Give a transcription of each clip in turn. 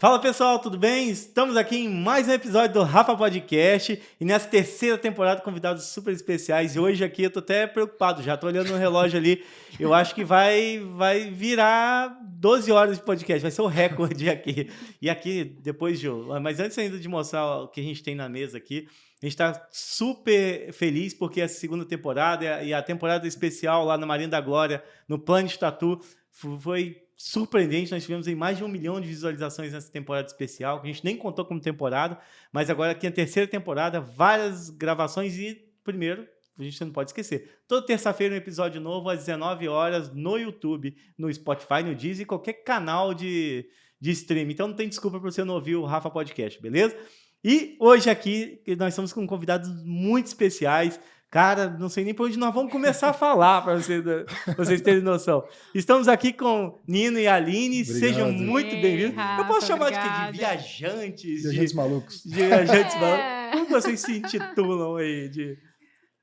Fala pessoal, tudo bem? Estamos aqui em mais um episódio do Rafa Podcast e nessa terceira temporada convidados super especiais. E hoje aqui eu tô até preocupado, já tô olhando no relógio ali. Eu acho que vai virar 12 horas de podcast, vai ser o recorde aqui. E aqui, depois, Gil, mas antes ainda de mostrar o que a gente tem na mesa aqui, a gente está super feliz porque essa segunda temporada e a temporada especial lá na Marina da Glória, no Planet Tattoo, foi surpreendente. Nós tivemos aí mais de 1 milhão de visualizações nessa temporada especial, que a gente nem contou como temporada, mas agora aqui na terceira temporada, várias gravações e, primeiro, a gente não pode esquecer, toda terça-feira um episódio novo às 19 horas no YouTube, no Spotify, no Deezer e qualquer canal de streaming. Então não tem desculpa para você não ouvir o Rafa Podcast, beleza? E hoje aqui nós estamos com convidados muito especiais. Cara, não sei nem por onde nós vamos começar a falar, para vocês terem noção. Estamos aqui com Nino e Aline, Obrigado. Sejam muito bem-vindos. Eu posso chamar de quê? De Viajantes viajantes? malucos. De viajantes malucos. Como vocês se intitulam aí?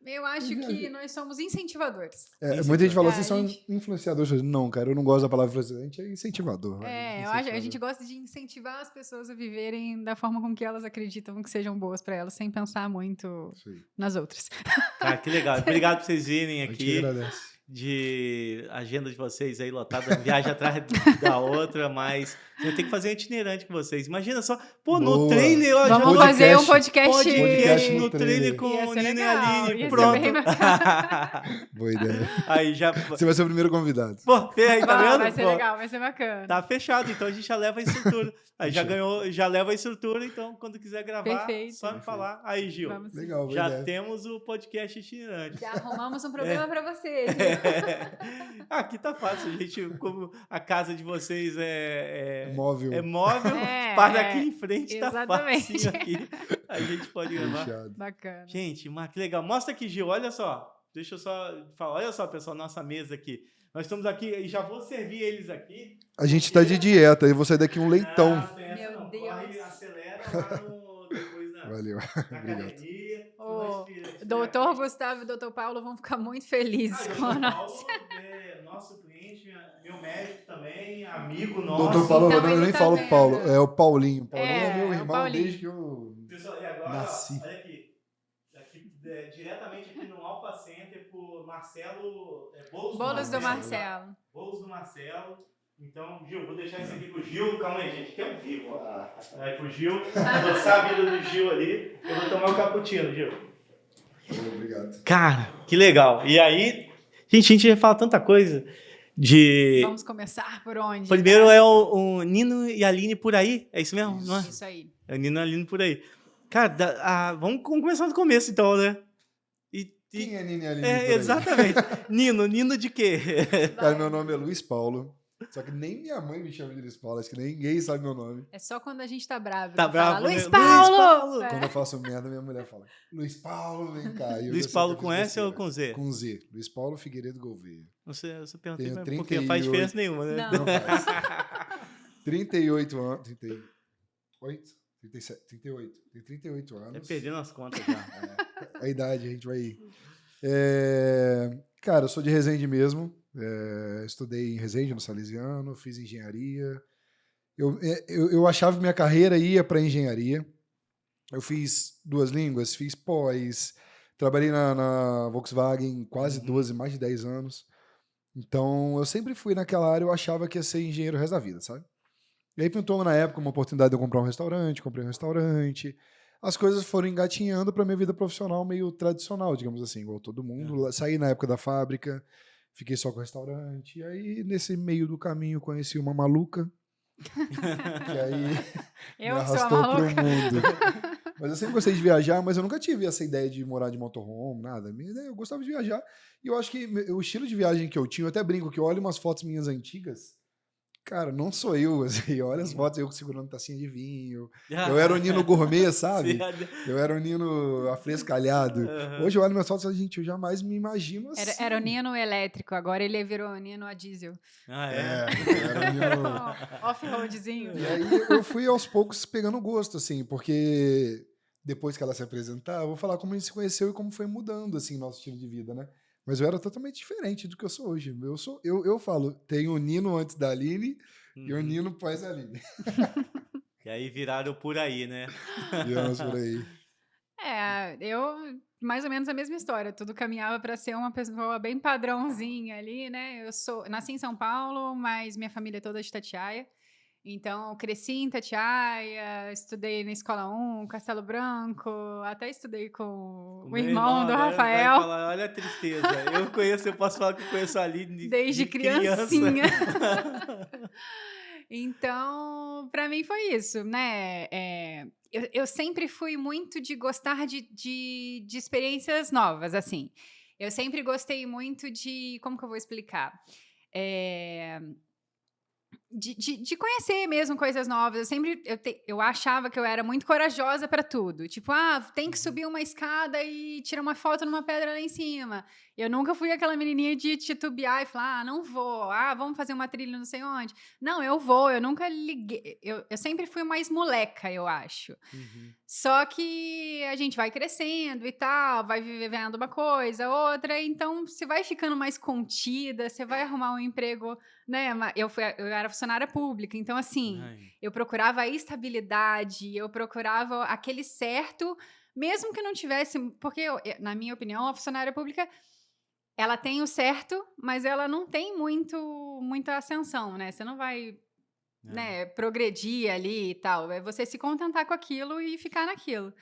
Eu acho que nós somos incentivadores. Muita gente falou assim, a são influenciadores. Não, cara, eu não gosto da palavra influenciador, a gente é incentivador. Eu acho que a gente gosta de incentivar as pessoas a viverem da forma com que elas acreditam que sejam boas para elas, sem pensar muito nas outras. Cara, que legal. Obrigado por vocês virem aqui. A gente agradece. De agenda de vocês aí lotada, viagem atrás da outra, mas eu tenho que fazer um itinerante com vocês. Imagina só, pô, no trailer... Vamos fazer um podcast no trailer com o Nino e a Aline. Pronto. Boa ideia. Aí já... Você vai ser o primeiro convidado. Pô, aí, tá vendo? Vai ser legal, vai ser bacana. Tá fechado, então a gente já leva a estrutura. Aí já leva a estrutura, então quando quiser gravar, só me falar. Aí, Gil, legal, já temos o podcast itinerante. Já arrumamos um programa pra você, Gil. Aqui tá fácil, gente. Como a casa de vocês é móvel, para aqui em frente, exatamente. Tá fácil aqui. A gente pode gravar. Bacana. Gente, mas que legal. Mostra aqui, Gil, olha só. Deixa eu só falar. Olha só, pessoal, nossa mesa aqui. Nós estamos aqui e já vou servir eles aqui. A gente tá de dieta e vou sair daqui um leitão. Meu Deus. Corre, acelera lá depois Valeu. na academia. O doutor Gustavo e o doutor Paulo vão ficar muito felizes com a nossa. Nosso cliente, meu médico também, amigo nosso. Doutor Paulo, então, eu nem falo vendo. Paulo, é o Paulinho. Paulinho é meu irmão Paulinho. desde que eu Pessoal, e agora, nasci. Olha aqui diretamente aqui no Alpha Center por Marcelo. Bolos do Marcelo. Bolos do Marcelo. Então, Gil, vou deixar isso aqui pro Gil. Calma aí, gente, que é ao vivo. Aí pro Gil, adoçar a vida do Gil ali. Eu vou tomar um cappuccino, Gil. Obrigado. Cara, que legal. E aí, gente, a gente já fala tanta coisa de... Vamos começar por onde? Primeiro é o Nino e a Aline por aí. É isso mesmo? Não é? Isso aí. É o Nino e a Aline por aí. Cara, vamos começar do começo então, né? Quem é Nino e a Aline? Exatamente. Nino de quê? Cara, meu nome é Luiz Paulo. Só que nem minha mãe me chama de Luiz Paulo, acho que ninguém sabe meu nome. É só quando a gente tá bravo. Tá bravo, Luiz né? Paulo! Luiz Paulo! Quando eu faço merda, minha mulher fala, Luiz Paulo, vem cá. Luiz Paulo com S ou com Z? Com Z. Luiz Paulo Figueiredo Gouveia. Você perguntei, Tenho porque não faz diferença nenhuma, né? Não faz. 38 anos. 38? 37, 38. Tem 38 anos. Perdendo as contas já. A idade, a gente vai... Cara, eu sou de Resende mesmo. Estudei em Resende, no Salesiano. Fiz engenharia. Eu achava que minha carreira ia para engenharia. Eu fiz 2 línguas, fiz pós. Trabalhei na Volkswagen quase 12, mais de 10 anos. Então, eu sempre fui naquela área, eu achava que ia ser engenheiro o resto da vida, sabe? E aí pintou na época uma oportunidade de eu comprar um restaurante, comprei um restaurante. As coisas foram engatinhando para minha vida profissional meio tradicional, digamos assim, igual todo mundo. Saí na época da fábrica, fiquei só com o restaurante. E aí, nesse meio do caminho, conheci uma maluca. Que aí me arrastou pro mundo. Mas eu sempre gostei de viajar, mas eu nunca tive essa ideia de morar de motorhome, nada. Minha ideia, eu gostava de viajar. E eu acho que o estilo de viagem que eu tinha, eu até brinco que eu olho umas fotos minhas antigas. Cara, não sou eu, assim, olha as fotos, eu segurando tacinha de vinho. Eu era o Nino gourmet, sabe? Eu era o Nino afrescalhado. Hoje eu olho minhas fotos e falo, gente, eu jamais me imagino assim. Era o Nino elétrico, agora ele virou o Nino a diesel. Era o Nino... Off-roadzinho. E aí eu fui aos poucos pegando gosto, assim, porque depois que ela se apresentar, eu vou falar como a gente se conheceu e como foi mudando, assim, nosso estilo de vida, né? Mas eu era totalmente diferente do que eu sou hoje. Eu falo, tem o Nino antes da Aline e o Nino pós Aline. Que aí viraram por aí, né? Viramos por aí. Eu mais ou menos a mesma história. Tudo caminhava para ser uma pessoa bem padrãozinha ali, né? Nasci em São Paulo, mas minha família é toda de Itatiaia. Então, eu cresci em Itatiaia, estudei na Escola 1, Castelo Branco, até estudei com o meu irmão do agora Rafael. vai falar, olha a tristeza. Eu posso falar que eu conheço a Aline Desde de criança. criancinha. Então, para mim foi isso, né? Eu sempre fui muito de gostar de experiências novas, assim. Eu sempre gostei muito de... Como que eu vou explicar? De conhecer mesmo coisas novas. Eu achava que eu era muito corajosa para tudo. Tipo, tem que subir uma escada e tirar uma foto numa pedra lá em cima. Eu nunca fui aquela menininha de titubear e falar, não vou. Vamos fazer uma trilha não sei onde. Não, eu vou. Eu nunca liguei. Eu sempre fui mais moleca, eu acho. Uhum. Só que a gente vai crescendo e tal, vai vivendo uma coisa, outra. Então, você vai ficando mais contida, você vai arrumar um emprego, né? Eu era funcionária pública, então assim, eu procurava a estabilidade, eu procurava aquele certo, mesmo que não tivesse, porque na minha opinião, a funcionária pública, ela tem o certo, mas ela não tem muita ascensão, né? Você não vai, né, progredir ali e tal, é você se contentar com aquilo e ficar naquilo.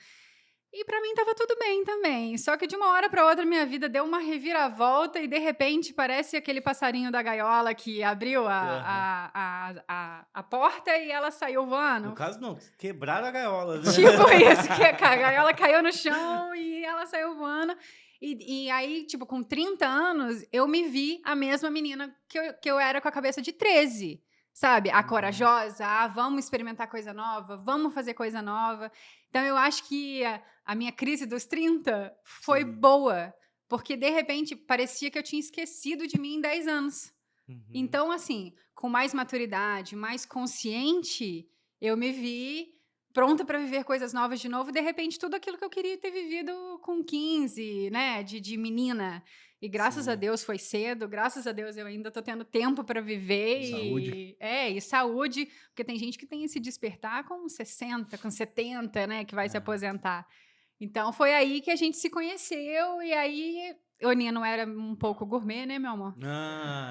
E pra mim tava tudo bem também. Só que de uma hora pra outra minha vida deu uma reviravolta e de repente parece aquele passarinho da gaiola que abriu a porta e ela saiu voando. No caso, não, quebraram a gaiola. Né? Tipo isso, que a gaiola caiu no chão e ela saiu voando. E aí, tipo, com 30 anos, eu me vi a mesma menina que eu era com a cabeça de 13. Sabe? A corajosa, vamos experimentar coisa nova, vamos fazer coisa nova. Então, eu acho que a minha crise dos 30 foi boa, porque, de repente, parecia que eu tinha esquecido de mim em 10 anos. Uhum. Então, assim, com mais maturidade, mais consciente, eu me vi pronta para viver coisas novas de novo. E, de repente, tudo aquilo que eu queria ter vivido com 15, né, de menina. E graças a Deus foi cedo, graças a Deus eu ainda tô tendo tempo para viver. Saúde. E saúde, porque tem gente que tem esse despertar com 60, com 70, né, que vai se aposentar. Então foi aí que a gente se conheceu e aí... O Nino era um pouco gourmet, né, meu amor?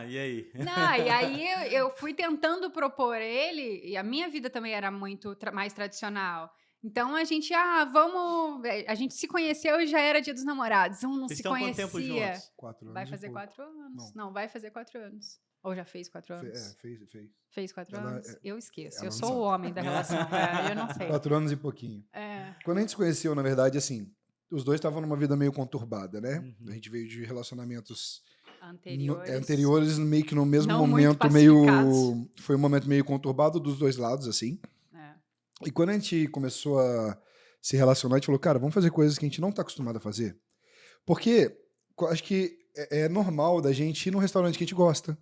E aí? Não, e aí eu fui tentando propor ele, e a minha vida também era muito mais tradicional. Então a gente, vamos. A gente se conheceu e já era Dia dos Namorados. Não se conhecia. Quanto tempo juntos? 4 anos. Vai fazer 4 anos. Não, vai fazer 4 anos. Ou já fez 4 anos? Fez. Fez 4 anos? Eu esqueço. Eu não sou sabe. o homem da relação. Eu não sei. 4 anos e pouquinho. Quando a gente se conheceu, na verdade, assim, os dois estavam numa vida meio conturbada, né? A gente veio de relacionamentos anteriores meio que no mesmo não momento, meio... Foi um momento meio conturbado dos dois lados, assim. E quando a gente começou a se relacionar, a gente falou, cara, vamos fazer coisas que a gente não tá acostumado a fazer. Porque acho que é normal da gente ir num restaurante que a gente gosta.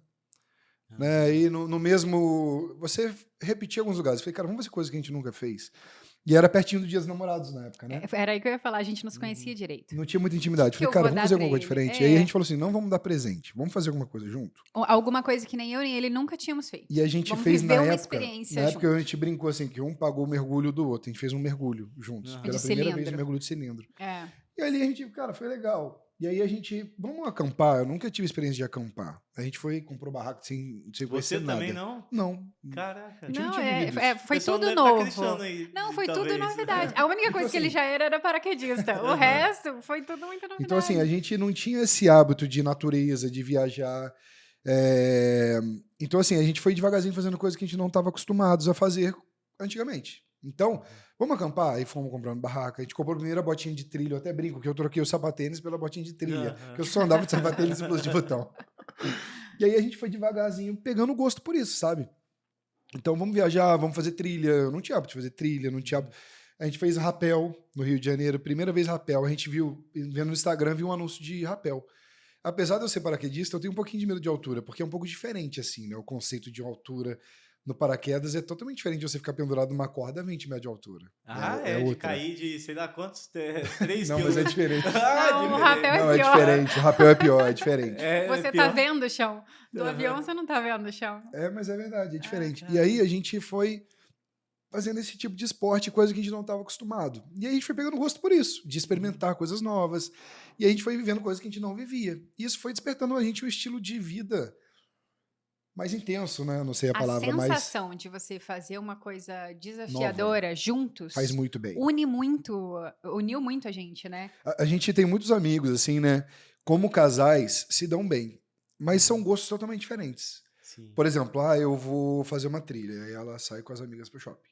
Né? E no mesmo... Você repetir alguns lugares. Eu falei, cara, vamos fazer coisas que a gente nunca fez. E era pertinho do Dia dos Namorados na época, né? Era aí que eu ia falar, a gente não se conhecia direito. Não tinha muita intimidade. Falei, cara, vamos fazer alguma coisa diferente. E aí a gente falou assim, não vamos dar presente, vamos fazer alguma coisa junto. Alguma coisa que nem eu nem ele nunca tínhamos feito. E a gente fez na época. Na época a gente brincou assim, que um pagou o mergulho do outro. A gente fez um mergulho juntos. Pela primeira vez, um mergulho de cilindro. E ali a gente, cara, foi legal. E aí a gente, vamos acampar. Eu nunca tive experiência de acampar. A gente foi, comprou barraco sem conhecer nada. Você também não? Não. Caraca. Foi tudo novo. Aí, não, foi tudo novidade. A única coisa que ele já era paraquedista. O resto foi tudo muito novidade. Então, assim, a gente não tinha esse hábito de natureza, de viajar. Então, assim, a gente foi devagarzinho fazendo coisas que a gente não estava acostumados a fazer antigamente. Então, vamos acampar? Aí fomos comprando barraca. A gente comprou a primeira botinha de trilha. Eu até brinco que eu troquei o sapatênis pela botinha de trilha. Que eu só andava de sapatênis e de botão. E aí a gente foi devagarzinho pegando gosto por isso, sabe? Então, vamos viajar, vamos fazer trilha. Eu não tinha hábito de fazer trilha, não tinha hábito. A gente fez rapel no Rio de Janeiro. Primeira vez rapel. A gente vendo no Instagram, viu um anúncio de rapel. Apesar de eu ser paraquedista, eu tenho um pouquinho de medo de altura, porque é um pouco diferente, assim, né? O conceito de altura no paraquedas é totalmente diferente de você ficar pendurado numa corda a 20 metros de altura. De cair de sei lá quantos, 3 Não, mas é diferente. O rapel é pior. Não, é diferente. O rapel é pior, é diferente. Você tá vendo o chão. Do avião você não tá vendo o chão. Mas é verdade, é diferente. E aí a gente foi... fazendo esse tipo de esporte, coisa que a gente não estava acostumado. E aí a gente foi pegando gosto por isso, de experimentar coisas novas. E aí a gente foi vivendo coisas que a gente não vivia. E isso foi despertando a gente um estilo de vida mais intenso, né? Não sei a palavra, mas sensação de você fazer uma coisa desafiadora juntos faz muito bem. uniu muito a gente, né? A gente tem muitos amigos, assim, né? Como casais se dão bem, mas são gostos totalmente diferentes. Sim. Por exemplo, eu vou fazer uma trilha, aí ela sai com as amigas pro shopping.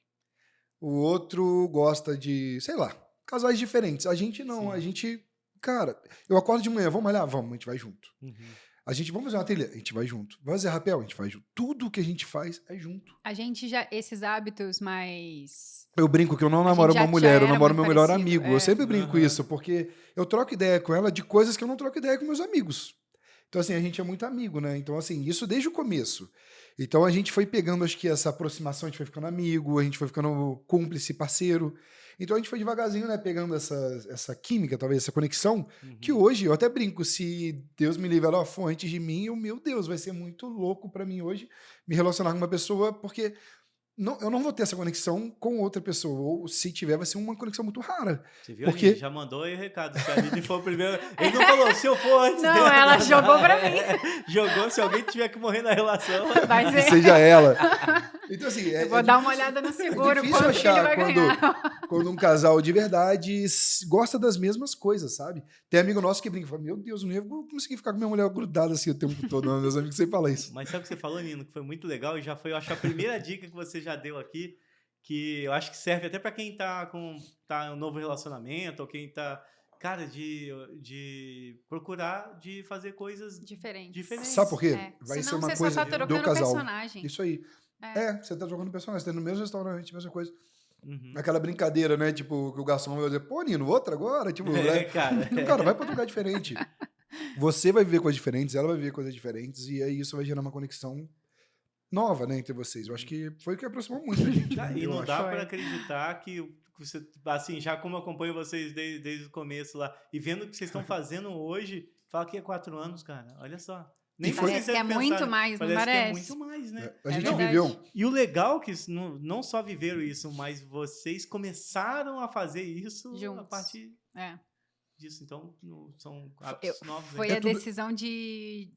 O outro gosta de, sei lá, casais diferentes. A gente não, Sim. a gente, cara, eu acordo de manhã, vamos malhar? Vamos, a gente vai junto. Uhum. Vamos fazer uma trilha? A gente vai junto. Vamos fazer rapel? A gente vai junto. Tudo que a gente faz é junto. A gente já, esses hábitos mais... Eu brinco que eu não A namoro gente já- uma mulher, já eu era namoro muito meu melhor parecido, amigo. é. Eu sempre brinco Aham. isso, porque eu troco ideia com ela de coisas que eu não troco ideia com meus amigos. Então, assim, a gente é muito amigo, né? Então, assim, isso desde o começo. Então, a gente foi pegando, acho que essa aproximação, a gente foi ficando amigo, a gente foi ficando cúmplice, parceiro. Então, a gente foi devagarzinho, né? Pegando essa química, talvez, essa conexão, que hoje, eu até brinco, se Deus me livre, ela for antes de mim, meu Deus, vai ser muito louco pra mim hoje me relacionar com uma pessoa, porque eu não vou ter essa conexão com outra pessoa. Ou se tiver, vai ser uma conexão muito rara. Você viu, Porque- Aline? Já mandou aí o recado. Se a Aline for o primeiro... Ele não falou, se eu for antes Não, dela. ela jogou pra mim. Jogou, se alguém tiver que morrer na relação... Vai Que ser... seja ela. Então, assim, Eu vou dar uma olhada no seguro, difícil quanto que ele achar vai ganhar. quando um casal de verdade gosta das mesmas coisas, sabe? Tem amigo nosso que brinca e fala, meu Deus, eu não ia conseguir ficar com minha mulher grudada assim o tempo todo. Não, meus amigos sempre falam isso. Mas sabe o que você falou, Nino? Que foi muito legal e já foi, eu acho, a primeira dica que você já deu aqui, que eu acho que serve até pra quem tá em um novo relacionamento, ou quem tá, cara, de procurar de fazer coisas Diferente. Sabe por quê? É. Vai Senão ser uma você coisa só tá do trocando casal. personagem. Isso aí. É. Você tá jogando personagem, você tá no mesmo restaurante, mesma coisa. Uhum. Aquela brincadeira, né? Tipo, que o garçom vai dizer, pô, Nino, outra agora? Tipo, É, né? cara. Cara, vai pra outro lugar diferente. Você vai viver coisas diferentes, ela vai viver coisas diferentes, e aí isso vai gerar uma conexão nova, né, entre vocês. Eu acho que foi o que aproximou muito a gente. Ah, né, e eu não acho. dá Foi. pra acreditar que você, assim, já como eu acompanho vocês desde o começo lá, e vendo o que vocês estão fazendo hoje, fala que é 4 anos, cara. Olha só. Nem E foi- vocês Parece que é devem muito pensar, mais, não que é parece? muito mais, né? A É gente verdade. viveu. E o legal é que não só viveram isso, mas vocês começaram a fazer isso a Juntos. partir É. disso. Então, são Eu- hábitos novos. Foi né? a decisão de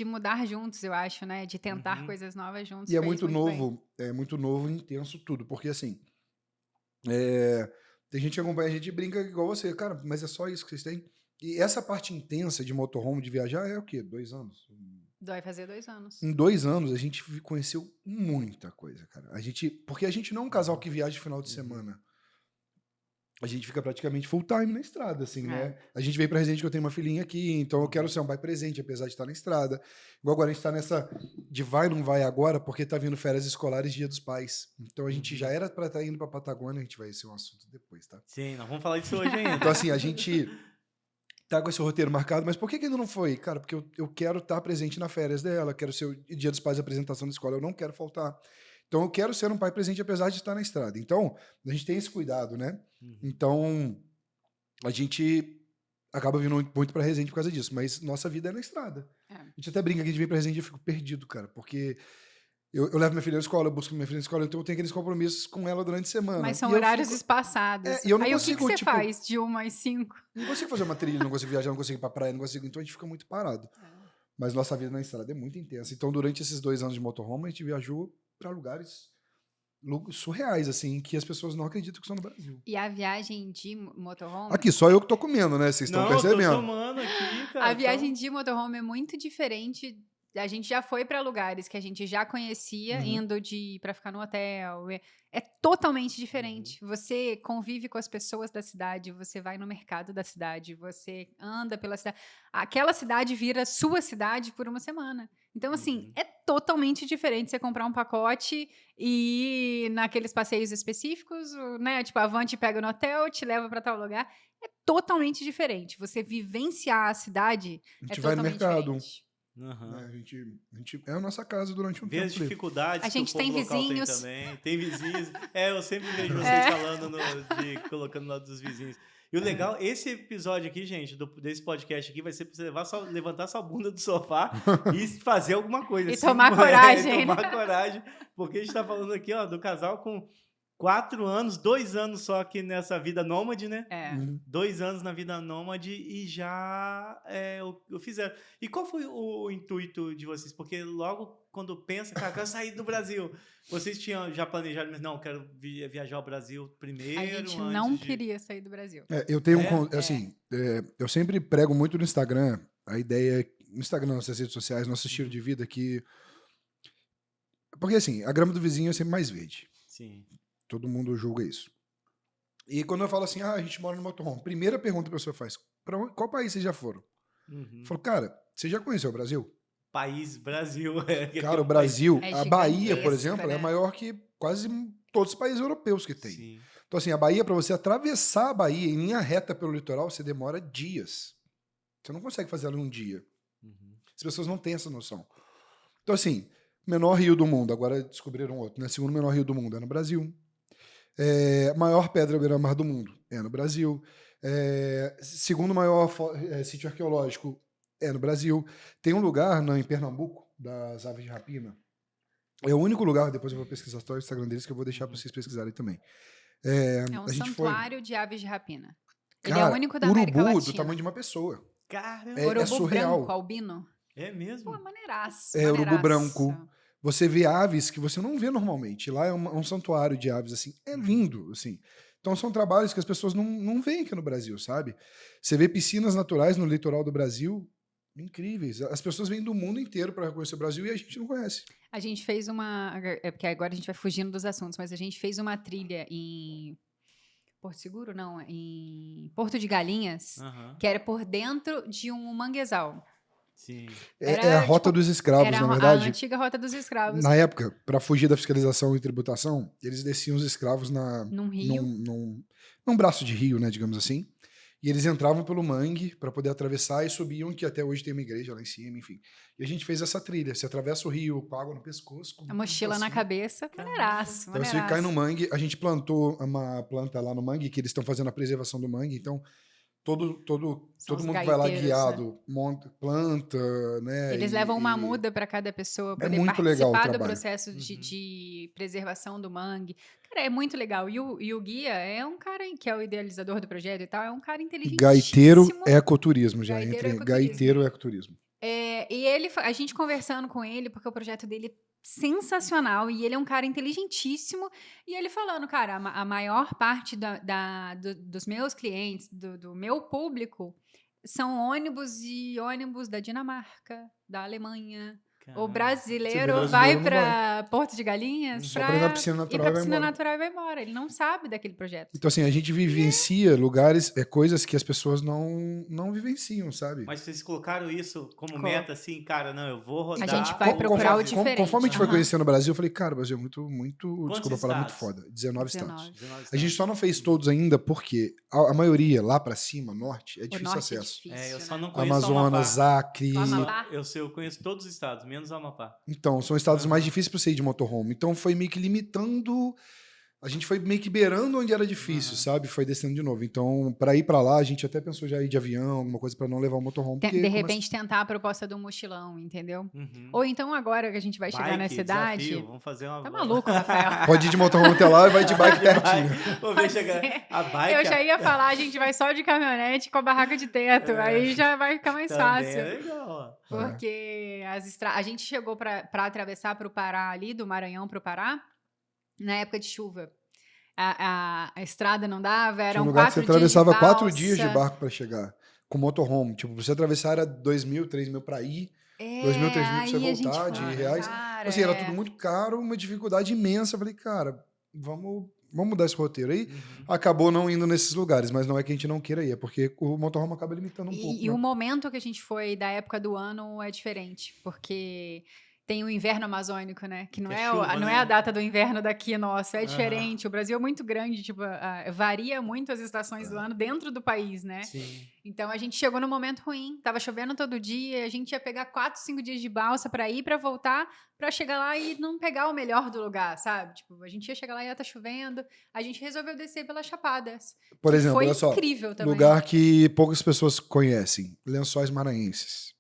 mudar juntos, eu acho, né? De tentar Uhum. coisas novas juntos. E é fez muito bem. novo, e intenso tudo, porque assim, tem gente que acompanha, a gente brinca igual você, cara, mas é só isso que vocês têm? E essa parte intensa de motorhome, de viajar, é o quê? 2 anos? Vai fazer 2 anos. Em 2 anos, a gente conheceu muita coisa, cara. Porque a gente não é um casal que viaja de final de semana. A gente fica praticamente full time na estrada, assim, né? A gente veio pra Resende que eu tenho uma filhinha aqui, então eu quero ser um pai presente, apesar de estar na estrada. Igual agora a gente tá nessa de vai ou não vai agora, porque tá vindo férias escolares Dia dos Pais. Então a gente já era pra estar indo pra Patagônia, a gente vai ser um assunto depois, tá? Sim, nós vamos falar disso hoje ainda. Então assim, a gente tá com esse roteiro marcado, mas por que ainda não foi? Cara, porque eu quero estar presente na férias dela, quero ser o Dia dos Pais, a apresentação da escola, eu não quero faltar. Então eu quero ser um pai presente apesar de estar na estrada. Então, a gente tem esse cuidado, né? Uhum. Então, a gente acaba vindo muito pra Resende por causa disso, mas nossa vida é na estrada. É. A gente até brinca que a gente vem pra Resende e eu fico perdido, cara, porque eu levo minha filha na escola, eu busco minha filha na escola, então eu tenho aqueles compromissos com ela durante a semana. Mas são E eu horários fico- espaçados. e eu não Aí consigo, o que você tipo, faz de 1 às 5? Não consigo fazer uma trilha, não consigo viajar, não consigo ir pra praia, não consigo. Então a gente fica muito parado. Mas nossa vida na estrada é muito intensa. Então, durante esses 2 anos de motorhome, a gente viajou pra lugares surreais, assim, que as pessoas não acreditam que são no Brasil. E a viagem de motorhome? Aqui, só eu que tô comendo, né? Vocês estão Não, eu tô percebendo. tomando aqui, cara. A viagem de motorhome é muito diferente. A gente já foi para lugares que a gente já conhecia, Uhum. indo para ficar no hotel. É totalmente diferente. Você convive com as pessoas da cidade, você vai no mercado da cidade, você anda pela cidade. Aquela cidade vira sua cidade por uma semana. Então, assim, é totalmente diferente você comprar um pacote e ir naqueles passeios específicos, né? Tipo, a van te pega no hotel, te leva para tal lugar. É totalmente diferente. Você vivenciar a cidade A é gente vai no totalmente mercado. diferente. Aham. Né? A gente é a nossa casa durante um Ver as tempo. ali. dificuldades A gente que o povo tem local vizinhos. tem também. Tem vizinhos. Eu sempre vejo vocês É. falando colocando lá dos vizinhos. E o legal, esse episódio aqui, gente, desse podcast aqui, vai ser pra você levantar sua bunda do sofá e fazer alguma coisa. E assim, tomar coragem, tomar coragem. Porque a gente tá falando aqui, ó, do casal com 4 anos, 2 anos só aqui nessa vida nômade, né? É. 2 anos na vida nômade e já eu fizeram. E qual foi o intuito de vocês? Porque logo quando pensa, cara, quero sair do Brasil. Vocês tinham já planejado, mas não, quero viajar ao Brasil primeiro. A gente antes não de... queria sair do Brasil. Eu tenho É? assim, eu sempre prego muito no Instagram, a ideia, no Instagram, nas redes sociais, nosso estilo de vida que... Porque assim, a grama do vizinho é sempre mais verde. Sim. Todo mundo julga isso. E quando eu falo assim, a gente mora no motorhome, primeira pergunta que a pessoa faz, qual país vocês já foram? Uhum. Eu falo, cara, você já conheceu o Brasil? País Brasil. Cara, o Brasil, É a Bahia, por gigantesco, exemplo, né? é maior que quase todos os países europeus que tem. Sim. Então assim, a Bahia, para você atravessar a Bahia em linha reta pelo litoral, você demora dias. Você não consegue fazer ela em um dia. Uhum. As pessoas não têm essa noção. Então assim, menor rio do mundo, agora descobriram outro, né? Segundo menor rio do mundo é no Brasil. Maior pedra beira-mar do mundo é no Brasil. Segundo maior sítio arqueológico é no Brasil. Tem um lugar em Pernambuco, das aves de rapina. É o único lugar, depois eu vou pesquisar só o Instagram deles, que eu vou deixar para vocês pesquisarem também. É um a gente santuário de aves de rapina. Ele Cara, é o único da América urubu Latina. do tamanho de uma pessoa. Caramba. Urubu surreal. branco, albino. É mesmo? Pô, maneiraço. Urubu maneiraço. branco. Você vê aves que você não vê normalmente. Lá é um santuário de aves, assim. É lindo, assim. Então são trabalhos que as pessoas não veem aqui no Brasil, sabe? Você vê piscinas naturais no litoral do Brasil incríveis. As pessoas vêm do mundo inteiro para conhecer o Brasil e a gente não conhece. A gente fez uma... porque agora a gente vai fugindo dos assuntos, mas a gente fez uma trilha em... Porto Seguro? Não, em Porto de Galinhas, Aham. que era por dentro de um manguezal. Sim. É a rota dos escravos, Era na a verdade. antiga Rota dos Escravos. Na época, para fugir da fiscalização e tributação, eles desciam os escravos Num rio. num braço de rio, né, digamos assim. E eles entravam pelo mangue para poder atravessar e subiam, que até hoje tem uma igreja lá em cima, enfim. E a gente fez essa trilha. Você atravessa o rio com água no pescoço. A mochila na cabeça. Maneiraço, Então você cai no mangue. A gente plantou uma planta lá no mangue, que eles estão fazendo a preservação do mangue. Então, todo São os mundo que vai lá gaiteiros, guiado, monta, planta, né? Eles levam uma muda para cada pessoa poder muito legal o participar do trabalho. processo de preservação do mangue. Cara, é muito legal. E o guia é um cara que é o idealizador do projeto e tal, é um cara inteligentíssimo. Gaiteiro ecoturismo, já Gaiteiro entre ecoturismo. gaiteiro ecoturismo. E a gente conversando com ele, porque o projeto dele é sensacional, e ele é um cara inteligentíssimo, e ele falando, cara, a maior parte dos meus clientes, do meu público, são ônibus da Dinamarca, da Alemanha. O brasileiro vai para Porto de Galinhas Só pra ir na piscina natural e vai embora. natural e vai embora. Ele não sabe daquele projeto. Então, assim, a gente vivencia lugares, coisas que as pessoas não vivenciam, sabe? Mas vocês colocaram isso como meta, assim, cara, não, eu vou rodar. A gente vai procurar o diferente. Conforme a gente foi Aham. conhecendo o Brasil, eu falei, cara, o Brasil é muito Quantos desculpa falar, muito estados? foda. 19 estados. 19 A gente só não fez todos ainda porque a maioria, lá pra cima, norte, é O difícil norte acesso. é difícil, eu só né? não conheço Amazonas, Amapá. Acre. O Amapá? Eu conheço todos os estados, menos Amapá. Então, são estados mais difíceis para você ir de motorhome. Então, foi meio que limitando. A gente foi meio que beirando onde era difícil, sabe? Foi descendo de novo. Então, para ir para lá, a gente até pensou já ir de avião, alguma coisa para não levar o motorhome. De repente, tentar a proposta do mochilão, entendeu? Uhum. Ou então, agora que a gente vai chegar na cidade. Desafio, vamos fazer uma. Tá maluco, Rafael? Pode ir de motorhome até lá e vai de bike pertinho. Vou ver Pode chegar. ser. A bike. Eu já ia falar, a gente vai só de caminhonete com a barraca de teto. Aí já vai ficar mais também fácil. é legal, ó. Porque a gente chegou para atravessar para o Pará ali, do Maranhão para o Pará, na época de chuva. A estrada não dava, Tinha eram um lugar que 4 você dias de atravessava 4 balsa. dias de barco para chegar. Com motorhome. Tipo, você atravessar era 2.000, 3.000 para ir. 2.000, 3.000 pra você aí a gente voltar de foi, reais. cara, Assim, era tudo muito caro, uma dificuldade imensa. Eu falei, cara, vamos mudar esse roteiro aí. Uhum. Acabou não indo nesses lugares, mas não é que a gente não queira ir, é porque o motorhome acaba limitando um pouco. E né? o momento que a gente foi da época do ano é diferente, porque tem o inverno amazônico, né? Que não Que é é, chuva, não né? é a data do inverno daqui, nossa, é Aham. diferente. O Brasil é muito grande, tipo, varia muito as estações do ano dentro do país, né? Sim. Então a gente chegou no momento ruim, tava chovendo todo dia, a gente ia pegar 4, 5 dias de balsa pra ir, pra voltar, pra chegar lá e não pegar o melhor do lugar, sabe? Tipo, a gente ia chegar lá e ia estar chovendo, a gente resolveu descer pelas Chapadas. Por que exemplo, foi olha só, incrível também. lugar que poucas pessoas conhecem, Lençóis Maranhenses.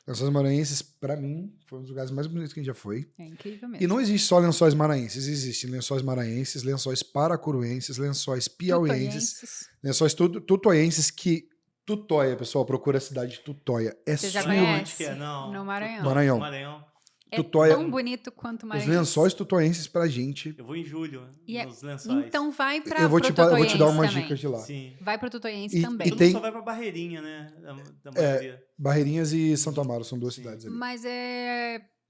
Lençóis Maranhenses, pra mim, foi um dos lugares mais bonitos que a gente já foi. É incrível mesmo. E não existe só lençóis maranhenses, existem lençóis maranhenses, lençóis paracuruenses, lençóis piauienses, Tutoienses. lençóis tutoienses que... Tutóia, pessoal, procura a cidade de Tutóia. É Você já surreal. conhece? Onde que é? Não. No Maranhão. Maranhão. Maranhão. É Tutóia- tão bonito quanto o Os Maranhão. lençóis tutoienses pra gente... Eu vou em julho, E é- nos lençóis. Então vai para Eu vou te dar umas também. dicas de lá. Sim. Vai pro Tutoiense E- também. e Todo tem- mundo só vai pra Barreirinha, né? Da maioria. Barreirinhas e Santo Amaro são duas Sim. cidades ali. Mas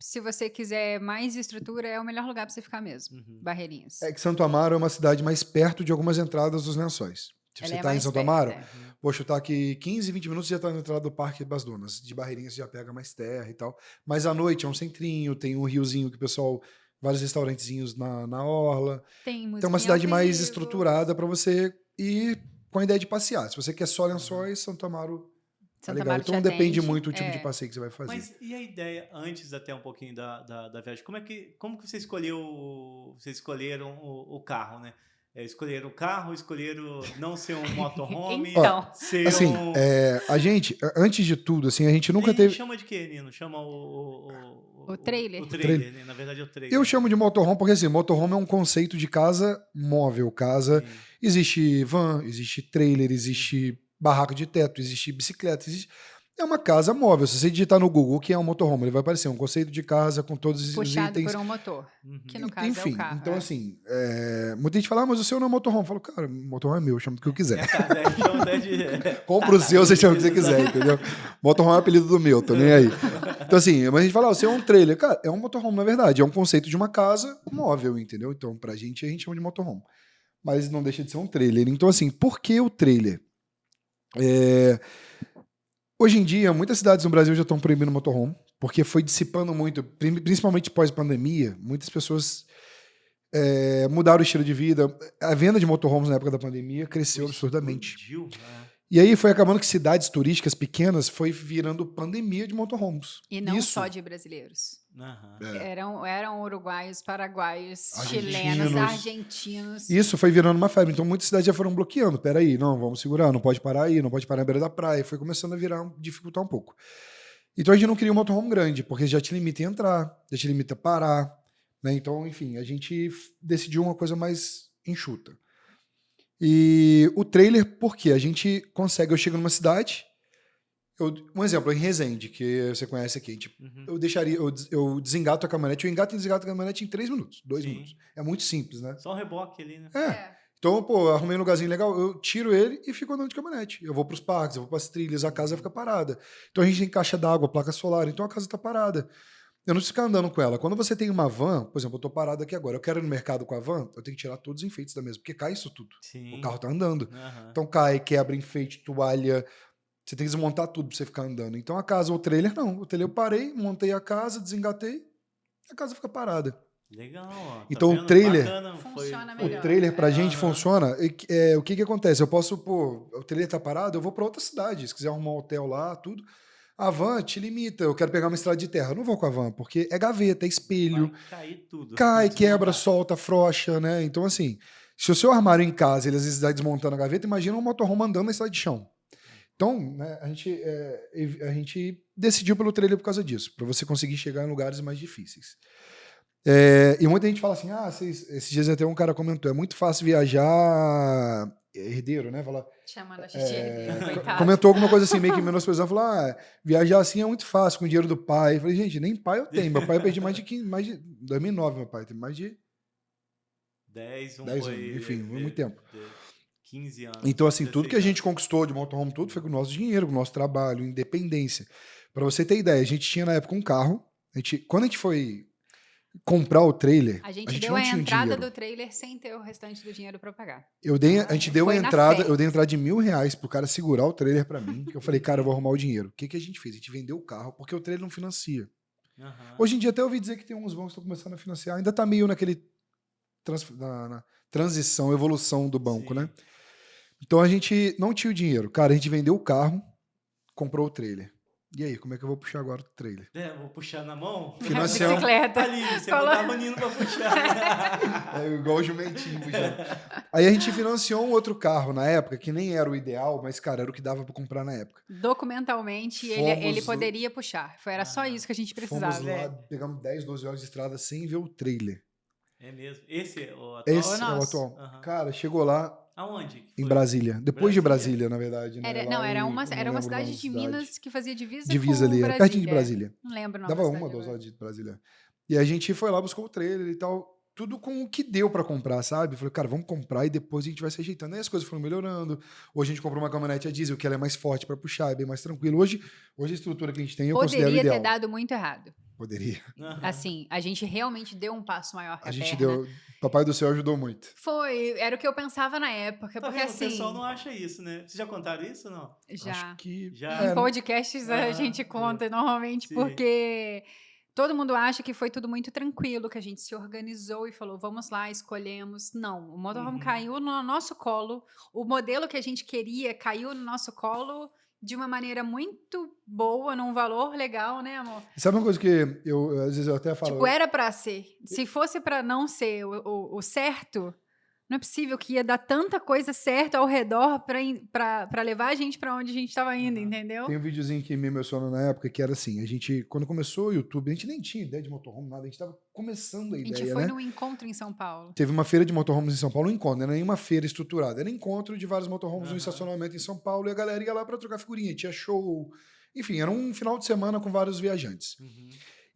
se você quiser mais estrutura, é o melhor lugar para você ficar mesmo. Uhum. Barreirinhas. É que Santo Amaro é uma cidade mais perto de algumas entradas dos lençóis. Se Ela você é tá em mais Santo perto, Amaro, é. vou chutar que 15, 20 minutos já tá na entrada do Parque das Dunas. De Barreirinhas você já pega mais terra e tal. Mas à noite é um centrinho, tem um riozinho que o pessoal... Vários restaurantezinhos na orla. Tem música Então é uma cidade ao mais vivo. estruturada para você ir com a ideia de passear. Se você quer só lençóis, Santo Amaro é Santa legal. Amaro te Então depende atende, muito do tipo é. de passeio que você vai fazer. Mas e a ideia, antes até um pouquinho da viagem, como que você vocês escolheram o carro, né? Escolheram o carro, escolheram não ser um motorhome, Então. ser Assim, um... a gente, antes de tudo, assim, a gente nunca E teve... chama de quê, Nino? Chama O trailer. O trailer, né? Na verdade é o trailer. Eu chamo de motorhome porque, assim, motorhome é um conceito de casa móvel. Casa, Sim. existe van, existe trailer, existe barraca de teto, existe bicicleta, é uma casa móvel. Se você digitar no Google o que é um motorhome, ele vai aparecer um conceito de casa com todos os Puxado itens. por um motor. Uhum. Que no caso Enfim, é o carro. então é. assim, muita gente fala, mas o seu não é motorhome. Eu falo, cara, motorhome é meu, chama do que eu quiser. É, cara, chama até de... Compra o seu, você chama o que você quiser, entendeu? Motorhome é o apelido do meu, tô nem aí. Então assim, mas a gente fala, o seu é um trailer. Cara, é um motorhome na verdade, é um conceito de uma casa móvel, entendeu? Então pra gente, a gente chama de motorhome. Mas não deixa de ser um trailer. Então assim, por que o trailer? Hoje em dia, muitas cidades no Brasil já estão proibindo motorhome, porque foi dissipando muito, principalmente pós-pandemia, muitas pessoas mudaram o estilo de vida. A venda de motorhomes na época da pandemia cresceu absurdamente. Explodiu, né? E aí foi acabando que cidades turísticas pequenas foi virando pandemia de motorhomes. E não Isso, só de brasileiros. Aham. Eram uruguaios, paraguaios, Argentinos. chilenos, argentinos. Isso foi virando uma febre. Então muitas cidades já foram bloqueando. Peraí, não, vamos segurar, não pode parar aí, não pode parar na beira da praia. Foi começando a dificultar um pouco. Então a gente não queria um motorhome grande, porque já te limita em entrar, já te limita a parar. Né? Então, enfim, a gente decidiu uma coisa mais enxuta. E o trailer, por quê? A gente consegue, eu chego numa cidade, um exemplo, em Resende, que você conhece aqui, tipo, Uhum. eu desengato a caminhonete, eu engato e desgato a caminhonete em 3 minutos, 2 Sim. minutos. É muito simples, né? Só um reboque ali, né? Então, pô, arrumei um lugarzinho legal, eu tiro ele e fico andando de caminhonete. Eu vou pros parques, eu vou pras trilhas, a casa fica parada. Então a gente tem caixa d'água, placa solar, então a casa tá parada. Eu não preciso ficar andando com ela. Quando você tem uma van, por exemplo, eu tô parado aqui agora, eu quero ir no mercado com a van, eu tenho que tirar todos os enfeites da mesa, porque cai isso tudo. Sim. O carro tá andando. Aham. Então cai, quebra, enfeite, toalha. Você tem que desmontar tudo pra você ficar andando. Então a casa, o trailer, não. O trailer eu parei, montei a casa, desengatei, a casa fica parada. Legal, ó. Tá Então, o vendo? trailer- Bacana, Funciona foi- melhor. O trailer pra gente Aham. funciona. O que acontece? Eu posso, pô, o trailer tá parado, eu vou pra outra cidade. Se quiser arrumar um hotel lá, tudo. A van te limita. Eu quero pegar uma estrada de terra. Eu não vou com a van, porque é gaveta, é espelho. Vai cair tudo. Cai, Desmontar. quebra, solta, afrouxa, né? Então, assim, se o seu armário em casa, ele às vezes está desmontando a gaveta, imagina um motorhome andando na estrada de chão. Então, né, a gente decidiu pelo trailer por causa disso, para você conseguir chegar em lugares mais difíceis. E muita gente fala assim, esses dias até um cara comentou, é muito fácil viajar herdeiro, né? Fala, Chamando a gente de herdeiro, coitado. comentou alguma coisa assim, meio que menosprezando, falou, viajar assim é muito fácil, com o dinheiro do pai. Eu falei, gente, nem pai eu tenho. Meu pai eu perdi mais de 2009, meu pai tem mais de 10 10 foi, anos, enfim, muito tempo. 15 anos. Então, assim, tudo que a 16 gente conquistou de motorhome, tudo foi com o nosso dinheiro, com o nosso trabalho, independência. Para você ter ideia, a gente tinha na época um carro, quando a gente foi comprar o trailer, A gente deu não a tinha entrada dinheiro. do trailer sem ter o restante do dinheiro para pagar. A gente deu a Foi na entrada, fé. eu dei a entrada de R$1.000 pro cara segurar o trailer para mim, que eu falei, cara, eu vou arrumar o dinheiro. O que a gente fez? A gente vendeu o carro, porque o trailer não financia. Aham. Hoje em dia até eu ouvi dizer que tem uns bancos que estão começando a financiar, ainda tá meio naquele na transição, evolução do banco, Sim. né? Então a gente não tinha o dinheiro. Cara, a gente vendeu o carro, comprou o trailer. E aí, como é que eu vou puxar agora o trailer? Vou puxar na mão? Financiamos. Bicicleta. Ali, você botava o Nino pra puxar. É igual o jumentinho puxando. Aí a gente financiou um outro carro na época, que nem era o ideal, mas, cara, era o que dava pra comprar na época. Documentalmente, ele poderia puxar. Era só isso que a gente precisava. Fomos lá, pegamos 10, 12 horas de estrada sem ver o trailer. É mesmo? Esse é o atual? Esse é o atual. Uhum. Cara, chegou lá Aonde? Que em foi? Brasília. Depois de Brasília, na verdade. Né? Era eu uma não lembro o cidade nome de da Minas que fazia divisa Divisa com ali, era pertinho de Brasília. Não lembro o nome Dava da uma, cidade 2 agora. horas de Brasília. E a gente foi lá, buscou o trailer e tal. Tudo com o que deu pra comprar, sabe? Falei, cara, vamos comprar e depois a gente vai se ajeitando. Aí as coisas foram melhorando. Hoje a gente comprou uma caminhonete a diesel, que ela é mais forte pra puxar, é bem mais tranquilo. Hoje a estrutura que a gente tem, eu considero Poderia ideal. ter dado muito errado. Poderia. Uhum. Assim, a gente realmente deu um passo maior que A gente perna. deu... Papai do céu ajudou muito. Era o que eu pensava na época, Tá porque vendo? assim... O pessoal não acha isso, né? Vocês já contaram isso ou não? Já. Acho que... Já. Em podcasts a Ah, gente conta normalmente, sim. porque todo mundo acha que foi tudo muito tranquilo, que a gente se organizou e falou, vamos lá, escolhemos. Não, o motorhome caiu no nosso colo, o modelo que a gente queria caiu no nosso colo de uma maneira muito boa, num valor legal, né, amor? Sabe uma coisa que eu, às vezes eu até falo... Tipo, era pra ser. Se fosse pra não ser o certo, não é possível que ia dar tanta coisa certa ao redor pra levar a gente pra onde a gente tava indo, entendeu? Tem um videozinho que me emocionou na época, que era assim, a gente, quando começou o YouTube, a gente nem tinha ideia de motorhome, nada, a gente tava começando a A ideia, gente foi né? num encontro em São Paulo. Teve uma feira de motorhomes em São Paulo, um encontro, não era nenhuma feira estruturada, era encontro de vários motorhomes no estacionamento em São Paulo, e a galera ia lá pra trocar figurinha, tinha show, enfim, era um final de semana com vários viajantes. Uhum.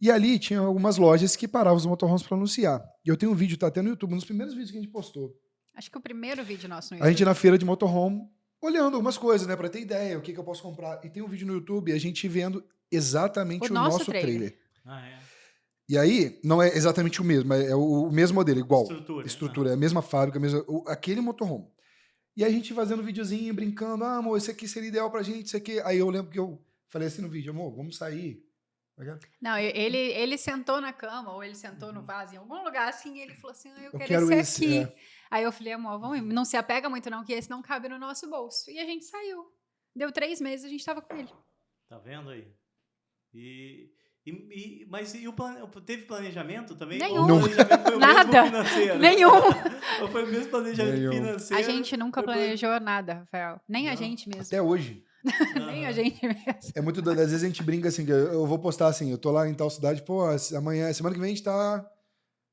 E ali tinha algumas lojas que paravam os motorhomes pra anunciar. E eu tenho um vídeo, tá até no YouTube, um dos primeiros vídeos que a gente postou. Acho que o primeiro vídeo nosso no A YouTube. gente na feira de motorhome, olhando algumas coisas, né, pra ter ideia, o que eu posso comprar. E tem um vídeo no YouTube, a gente vendo exatamente o nosso trailer. Ah, é. E aí, não é exatamente o mesmo, mas é o mesmo modelo, igual. Estrutura. É a mesma fábrica, aquele motorhome. E a gente fazendo videozinho, brincando, amor, esse aqui seria ideal pra gente, isso aqui. Aí eu lembro que eu falei assim no vídeo, amor, vamos sair. Não, ele sentou na cama, ou ele sentou no vaso, em algum lugar assim, e ele falou assim, eu quero quero esse esse, aqui. Aí eu falei, amor, vamos, não se apega muito não, que esse não cabe no nosso bolso. E a gente saiu. Deu 3 meses, a gente tava com ele. Tá vendo aí? Mas teve planejamento também? Nenhum. Ou o planejamento foi o Nada. mesmo financeiro? Nenhum. Ou foi o mesmo planejamento Nenhum. financeiro? A gente nunca planejou nada, Rafael. Nem a Não. gente mesmo. Até hoje. Nem a gente mesmo. É muito doido. Às vezes a gente brinca assim, que eu vou postar assim, eu tô lá em tal cidade, pô, amanhã, semana que vem a gente tá,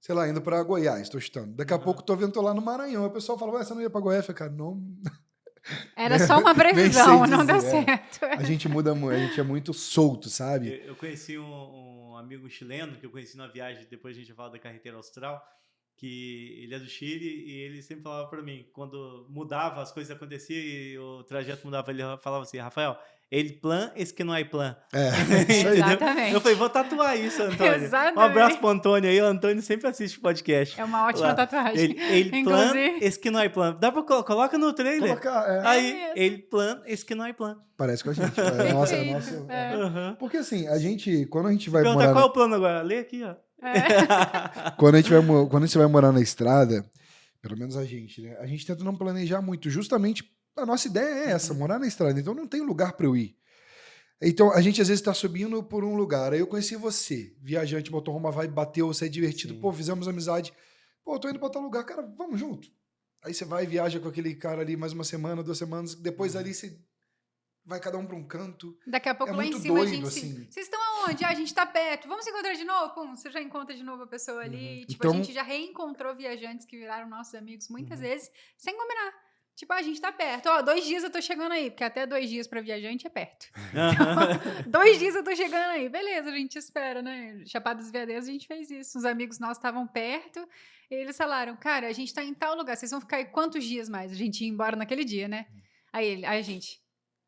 sei lá, indo pra Goiás, tô chutando. Daqui a pouco tô lá no Maranhão. O pessoal fala, ué, você não ia pra Goiás? Eu falei, cara, não. Era só uma previsão, não deu certo. A gente muda muito, a gente é muito solto, sabe? Eu conheci um amigo chileno, que eu conheci numa viagem, depois a gente fala da carreteira austral, que ele é do Chile e ele sempre falava para mim, quando mudava, as coisas aconteciam e o trajeto mudava, ele falava assim, Rafael, ele plan, esse que não é plan. Isso aí. Exatamente. Eu falei, vou tatuar isso, Antônio. Exatamente. Um abraço pro Antônio aí, o Antônio sempre assiste o podcast. É uma ótima Lá. tatuagem. Ele plan, Inclusive. esse que não é plan. Dá pra coloca no trailer. Aí, mesmo. ele plan, esse que não é plan. Parece com a gente. É nossa. Perfeito. É. Uhum. Porque assim, quando a gente vai Perguntar morar... qual é o plano agora? Lê aqui, ó. Quando a gente vai morar na estrada, pelo menos a gente, né? A gente tenta não planejar muito. Justamente a nossa ideia é essa, morar na estrada. Então não tem lugar para eu ir. Então a gente às vezes está subindo por um lugar. Aí eu conheci você, viajante, motorhome, vai, bateu, você é divertido. Sim. Pô, fizemos amizade. Pô, eu tô indo para tal lugar, cara, vamos junto. Aí você vai e viaja com aquele cara ali mais uma semana, 2 semanas. Depois ali você vai cada um para um canto. Daqui a pouco É lá em muito cima a doido, gente assim. Vocês estão aonde? Ah, a gente tá perto. Vamos se encontrar de novo? Pum, você já encontra de novo a pessoa ali. Tipo, Então- a gente já reencontrou viajantes que viraram nossos amigos muitas vezes, sem combinar. Tipo, a gente tá perto. Ó, 2 dias eu tô chegando aí, porque até 2 dias pra viajante é perto. 2 dias eu tô chegando aí. Beleza, a gente espera, né? Chapada dos Veadeiros a gente fez isso. Uns amigos nossos estavam perto e eles falaram, cara, a gente tá em tal lugar, vocês vão ficar aí quantos dias mais? A gente ia embora naquele dia, né? Aí a gente,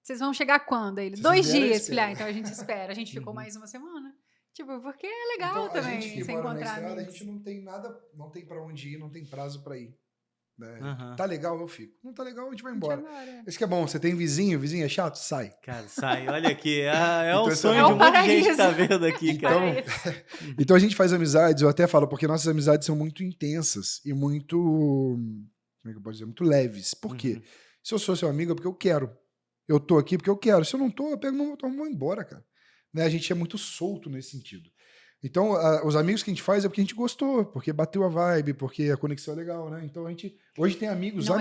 vocês vão chegar quando? Aí ele, Se 2 vierem, dias. espera. Falei, então a gente espera. A gente ficou mais uma semana. Tipo, porque é legal Então, a também gente que se mora na encontrar estrada, a amigos. gente não tem nada, não tem para onde ir, não tem prazo para ir. Né? Aham. Tá legal, eu fico. Não tá legal, a gente vai A gente embora. vai embora. Isso que é bom, você tem vizinho é chato? Sai. Cara, sai, olha aqui. É Então, o esse sonho é de o um monte de gente que tá paraíso. vendo aqui, cara. Parece. Então a gente faz amizades, eu até falo, porque nossas amizades são muito intensas e muito, como é que eu posso dizer, muito leves. Por quê? Uhum. Se eu sou seu amigo é porque eu quero. Eu tô aqui porque eu quero. Se eu não tô, eu pego meu motorhome e vou embora, cara. né? A gente é muito solto nesse sentido. Então, os amigos que a gente faz é porque a gente gostou, porque bateu a vibe, porque a conexão é legal, né? Então, a gente hoje tem amigos Não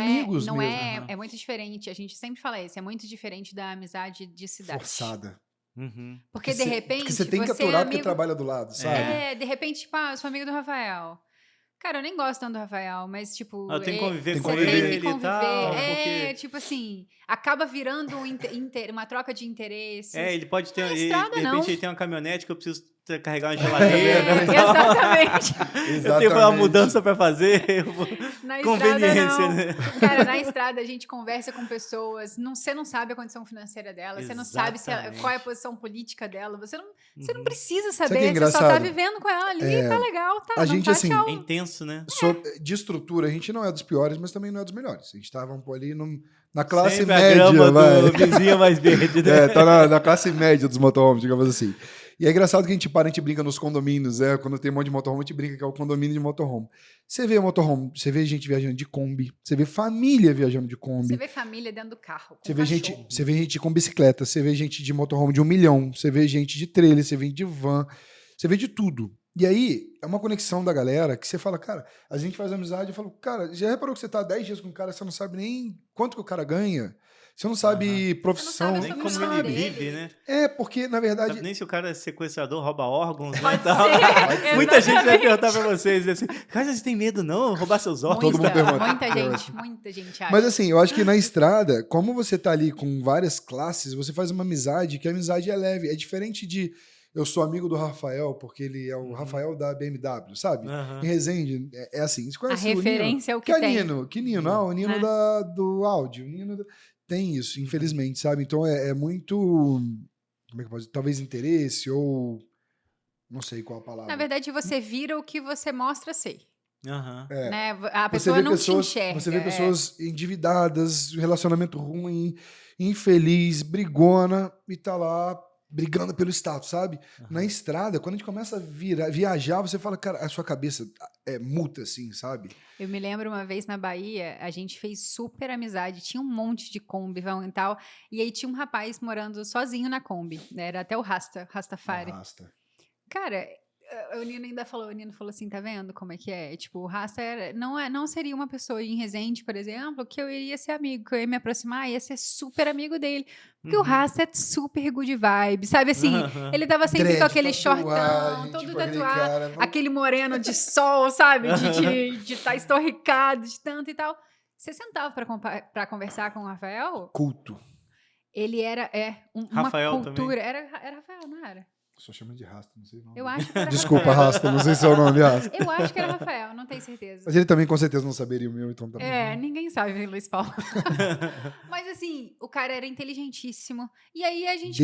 mesmo. é muito diferente. A gente sempre fala isso. É muito diferente da amizade de cidade. Forçada. Uhum. Porque de repente. Porque você tem que você aturar é porque amigo... trabalha do lado, sabe? de repente, tipo, eu sou amigo do Rafael. Cara, eu nem gosto tanto do Rafael, mas, tipo... Eu tenho que conviver tem com que ele conviver. tem que e tal. Porque... tipo assim, acaba virando uma troca de interesses. ele pode ter... Na de estrada, repente não. ele tem uma caminhonete que eu preciso carregar uma geladeira. Exatamente. Eu tenho uma mudança pra fazer. Na Conveniência, estrada, não. né? Cara, na estrada a gente conversa com pessoas, você não sabe a condição financeira dela, você não sabe Exatamente. qual é a posição política dela, você não Uhum. precisa Sabe o que saber, é você só tá engraçado? vivendo com ela ali, tá legal, tá, a não gente, tá, assim, tchau. É intenso, né? De estrutura, a gente não é dos piores, mas também não é dos melhores. A gente tava ali na classe Sempre média. a grama vai. do vizinho é mais verde, né? Tá na classe média dos motorhomes, digamos assim. E é engraçado que a gente brinca nos condomínios, quando tem um monte de motorhome, a gente brinca que é o condomínio de motorhome. Você vê motorhome, você vê gente viajando de Kombi, você vê família viajando de Kombi. Você vê família dentro do carro, com Você vê cachorro. gente com bicicleta, você vê gente de motorhome de 1 milhão, você vê gente de trailer, você vê de van, você vê de tudo. E aí, é uma conexão da galera que você fala, cara, a gente faz amizade, eu falo, cara, já reparou que você tá 10 dias com um cara, você não sabe nem quanto que o cara ganha? Você não sabe profissão, Você Nem não como sabe ele dele. vive, né? porque, na verdade... Sabe nem se o cara é sequestrador, rouba órgãos, né? Pode Tal. ser, Muita gente vai exatamente. perguntar pra vocês assim, cara, vocês têm medo não? Roubar seus órgãos? Todo mundo pergunta. Muita gente acha. Mas assim, eu acho que na estrada, como você tá ali com várias classes, você faz uma amizade, que a amizade é leve. É diferente de eu sou amigo do Rafael, porque ele é o Rafael da BMW, sabe? Aham. Em Resende, é assim. Você A conhece o Nino? referência é o que Que é tem. Nino? Que Nino? Ah, o Nino Né? do áudio. O Nino tem isso, infelizmente, sabe? Então é muito... Como é que eu posso dizer? Talvez interesse ou... Não sei qual a palavra. Na verdade, você vira o que você mostra ser. Aham. Né? A Você pessoa vê não pessoas, te enxerga. Você vê pessoas endividadas, relacionamento ruim, infeliz, brigona, e tá lá brigando pelo status, sabe? Na estrada, quando a gente começa a viajar, você fala, cara, a sua cabeça muta, assim, sabe? Eu me lembro uma vez na Bahia, a gente fez super amizade, tinha um monte de Kombi e tal, e aí tinha um rapaz morando sozinho na Kombi, né? Era até o Rastafari. Arrasta. Cara, o Nino falou assim, tá vendo como é que é? Tipo, o Rasta não seria uma pessoa em Resende, por exemplo, que eu iria ser amigo, que eu ia me aproximar, ia ser super amigo dele. Porque o Rasta é super good vibe, sabe assim? Ele tava sempre Dread, com aquele tatuagem, shortão, todo tipo, aquele tatuado, cara, aquele moreno de sol, sabe? De estar estorricado, de tanto e tal. Você sentava pra conversar com o Rafael? Culto. Ele era uma Rafael cultura. Era Rafael, não era? Só chama de Rasta, não sei o nome. Eu acho que era Desculpa, Rafael. Rasta, não sei se é o nome Rasta. Eu acho que era Rafael, não tenho certeza. Mas ele também com certeza não saberia o meu, então tá bom. Ninguém sabe, Luiz Paulo. Mas assim, o cara era inteligentíssimo. E aí a gente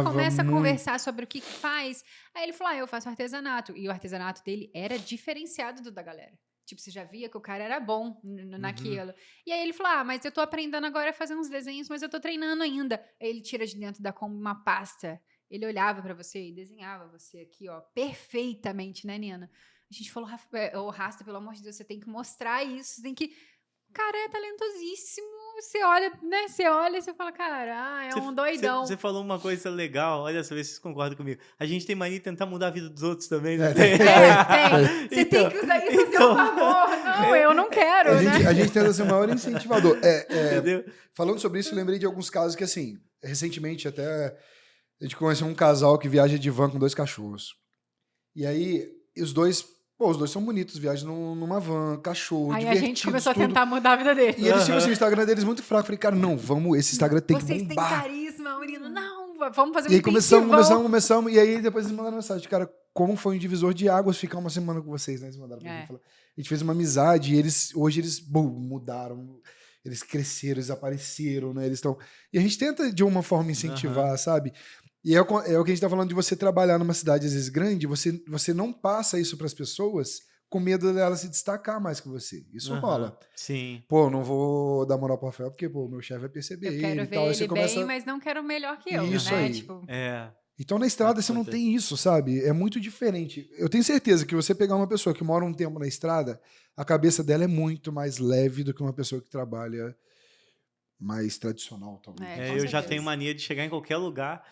começa a muito. conversar sobre o que faz. Aí ele falou, eu faço artesanato. E o artesanato dele era diferenciado do da galera. Tipo, você já via que o cara era bom naquilo. E aí ele falou, mas eu tô aprendendo agora a fazer uns desenhos, mas eu tô treinando ainda. Aí ele tira de dentro da Kombi uma pasta. Ele olhava pra você e desenhava você aqui, ó, perfeitamente, né, Nina? A gente falou, Rasta, pelo amor de Deus, você tem que mostrar isso, você tem que... O cara é talentosíssimo, você olha, né, e você fala, cara, é um doidão. Você falou uma coisa legal, olha só, vê se vocês concordam comigo. A gente tem mania de tentar mudar a vida dos outros também, né? Tem. Você tem que usar isso a seu favor. Não, eu não quero, né? A gente tenta ser o maior incentivador. Entendeu? Falando sobre isso, eu lembrei de alguns casos que, assim, recentemente até... A gente conheceu um casal que viaja de van com 2 cachorros. E aí, os dois são bonitos, viajam numa van, cachorro, Aí a gente começou tudo. a tentar mudar a vida dele. E eles tinham assim, o Instagram deles muito fraco. Falei, cara, não, esse Instagram tem Vocês que têm bombar. carisma, menino. Não, vamos fazer um E aí intensivão. começamos. E aí depois eles mandaram mensagem, cara, como foi um divisor de águas ficar uma semana com vocês, né? Eles mandaram pra mim. A gente fez uma amizade e hoje eles mudaram. Eles cresceram, eles apareceram, né? Eles estão... E a gente tenta, de uma forma, incentivar, sabe? E é o que a gente tá falando de você trabalhar numa cidade, às vezes, grande, você não passa isso pras pessoas com medo dela se destacar mais que você. Isso rola. Sim. Pô, não vou dar moral pro Rafael, porque, meu chefe vai perceber Eu ele quero e ver tal. Aí ele você começa... bem, mas não quero melhor que eu, Isso né? aí. Tipo... Então, na estrada, você não tem isso, sabe? É muito diferente. Eu tenho certeza que você pegar uma pessoa que mora um tempo na estrada, a cabeça dela é muito mais leve do que uma pessoa que trabalha mais tradicional, talvez. Eu já tenho mania de chegar em qualquer lugar,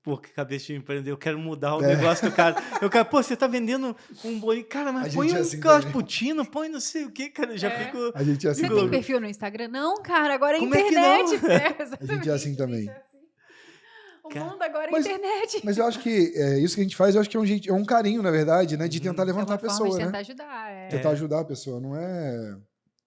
Porque cabeça de empreender, eu quero mudar o negócio do cara. Eu quero, pô, você tá vendendo um bolinho. Cara, A mas põe gente é um assim cappuccino, põe não sei o quê, cara. Eu já fico. A gente é assim Você tem também. perfil no Instagram? Não, cara, agora é Como é que internet. não? A gente é assim também. O mundo agora é Mas- internet. Mas eu acho que isso que a gente faz, eu acho que é um carinho, na verdade, né? De tentar É levantar uma a forma pessoa, de né? tentar ajudar. Tentar ajudar a pessoa, não é...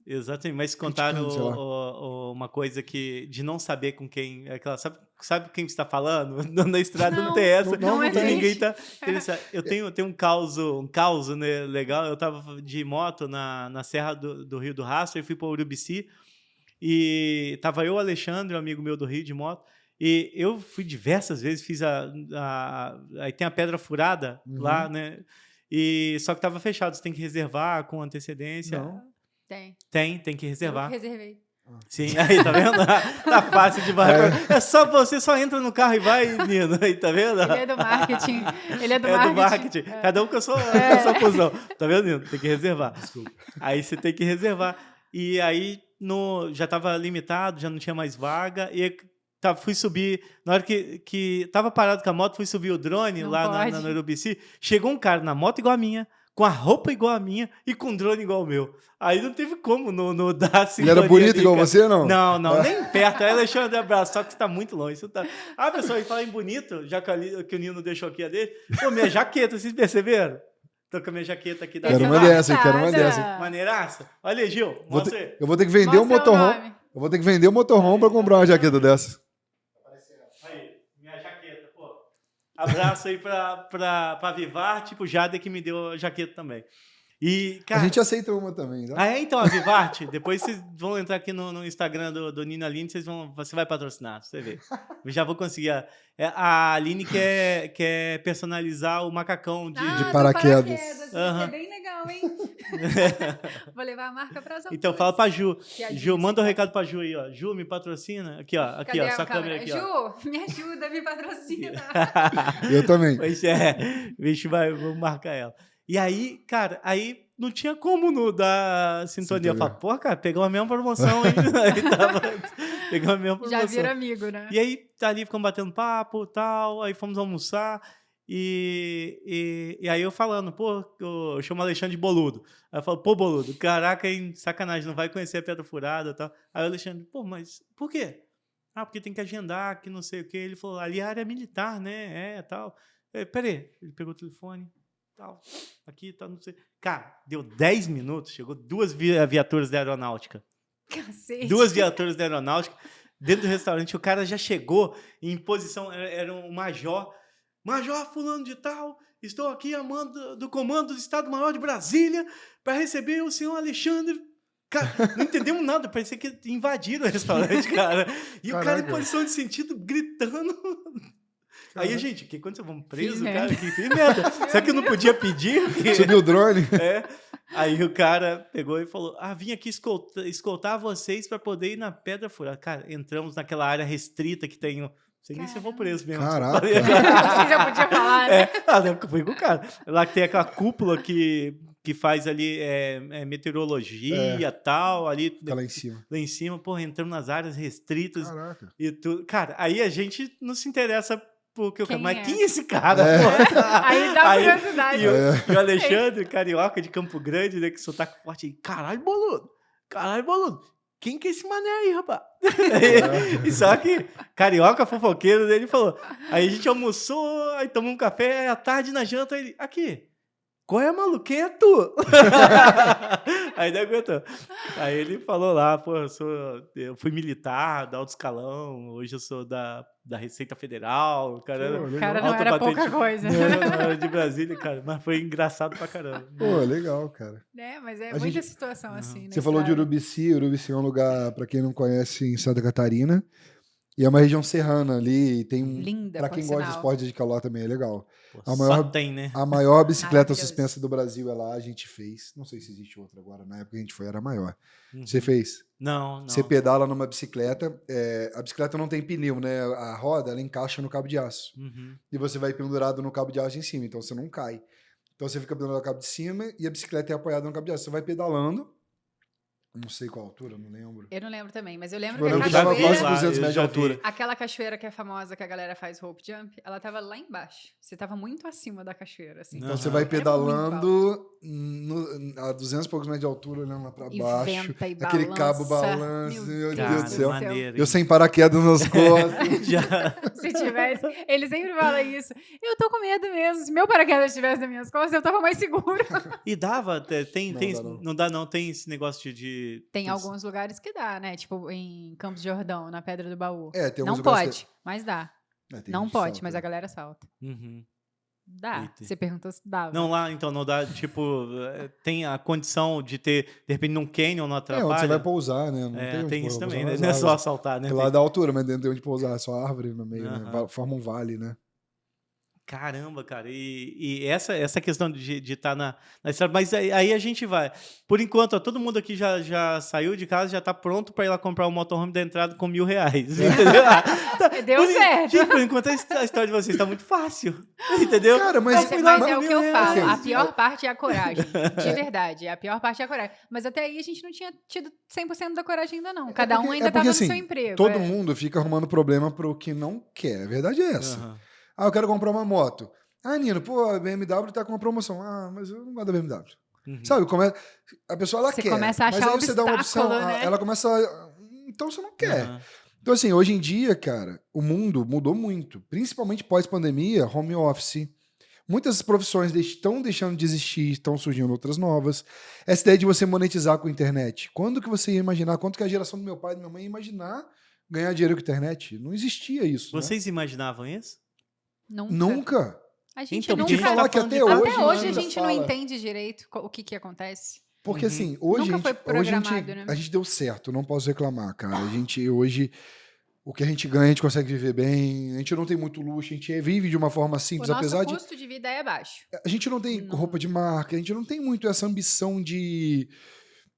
Exatamente, mas contaram Criticando, sei lá. uma coisa que de não saber com quem. Aquela, sabe com quem você está falando? Na estrada não Não, tem essa. não e existe. ninguém tá interessado. Eu tenho um caos, né, legal. Eu tava de moto na Serra do Rio do Rastro e fui para Urubici. E tava eu, Alexandre, um amigo meu do Rio de moto. E eu fui diversas vezes, fiz aí tem a Pedra Furada lá, né? E só que tava fechado, você tem que reservar com antecedência. Não. Tem que Eu reservar. que reservei. Sim, aí, tá vendo? Tá fácil demais. É só você só entra no carro e vai, Nino. Aí, tá vendo? Ele é do marketing. Ele é do É do marketing. marketing. Cada um com a sua função. Tá vendo, Nino? Tem que reservar. Desculpa. Aí você tem que reservar. E aí já estava limitado, já não tinha mais vaga. E fui subir. Na hora que tava parado com a moto, fui subir o drone Não lá pode. na Urubici. Chegou um cara na moto igual a minha, com a roupa igual a minha e com um drone igual o meu. Aí não teve como não dar Ele sintonia era bonito ali, igual cara. você, não? Não, nem perto. Aí, Alexandre, abraço, só que você tá muito longe. Você tá... Ah, pessoal, e falar em bonito, já que o Nino deixou aqui a dele. Pô, minha jaqueta, vocês perceberam? Tô com a minha jaqueta aqui da Quero Essa uma é dessa, quero uma verdade. dessa. Maneiraça? Olha aí, Gil, mostra aí. Eu vou ter que vender o Mostra o motorhome. nome. Eu vou ter que vender o motorhome pra comprar uma jaqueta dessa. Aí, minha jaqueta, pô. Abraço aí pra Vivar, tipo o Jade que me deu a jaqueta também. E, cara... A gente aceita uma também, tá? Ah, é? Então, a Vivarte, depois vocês vão entrar aqui no Instagram do Nino Aline, você vai patrocinar, você vê. Eu já vou conseguir. A Aline quer personalizar o macacão de Ah, do paraquedas. Isso Aham. é bem legal, hein? Vou levar a marca para as Então fala pra Ju. Que Ju, manda um faz. recado pra Ju aí, ó. Ju, me patrocina. Aqui, ó. Aqui, Cadê ó. a Sua câmera aqui, ó. Ju, me ajuda, me patrocina. Eu também. Pois é. Bicho, vamos marcar ela. E aí, cara, aí não tinha como não dar sintonia. Eu falo, pô, cara, pegou a mesma promoção, hein? Pegou a mesma promoção. Já vira amigo, né? E aí, tá ali, ficamos batendo papo e tal, aí fomos almoçar, e aí eu falando, pô, eu chamo Alexandre de Boludo. Aí eu falo, pô, Boludo, caraca, hein, sacanagem, não vai conhecer a Pedra Furada e tal. Aí o Alexandre, pô, mas por quê? Ah, porque tem que agendar, que não sei o quê. Ele falou, ali é área militar, né, tal. Peraí, ele pegou o telefone, tal, aqui, tal, não sei. Cara, deu 10 minutos, chegou 2 viaturas da aeronáutica. Cacete. 2 viaturas da aeronáutica. Dentro do restaurante, o cara já chegou em posição, era um major. Major fulano de tal, estou aqui a mando do Comando do Estado-Maior de Brasília para receber o senhor Alexandre. Cara, não entendemos nada, parecia que invadiram o restaurante, cara. E o cara em posição de sentido, gritando. Aí a gente, o que aconteceu? Vamos preso, cara? Que fiz merda. Será que eu não podia pedir? Subiu o drone. Aí o cara pegou e falou, vim aqui escoltar vocês para poder ir na Pedra Furada. Cara, entramos naquela área restrita que tem... Não sei nem se eu vou preso mesmo. Caraca. Você já podia falar, né? Não, foi com o cara. Lá que tem aquela cúpula que faz ali meteorologia e tal, ali... Fica lá em cima. Lá em cima, porra, entramos nas áreas restritas. Caraca. E tudo. Cara, aí a gente não se interessa porque o cara... Mas é? quem é esse cara? Aí dá curiosidade. E o Alexandre, carioca de Campo Grande, né, que sotaque forte aí. Caralho, Boludo. Quem que é esse mané aí, rapaz? E só que carioca, fofoqueiro, ele falou. Aí a gente almoçou, aí tomamos um café, aí à tarde na janta, ele... Aqui, qual é, maluco? Quem é tu? Aí não aguentou. Aí ele falou lá, pô, eu fui militar, da alto escalão, hoje eu sou da Receita Federal. Cara, Cara, não era pouca coisa. Não era de Brasília, cara, mas foi engraçado pra caramba. Pô, legal, cara. Mas é A muita gente- situação assim, né? Você falou de Urubici. Urubici é um lugar, pra quem não conhece, em Santa Catarina. E é uma região serrana ali. E tem Linda, pra por quem gosta de sinal. esporte de calor também é legal. Pô, A só maior- tem, né? A maior bicicleta Maravilhoso. suspensa do Brasil é lá, a gente fez. Não sei se existe outra agora. Na época que a gente foi, era maior. Uhum. Você fez? Não. Você pedala numa bicicleta. A bicicleta não tem pneu, né? A roda, ela encaixa no cabo de aço. Uhum. E você vai pendurado no cabo de aço em cima, então você não cai. Então você fica pendurado no cabo de cima e a bicicleta é apoiada no cabo de aço. Você vai pedalando Não sei qual altura, não lembro. Eu não lembro também, mas eu lembro Eu que lembro a que tava cachoeira... quase 200 metros de altura. Aquela cachoeira que é famosa, que a galera faz rope jump, ela tava lá embaixo. Você tava muito acima da cachoeira, assim. Então você vai Era muito pedalando a 200 e poucos metros de altura, olhando lá pra E baixo. venta e Aquele balança. cabo balança, meu Deus do céu. maneiro, Eu sem paraquedas nas costas. Já. Se tivesse, ele sempre fala isso. Eu tô com medo mesmo. Se meu paraquedas estivesse nas minhas costas, eu tava mais seguro. E dava, tem, Não tem, dá, não. não dá não, tem esse negócio de... Tem alguns lugares que dá, né? Tipo em Campos de Jordão, na Pedra do Baú. É, tem Não alguns lugares pode, mas dá. tem Não gente que pode, salta, mas né? a galera salta. Uhum. Dá. Eita. Você perguntou se dava. Não, lá então não dá, tipo, tem a condição de ter, de repente, num canyon não É, atrapalha. onde você vai pousar, né? Não É, onde tem isso pousar também, nas né? Não é só árvores. assaltar, né? Porque lá dá altura, mas dentro tem onde pousar, é só árvore no meio, né? Aham. Forma um vale, né? Caramba, cara, e essa questão de estar na estrada, mas aí a gente vai. Por enquanto, ó, todo mundo aqui já saiu de casa, já tá pronto para ir lá comprar o motorhome da entrada com R$1.000, entendeu? Deu certo. Gente, por enquanto a história de vocês tá muito fácil, entendeu? Cara, Mas fui lá, é o que eu R$1.000, falo. A assim, pior parte é a coragem. De verdade. A pior parte é a coragem. Mas até aí a gente não tinha tido 100% da coragem ainda, não. Cada um ainda porque, tava no assim, seu emprego. todo mundo fica arrumando problema pro que não quer. A verdade é essa. Aham. Ah, eu quero comprar uma moto. Ah, Nino, pô, a BMW tá com uma promoção. Ah, mas eu não gosto da BMW. Uhum. Sabe, a pessoa, ela Você quer. começa a mas achar aí você dá uma opção, obstáculo, né? ela começa então você não quer. Aham. Então, assim, hoje em dia, cara, o mundo mudou muito. Principalmente pós-pandemia, home office. Muitas profissões estão deixando de existir, estão surgindo outras novas. Essa ideia de você monetizar com a internet. Quando que você ia imaginar? Quando que a geração do meu pai e da minha mãe ia imaginar ganhar dinheiro com a internet? Não existia isso, né? Vocês imaginavam isso? Nunca. A gente Então, nunca... Te falar que até hoje... Até hoje a ainda gente não fala. entende direito o que acontece. Porque Uhum. assim, hoje, Nunca foi hoje programado, né? a gente deu certo, não posso reclamar, cara. A gente hoje, o que a gente ganha, a gente consegue viver bem, a gente não tem muito luxo, a gente vive de uma forma O simples, nosso apesar de... custo de vida é baixo. A gente não tem Não. roupa de marca, a gente não tem muito essa ambição de...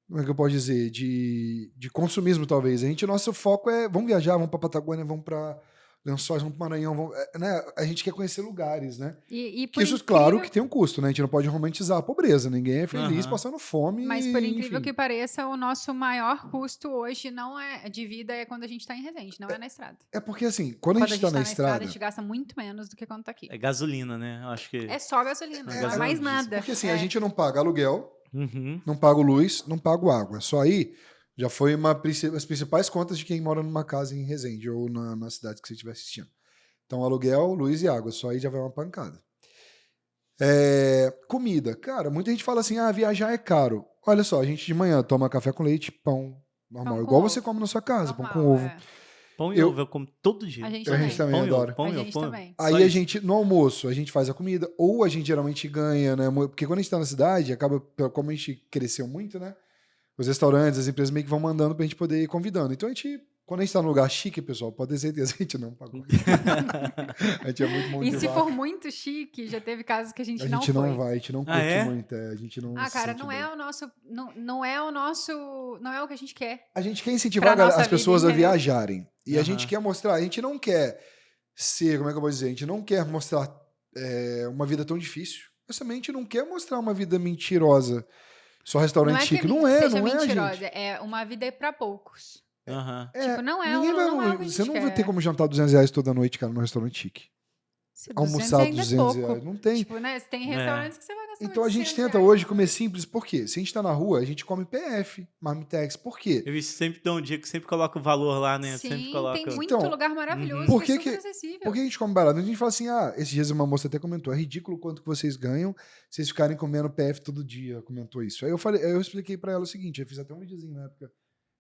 Como é que eu posso dizer? De consumismo, talvez. Nosso foco é, vamos viajar, vamos pra Patagônia, vamos pra Lençóis, vamos pro Maranhão, né? A gente quer conhecer lugares, né? E Que por isso, incrível... claro, que tem um custo, né? A gente não pode romantizar a pobreza. Ninguém é feliz Aham. passando fome. Mas por incrível enfim. que pareça, o nosso maior custo hoje não é de vida é quando a gente tá em Resende, não é na estrada. É porque, assim, quando a Quando gente tá na a estrada... gente gasta muito menos do que quando tá aqui. É gasolina, né? Eu acho que... É só gasolina, não é gasolina, mais isso. nada. Porque, assim, É. a gente não paga aluguel, Uhum. não pago luz, não pago água. Só aí já foi as principais contas de quem mora numa casa em Resende ou na cidade que você estiver assistindo. Então, aluguel, luz e água. Só aí já vai uma pancada. Comida. Cara, muita gente fala assim, viajar é caro. Olha só, a gente de manhã toma café com leite, pão normal. Pão com igual ovo. você come na sua casa, pão com Normal, ovo. é. Pão e Eu- ovo, eu como todo dia. A gente A gente também Pão e ovo, adora. pão A e ovo, gente pão e ovo. também. Só Aí a isso. gente, no almoço, a gente faz a comida, ou a gente geralmente ganha, né? Porque quando a gente tá na cidade, acaba, como a gente cresceu muito, né? Os restaurantes, as empresas meio que vão mandando pra gente poder ir convidando. Então a gente, quando a gente tá num lugar chique, pessoal, pode ter certeza que a gente não pagou. A gente é muito mão E de se vaca. for muito chique, já teve casos que a gente A não gente foi. não vai, a gente não curte Ah, é? muito, a gente não Ah, se cara, sente não bem. é o nosso. Não é o nosso. Não é o que a gente quer. A gente quer incentivar Pra nossa as pessoas vida, a entendeu? viajarem. E a Aham. gente quer mostrar, a gente não quer ser, como é que eu vou dizer? A gente não quer mostrar uma vida tão difícil. A gente não quer mostrar uma vida mentirosa. Só restaurante Não é chique. que Não é, seja não é, mentirosa, gente. é uma vida pra poucos. Aham. Tipo, não é ninguém o- vai, não é o que a gente você não vai quer. ter como jantar R$200 toda noite, cara, num restaurante chique. Se Almoçar ainda é R$200. pouco. Não tem. Tipo, né? Tem restaurantes que você vai gastar Então a gente 800 tenta reais. hoje comer simples. Por quê? Se a gente tá na rua, a gente come PF, Marmitex. Por quê? Eu vi sempre dá um dia que sempre coloca o valor lá, né? Sim, sempre coloca. tem muito Então, lugar maravilhoso Por que é que super que- acessível. Por que a gente come barato? A gente fala assim, esses dias uma moça até comentou, é ridículo o quanto que vocês ganham se vocês ficarem comendo PF todo dia, comentou isso. Aí eu expliquei pra ela o seguinte, eu fiz até um videozinho na época,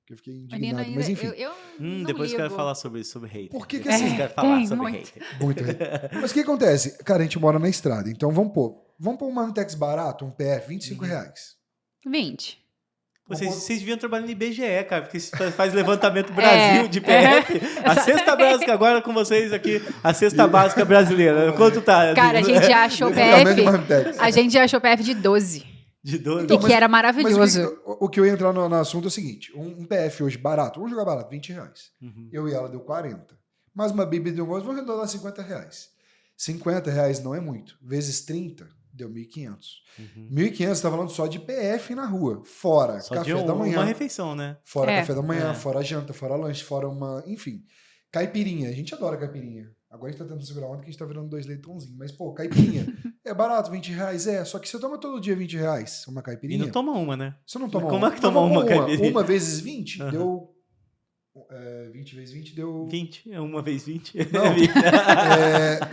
que eu fiquei Menina, indignado, ainda, mas enfim, eu não Depois eu quero ligo. falar sobre isso, sobre hater. Por que que Depois assim- eu quero falar Tem sobre muito. hater. muito rico. Mas o que acontece? Cara, a gente mora na estrada, então vamos pôr um Marmitex barato, um PF, R$25. 20. Vocês deviam trabalhar no IBGE, cara, porque isso faz levantamento Brasil É, de PF. A cesta básica agora com vocês aqui, a cesta básica brasileira. Quanto tá? Cara, a gente já achou Levantamento de PF. Marmitex. A gente já achou PF de 12. De 12. E que era Mas maravilhoso. o que eu ia entrar no assunto é o seguinte, um PF hoje barato, vamos jogar barato, R$20. Uhum. Eu e ela deu 40. Mas uma bebida de um gosto, vamos arredondar R$50. R$50 não é muito. Vezes 30, Deu 1.500. Uhum. 1.500, você tá falando só de PF na rua. Fora Só café de da manhã. uma refeição, né? Fora É. café da manhã, É. fora janta, fora lanche, fora uma... Enfim. Caipirinha. A gente adora caipirinha. Agora a gente tá tentando segurar onda que a gente tá virando 2 leitãozinhos. Mas, pô, caipirinha. É barato, R$20. Só que você toma todo dia R$20 uma E caipirinha. não toma uma, né? Você não toma Como uma. é que toma uma caipirinha? Uma vezes 20 Aham. deu... 20 vezes 20 deu... 20, uma vez 20. Não.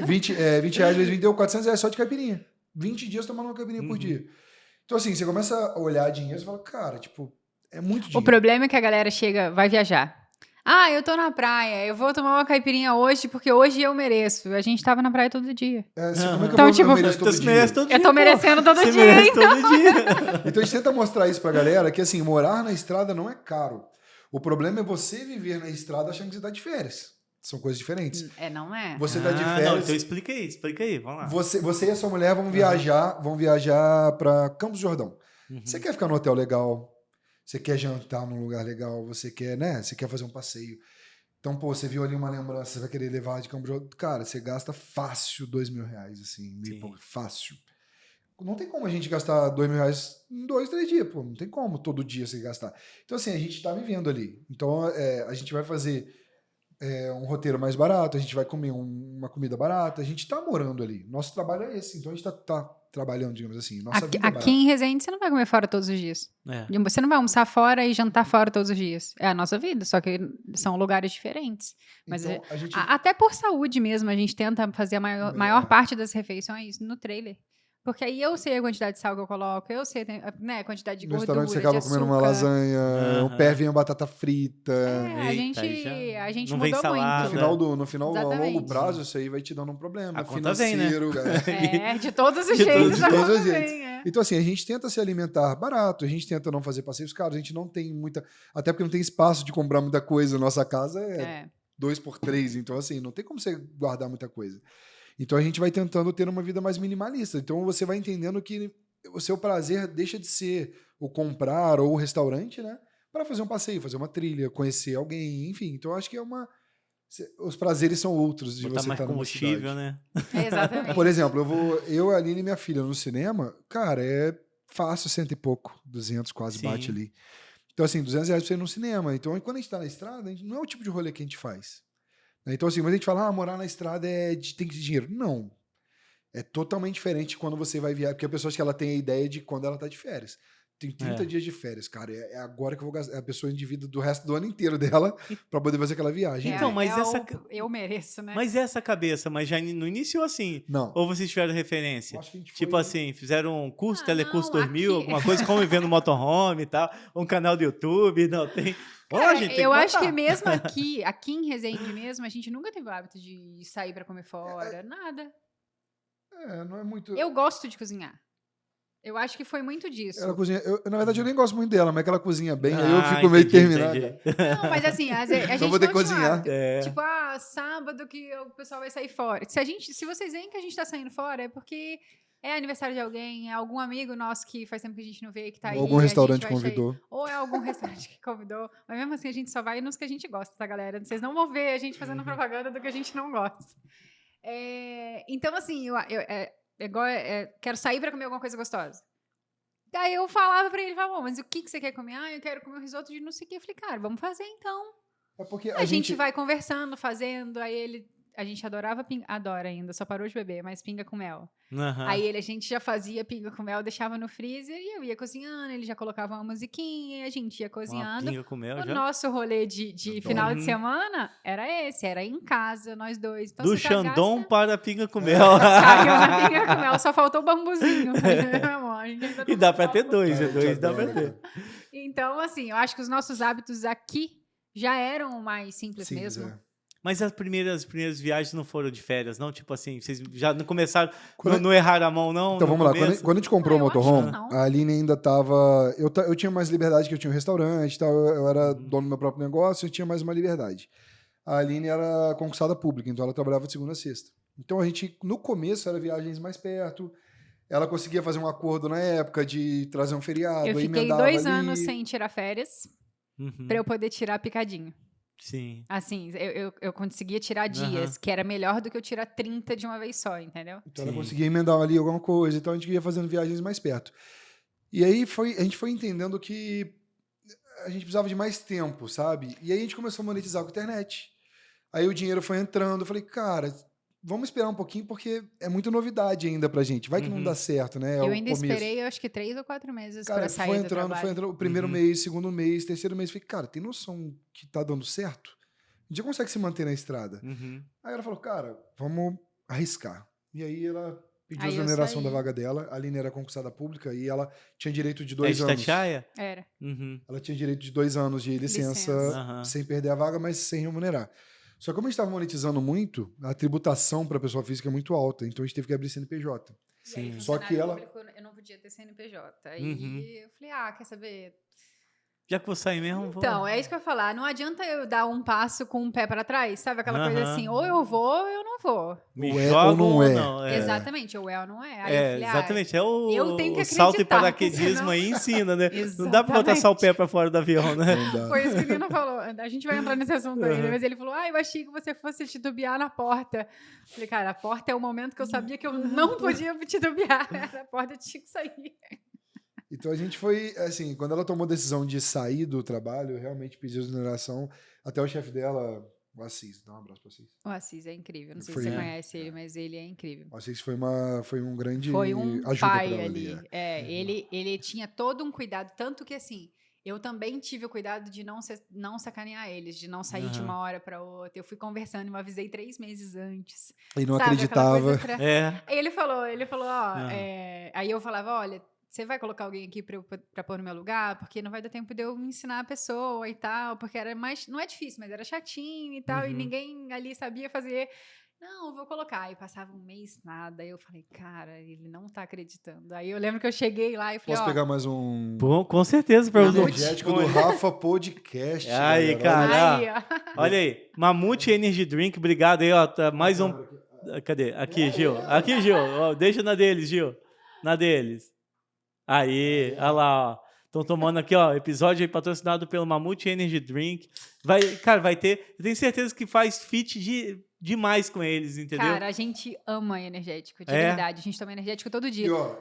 20 reais vezes 20 deu R$400 só de caipirinha. 20 dias tomando uma caipirinha por dia. Então, assim, você começa a olhar dinheiro e fala, cara, tipo, é muito dinheiro. O problema é que a galera chega, vai viajar. Ah, eu tô na praia, eu vou tomar uma caipirinha hoje porque hoje eu mereço. A gente tava na praia todo dia. Como é que Então, eu tipo, mereço todo Você dia? merece todo dia, Eu tô pô. merecendo todo Você dia, merece hein? todo dia. Então a gente tenta mostrar isso pra galera, que assim, morar na estrada não é caro. O problema é você viver na estrada achando que você tá de férias. São coisas diferentes. Não é? Você tá de Não, férias... então explica aí, vamos lá. Você e a sua mulher vão viajar pra Campos do Jordão. Uhum. Você quer ficar no hotel legal, você quer jantar num lugar legal, você quer, né? Você quer fazer um passeio. Então, pô, você viu ali uma lembrança, você vai querer levar de Campos do Jordão. Cara, você gasta fácil R$2.000, assim, fácil. Não tem como a gente gastar R$2.000 em 2, 3 dias, pô. Não tem como todo dia você gastar. Então, assim, a gente tá vivendo ali. Então, a gente vai fazer um roteiro mais barato, a gente vai comer uma comida barata, a gente tá morando ali. Nosso trabalho é esse. Então, a gente tá trabalhando, digamos assim. Nossa vida é Aqui em Resende você não vai comer fora todos os dias. É. Você não vai almoçar fora e jantar fora todos os dias. É a nossa vida, só que são lugares diferentes. Mas Então, a gente... até por saúde mesmo, a gente tenta fazer a maior parte das refeições no trailer. Porque aí eu sei a quantidade de sal que eu coloco, eu sei, né, a quantidade de No gordura, restaurante você acaba de comendo uma açúcar. lasanha, um pé vem a batata frita. A Eita, gente, aí já a gente não vem mudou salada. muito. No final, a Exatamente. longo prazo, isso aí vai te dando um problema A conta vem, né? financeiro. De todos os De jeitos. de todos os também, jeitos. é. Então, assim, a gente tenta se alimentar barato, a gente tenta não fazer passeios caros, a gente não tem muita... Até porque não tem espaço de comprar muita coisa. Nossa casa é 2x3, então, assim, não tem como você guardar muita coisa. Então, a gente vai tentando ter uma vida mais minimalista. Então, você vai entendendo que o seu prazer deixa de ser o comprar ou o restaurante, né? Para fazer um passeio, fazer uma trilha, conhecer alguém, enfim. Então, eu acho que os prazeres são outros de Botar você mais estar numa combustível, cidade. né? Exatamente. Por exemplo, eu, a Aline e minha filha no cinema, cara, é fácil, 100 e pouco, 200 quase Sim. bate ali. Então, assim, R$200 pra você ir no cinema. Então, quando a gente tá na estrada, não é o tipo de rolê que a gente faz. Então, assim, mas a gente fala, morar na estrada tem que ter dinheiro. Não. É totalmente diferente quando você vai viajar, porque a pessoa acha que ela tem a ideia de quando ela tá de férias. Tem 30 dias de férias, cara. É agora que eu vou gastar. A pessoa endivida do resto do ano inteiro dela pra poder fazer aquela viagem. Então, mas eu mereço, né? Mas essa cabeça, mas já não iniciou assim? Não. Ou vocês tiveram referência? Eu acho que a gente Tipo foi- assim, fizeram um curso, Ah, Telecurso não, 2000, aqui- alguma coisa, como viver no motorhome e tal, um canal do YouTube, não tem... Olha, Cara, gente, tem eu que acho botar. que mesmo aqui em Resende mesmo, a gente nunca teve o hábito de sair pra comer fora, nada. não é muito... Eu gosto de cozinhar. Eu acho que foi muito disso. Ela cozinha... na verdade, eu nem gosto muito dela, mas que ela cozinha bem, aí eu Ah, fico meio entendi, terminado. entendi. Não, mas assim, a gente Então vou ter que não tinha cozinhar. hábito. É. Tipo, sábado que o pessoal vai sair fora. Se vocês veem que a gente tá saindo fora, é porque é aniversário de alguém, é algum amigo nosso que faz tempo que a gente não vê, que tá aí. Algum a gente restaurante vai sair. convidou. Ou é algum restaurante que convidou. Mas mesmo assim, a gente só vai nos que a gente gosta, tá, galera? Vocês não vão ver a gente fazendo propaganda do que a gente não gosta. Então, assim, quero sair pra comer alguma coisa gostosa. Daí eu falava pra ele, mas o que você quer comer? Eu quero comer um risoto de não sei o que. Eu falei, cara, vamos fazer então. É porque A gente vai conversando, fazendo, aí a gente adorava adora ainda, só parou de beber, mas pinga com mel. Aham. Aí a gente já fazia pinga com mel, deixava no freezer e eu ia cozinhando, ele já colocava uma musiquinha e a gente ia Uma cozinhando. pinga com mel O já. nosso rolê de Adoro. final de semana era esse, era em casa, nós dois. Então, Do você já Xandão gasta- para a pinga com mel. Caiu na pinga com mel, só faltou o bambuzinho. Meu amor, a gente ainda E não dá pra botou ter dois, Eu te dois dá pra adoro, ter. cara. Então, assim, eu acho que os nossos hábitos aqui já eram mais simples Simples, mesmo. é. Mas as primeiras viagens não foram de férias, não? Tipo assim, vocês já não começaram, Quando- não erraram a mão, não? Então no vamos lá, começo? quando a gente comprou o Eu acho que motorhome, não. a Aline ainda tava. Eu tinha mais liberdade, que eu tinha um restaurante e tal, eu era dono do meu próprio negócio, eu tinha mais uma liberdade. A Aline era concursada pública, então ela trabalhava de segunda a sexta. Então a gente, no começo, era viagens mais perto. Ela conseguia fazer um acordo na época de trazer um feriado. Eu aí fiquei emendava 2 ali. anos sem tirar férias Uhum. pra eu poder tirar picadinho. Sim. Assim, eu conseguia tirar dias, que era melhor do que eu tirar 30 de uma vez só, entendeu? Então ela Sim. conseguia emendar ali alguma coisa, então a gente ia fazendo viagens mais perto. E aí a gente foi entendendo que a gente precisava de mais tempo, sabe? E aí a gente começou a monetizar com a internet. Aí o dinheiro foi entrando, eu falei, cara, vamos esperar um pouquinho porque é muita novidade ainda pra gente. Vai que não dá certo, né? É Eu o ainda começo. esperei, eu acho que 3 ou 4 meses Cara, pra sair foi do entrando, trabalho. o primeiro mês, segundo mês, terceiro mês. Falei, cara, tem noção que tá dando certo? A gente consegue se manter na estrada. Uhum. Aí ela falou, cara, vamos arriscar. E aí ela pediu a Aí eu exoneração da saí. vaga dela. A Aline era concursada pública e ela tinha direito de É 2 de anos. Itatiaia? Era. Uhum. Ela tinha direito de 2 anos de licença, Licença. Aham. sem perder a vaga, mas sem remunerar. Só que como a gente estava monetizando muito, a tributação para a pessoa física é muito alta, então a gente teve que abrir CNPJ. Sim. Só que ela- Eu não podia ter CNPJ. Aí Uhum. eu falei, quer saber? Já que vou sair mesmo, vou. Então, é isso que eu ia falar. Não adianta eu dar um passo com um pé pra trás, sabe? Aquela coisa Aham. assim, ou eu vou ou eu não vou. Me Ou é jogo ou não é. É. Exatamente, ou é ou não é. Aí eu É, falei, exatamente. É eu tenho que o salto e acreditar, paraquedismo senão- aí ensina, né? Não dá pra botar só o pé pra fora do avião, né? Não dá. Foi isso que o Nino falou. A gente vai entrar nesse assunto ainda, mas ele falou: eu achei que você fosse titubear na porta. Falei, cara, a porta é o momento que eu sabia que eu não podia titubear. A porta tinha que sair. Então a gente foi, assim, quando ela tomou a decisão de sair do trabalho, eu realmente pedi exoneração. Até o chefe dela, o Assis, dá um abraço pro Assis. O Assis é incrível. Não sei Foi, se você né? conhece ele, mas ele é incrível. O Assis foi um grande Foi um ajuda pra pai ela ali. Ele tinha todo um cuidado, tanto que assim, eu também tive o cuidado de não sacanear eles, de não sair de Aham. uma hora pra outra. Eu fui conversando, eu avisei 3 meses antes. E não Sabe, aquela acreditava. coisa pra- É. Aí ele falou, Ah. aí eu falava, olha, você vai colocar alguém aqui pra pôr no meu lugar? Porque não vai dar tempo de eu ensinar a pessoa e tal, porque era mais, não é difícil, mas era chatinho e tal, e Uhum. ninguém ali sabia fazer. Não, eu vou colocar. Aí passava um mês, nada, aí eu falei, cara, ele não tá acreditando. Aí eu lembro que eu cheguei lá e falei, Posso pegar mais um Bom, com certeza, para os energético do Rafa Podcast. Aí, galera. cara. aí, ó. Olha aí, Mamute Energy Drink, obrigado aí, ó. Tá mais um. Cadê? Aqui, Gil. Aqui, Gil. Ó, deixa na deles, Gil. Na deles. Aí, olha lá, ó. Estão tomando aqui, ó, episódio aí patrocinado pelo Mamute Energy Drink. Cara, vai ter. Eu tenho certeza que faz fit demais com eles, entendeu? Cara, a gente ama energético, de É? verdade. A gente toma energético todo E dia. ó,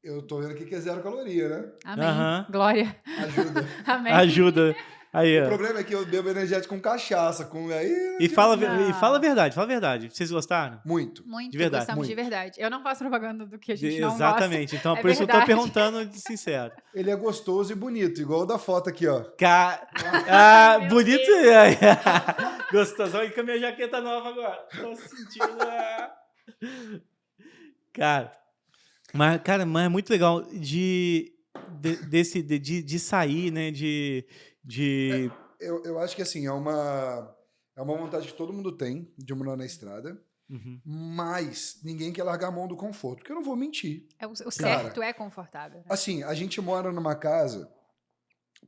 eu tô vendo aqui que é 0 caloria, né? Amém. Aham. Glória. Ajuda. Amém. Ajuda. Aí, O ó. problema é que eu bebo energético com cachaça, com aí E fala Não. a verdade, fala a verdade. Vocês gostaram? muito. Muito, De verdade, gostamos de muito. verdade. Eu não faço propaganda do que a gente não Exatamente. Então, É por isso eu tô verdade. perguntando de sincero. Ele é gostoso e bonito, igual o da foto aqui, ó. Meu Bonito. Deus. Gostosão. E com a minha jaqueta nova agora. Tô sentindo. Cara, mas é muito legal de sair, né? Eu acho que assim, é uma vontade que todo mundo tem de morar na estrada, Uhum. mas ninguém quer largar a mão do conforto, porque eu não vou mentir. O certo é confortável. Né? Assim, a gente mora numa casa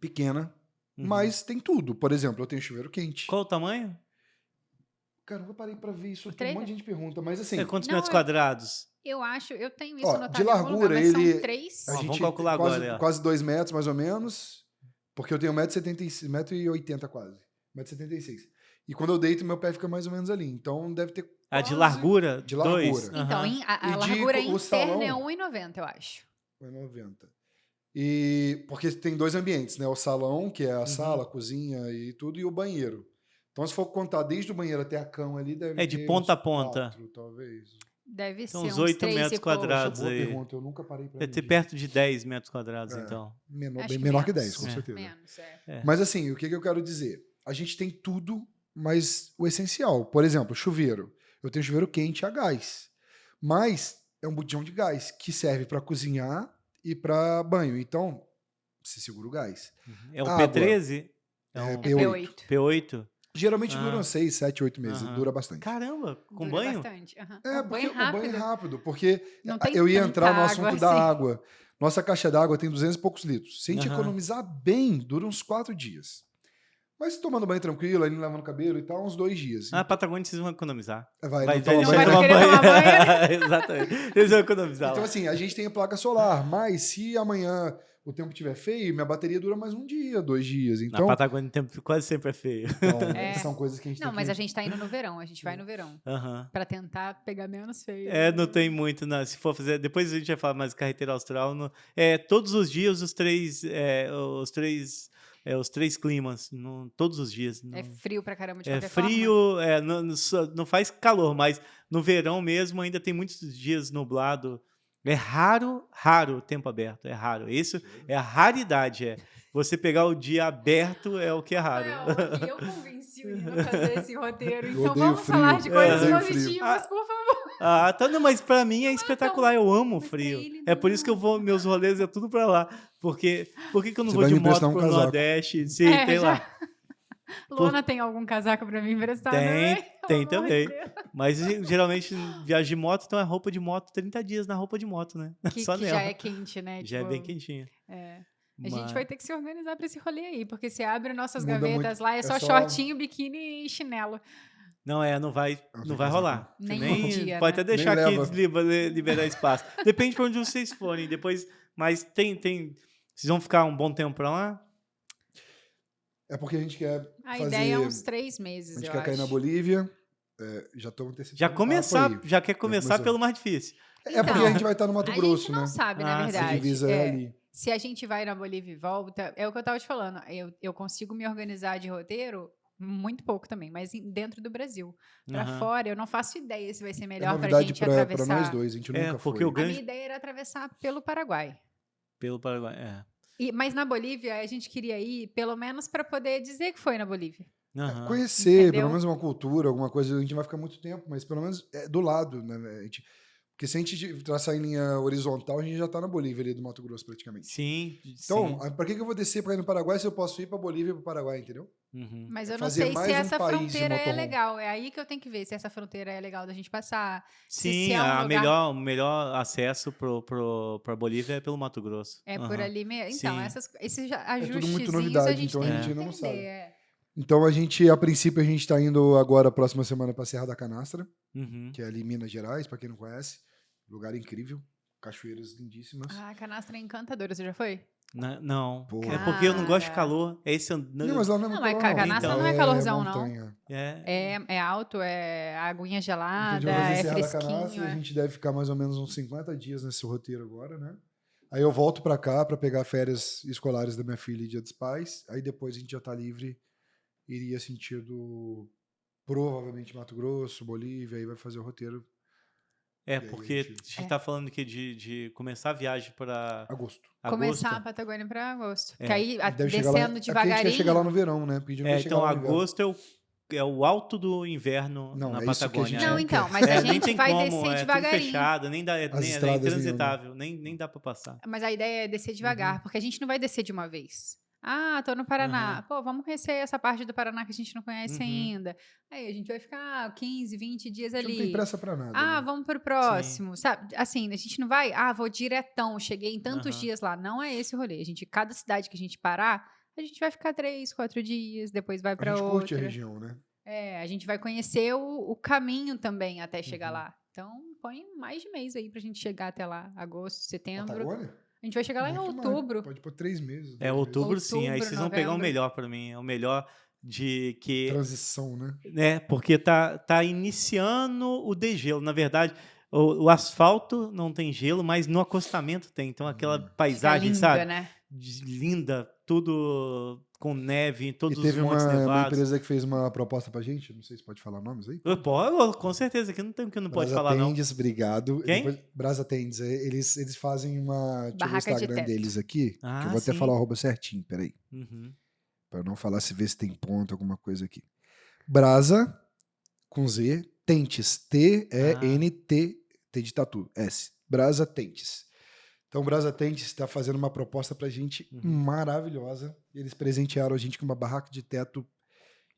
pequena, Uhum. mas tem tudo. Por exemplo, eu tenho chuveiro quente. Qual o tamanho? Cara, eu parei pra ver isso O aqui, um monte trailer? de gente pergunta, mas assim, É quantos Não, metros quadrados? Eu tenho isso Ó, anotado de em algum largura, lugar, mas ele- são 3. a Ó, vamos gente calcular quase, agora, ó. quase 2 metros, mais ou menos, porque eu tenho 1,80 m quase, 1,76 m. E quando eu deito, meu pé fica mais ou menos ali. Então deve ter Ah, de quase largura? de Dois? largura. Então, Aham. a E de largura o interna salão? é 1,90, eu acho. 1,90 m. E porque tem 2 ambientes, né? O salão, que é a Uhum. sala, a cozinha e tudo, e o banheiro. Então, se for contar desde o banheiro até a cama ali, deve É de ter ponta uns a ponta. 4, talvez. Deve São ser uns uns 8 3 metros e pouco. quadrados. Boa aí. pergunta, eu nunca parei pra Deve ter medir. perto de 10 metros quadrados, É. então. Menor, Acho bem que menor que menos. 10, com É. certeza. Menos, É. Mas assim, o que eu quero dizer? A gente tem tudo, mas o essencial. Por exemplo, chuveiro. Eu tenho chuveiro quente a gás. Mas é um botijão de gás que serve para cozinhar e para banho. Então, você segura o gás. É um Água. P13? É É um P8. P8? Geralmente Ah. duram 6, 7, 8 meses. Aham. Dura bastante. Caramba, com Dura banho? bastante. Aham. É, Um porque banho rápido. o banho é rápido. Porque Não tem eu ia tanta entrar no água assunto da assim. água. Nossa caixa d'água tem 200 e poucos litros. Se a gente Aham. economizar bem, dura uns 4 dias. Mas tomando banho tranquilo, aí não lavando o cabelo e tal, uns 2 dias. Ah, Patagônia vocês vão economizar. Vai, Vai não toma deixar vai banho. tomar querer tomar Exatamente. Eles vão economizar. Então, lá. assim, a gente tem a placa solar, mas se amanhã o tempo estiver feio, minha bateria dura mais um dia, 2 dias. Na Então, Patagônia o tempo quase sempre é feio. são coisas que a gente Não, tem mas que... a gente tá indo no verão, a gente vai no verão. Aham. Pra tentar pegar menos feio. Não tem muito, não. Se for fazer, depois a gente vai falar mais de carreteira austral. Todos os dias os três climas, todos os dias. É frio pra caramba de É qualquer forma. frio, não faz calor, mas no verão mesmo ainda tem muitos dias nublado. É raro o tempo aberto, é raro. Isso é a raridade, Você pegar o dia aberto é o que é raro. Rafael, eu convenci o Nino a fazer esse roteiro, Eu então odeio vamos frio, falar de eu coisas odeio frio. positivas, por favor. Tá, não, mas pra mim é espetacular, eu amo o mas frio. pra ele É por isso que eu não. vou, meus rolês é tudo pra lá. Por que eu não Você vou vai de me moto emprestar um pro casaco. Nordeste? Sim, tem já. lá. Luana tem algum casaco pra me emprestar também? Tem Pelo amor de também. Deus. Mas geralmente viajo de moto, então é roupa de moto, 30 dias na roupa de moto, né? Só Que nela. já é quente, né? Já é Tipo, bem quentinha. A gente vai ter que se organizar pra esse rolê aí, porque você abre nossas Muda gavetas muito. lá, é É só só- shortinho, biquíni e chinelo. Não vai tenho rolar. Nem Nem um dia, pode né? até deixar Nem aqui leva. liberar espaço. Depende pra onde vocês forem. Depois, mas vocês vão ficar um bom tempo pra lá? É porque a gente quer A fazer... ideia é uns 3 A meses, gente eu quer cair na acho. Bolívia. Já estamos antecipando Já o começar, papo aí. já quer começar começou. pelo mais difícil. É porque Então, a gente vai estar no Mato A Grosso, gente não né? sabe, na Ah, sim. A verdade. divisa é ali. Se a gente vai na Bolívia e volta, é o que eu tava te falando. Eu consigo me organizar de roteiro muito pouco também, mas dentro do Brasil. Pra Aham. fora, eu não faço ideia se vai ser É melhor pra novidade gente pra atravessar. nós dois, a gente nunca porque foi. o A minha grande ideia era atravessar pelo Paraguai. pelo Paraguai, Mas na Bolívia, a gente queria ir, pelo menos para poder dizer que foi na Bolívia. Aham. Conhecer, Entendeu? pelo menos uma cultura, alguma coisa, a gente vai ficar muito tempo, mas pelo menos é do lado, né? Porque se a gente traçar em linha horizontal, a gente já tá na Bolívia ali do Mato Grosso praticamente. Sim. Então, sim. pra que eu vou descer pra ir no Paraguai se eu posso ir pra Bolívia e pro Paraguai, entendeu? Uhum. Mas eu não Fazer sei mais se um essa país de fronteira é motorhome. legal. É aí que eu tenho que ver se essa fronteira é legal da gente passar. Sim, se é um lugar- o melhor acesso pra Bolívia é pelo Mato Grosso. É por Aham. ali mesmo. Então, Sim. esses tudo ajustezinhos muito a novidade, gente então tem a gente que ainda não entender. sabe. Então, a princípio, a gente tá indo agora, próxima semana, pra Serra da Canastra, Uhum. que é ali em Minas Gerais, pra quem não conhece. Lugar incrível, cachoeiras lindíssimas. Ah, a canastra é encantadora, você já foi? Não. Pô. É porque eu não gosto de Cara. calor. Esse Não, mas lá não é muito mas calor, Canastra não é calorzão, não. montanha. É alto, é aguinha Então, gelada, a gente vai fazer é Serra da Canastra, fresquinho. a gente deve ficar mais ou menos uns 50 dias nesse roteiro agora, né? Aí eu volto pra cá pra pegar férias escolares da minha filha e Dia dos Pais. Aí depois a gente já tá livre, iria sentido provavelmente Mato Grosso, Bolívia, aí vai fazer o roteiro aí porque a a gente- gente tá falando aqui de começar a viagem pra agosto. Começar a agosto. Patagônia para agosto. É. Que aí, Deve chegar lá, descendo é porque a gente quer devagarinho. chegar lá no verão, né? Porque a gente não quer chegar Então lá no inverno. agosto é o alto do inverno Não, na é isso que a Patagônia. gente Não, não então, quer. mas a nem gente tem vai como, descer tudo devagarinho. fechado, nem dá, As nem é estradas intransitável, nem dá pra passar. Mas a ideia é descer devagar, porque a gente não vai descer de uma vez. Ah, tô no Paraná. Aham. Pô, vamos conhecer essa parte do Paraná que a gente não conhece Uhum. ainda. Aí a gente vai ficar 15, 20 dias A gente ali. não tem pressa pra nada. Ah, né? vamos pro próximo, sabe? Assim, a gente não vai, vou diretão, cheguei em tantos Aham. dias lá. Não é esse o rolê. Cada cidade que a gente parar, a gente vai ficar 3, 4 dias, depois vai A pra gente curte a outra. região, né? A gente vai conhecer o caminho também até chegar Uhum. lá. Então, põe mais de mês aí pra gente chegar até lá. Agosto, setembro. Patagônia? A gente vai chegar lá em Muito mais. outubro. Pode pôr 3 meses. É 2 outubro, sim. Aí Outubro, vocês vão pegar o novembro. melhor pra mim. É o melhor de que. meses. Transição, né? Né? Porque tá iniciando o degelo. Na verdade, o asfalto não tem gelo, mas no acostamento tem. Então, aquela Fica paisagem, linda, sabe? né? Linda, tudo com neve, todos E os teve montes uma nevados. empresa que fez uma proposta pra gente, não sei se pode falar nomes aí. Pô, com certeza, que não tem que não pode Brasa falar, não. Tendes, obrigado. Quem? Depois, Brasa Tendes, eles fazem uma... Deixa eu ver o Barraca de Instagram teto. deles aqui, que Ah, eu vou até sim. falar o arroba certinho, peraí. Uhum. Pra eu não falar se vê se tem ponto, alguma coisa aqui. Brasa, com Z, Tentes, T-E-N-T, T de tatu, S. Brasa Tentes. Então, o Brasa Tentes está fazendo uma proposta pra gente maravilhosa. Eles presentearam a gente com uma barraca de teto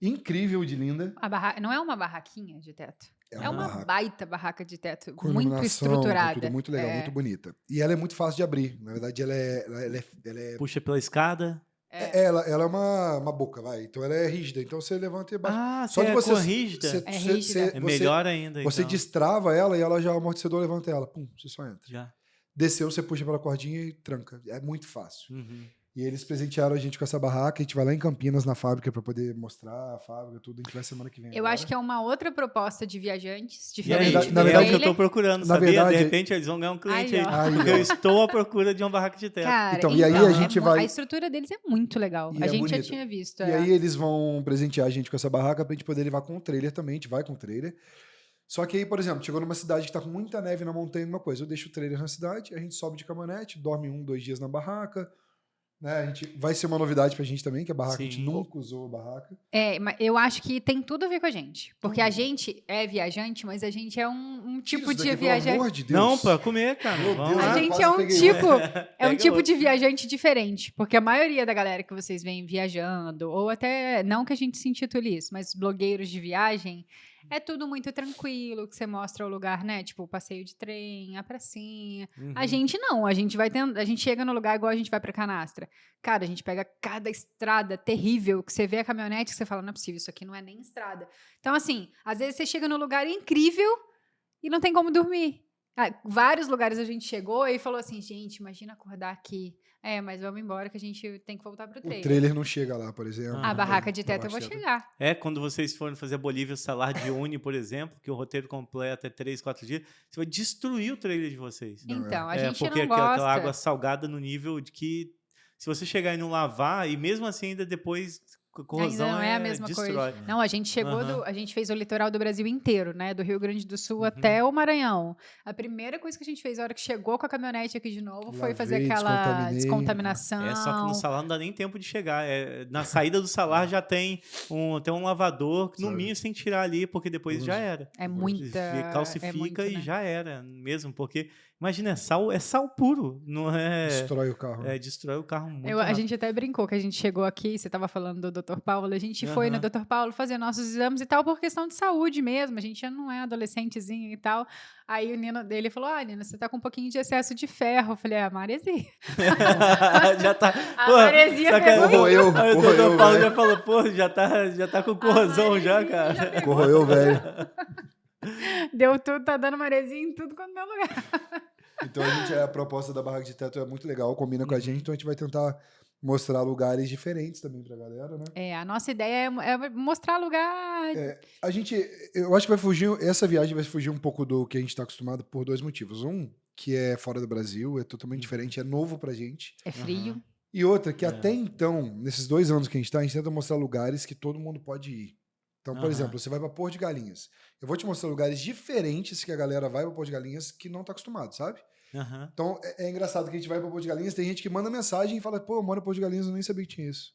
incrível de linda. Não é uma barraquinha de teto. É uma barraca baita barraca de teto. com Muito iluminação, com estruturada. tudo muito legal, muito bonita. E ela é muito fácil de abrir. Na verdade, ela é Puxa pela escada. ela é uma boca, vai. Então ela é rígida. Então você levanta e baixa. Ah, Só de é você- rígida. É rígida. É melhor ainda. Você então. destrava ela e ela já, o amortecedor levanta ela. Pum, você só entra. Já. desceu, você puxa pela cordinha e tranca. É muito fácil. Uhum. E eles presentearam a gente com essa barraca. A gente vai lá em Campinas, na fábrica, para poder mostrar a fábrica, tudo. A gente vai semana que vem. Eu acho que é uma outra proposta de viajantes, E diferente aí, verdade- do na é o verdade- que eu trailer. tô procurando, na sabia? verdade- De repente eles vão ganhar um cliente Aí, aí. ó. Aí, Porque ó. eu estou à procura de uma barraca de teto. Cara, Então, e aí a gente vai- A estrutura deles é muito legal. E A é gente já bonita. tinha visto. E aí eles vão presentear a gente com essa barraca pra gente poder levar com o trailer também. A gente vai com o trailer. Só que aí, por exemplo, chegou numa cidade que tá com muita neve na montanha, uma coisa. Eu deixo o trailer na cidade, a gente sobe de caminhonete, dorme 2 dias na barraca. Né? A gente, vai ser uma novidade pra gente também, que a barraca, a gente Sim. nunca usou a barraca. Mas eu acho que tem tudo a ver com a gente. Porque a gente é viajante, mas a gente é um tipo Tira isso de daqui, pelo viajante. amor de Deus. Não, pra comer, cara. Meu Vamos Deus, lá. A gente quase é um peguei tipo, é um Pega tipo outro. de viajante diferente, porque a maioria da galera que vocês veem viajando, ou até, não que a gente se intitule isso, mas blogueiros de viagem, é tudo muito tranquilo, que você mostra o lugar, né? Tipo, o passeio de trem, a pracinha. Uhum. A gente não, a gente a gente chega no lugar igual a gente vai pra Canastra. Cara, a gente pega cada estrada terrível, que você vê a caminhonete, que você fala, não é possível, isso aqui não é nem estrada. Então, assim, às vezes você chega num lugar incrível e não tem como dormir. Vários lugares a gente chegou e falou assim, gente, imagina acordar aqui. Mas vamos embora que a gente tem que voltar pro O trailer. trailer não chega lá, por exemplo. A barraca de teto eu vou Barraca de chegar. É, quando vocês forem fazer a Bolívia, o Salar de Uyuni, por exemplo, que o roteiro completo é 3, 4 dias, você vai destruir o trailer de vocês. Não, Então, a É, gente porque não aquela gosta. água salgada no nível de que se você chegar e não lavar, e mesmo assim ainda depois a corrosão Ainda não é a mesma destrói. coisa. Não, a gente chegou Aham. a gente fez o litoral do Brasil inteiro, né? Do Rio Grande do Sul Uhum. até o Maranhão. A primeira coisa que a gente fez na hora que chegou com a caminhonete aqui de novo foi fazer Lavei, aquela descontaminei. descontaminação. É, só que no salar não dá nem tempo de chegar. Na saída do salar já tem um lavador, que no Sabe. mínimo sem tirar ali, porque depois já era. É muita. Calcifica muito, e né? já era mesmo, porque imagina, é sal puro, não é? Destrói o carro. Destrói o carro muito A rápido. gente até brincou que a gente chegou aqui, você estava falando do Dr. Paulo, a gente foi no Aham. Dr. Paulo fazer nossos exames e tal, por questão de saúde mesmo, a gente já não é adolescentezinho e tal. Aí o Nino dele falou, Nino, você tá com um pouquinho de excesso de ferro. Eu falei, maresia. Já tá. A Pô, maresia sacanagem. pegou. Corroeu, Aí o corroeu, doutor Paulo velho. já falou, pô, já tá com corrosão já, maresia cara. já pegou. Corroeu, velho. Deu tudo, tá dando maresia em tudo quanto é lugar. Então a proposta da barraca de teto é muito legal, combina com a Uhum. gente, então a gente vai tentar mostrar lugares diferentes também pra galera, né? A nossa ideia é mostrar lugar. Eu acho que vai fugir, essa viagem vai fugir um pouco do que a gente tá acostumado por 2 motivos. Um, que é fora do Brasil, é totalmente diferente, é novo pra gente. É frio. Aham. E outra, que É. até então, nesses 2 anos que a gente tenta mostrar lugares que todo mundo pode ir. Então, por Aham. exemplo, você vai pra Porto de Galinhas. Eu vou te mostrar lugares diferentes que a galera vai pra Porto de Galinhas que não tá acostumado, sabe? Aham. Então, é engraçado que a gente vai pra Porto de Galinhas, tem gente que manda mensagem e fala, pô, eu moro em Porto de Galinhas, eu nem sabia que tinha isso.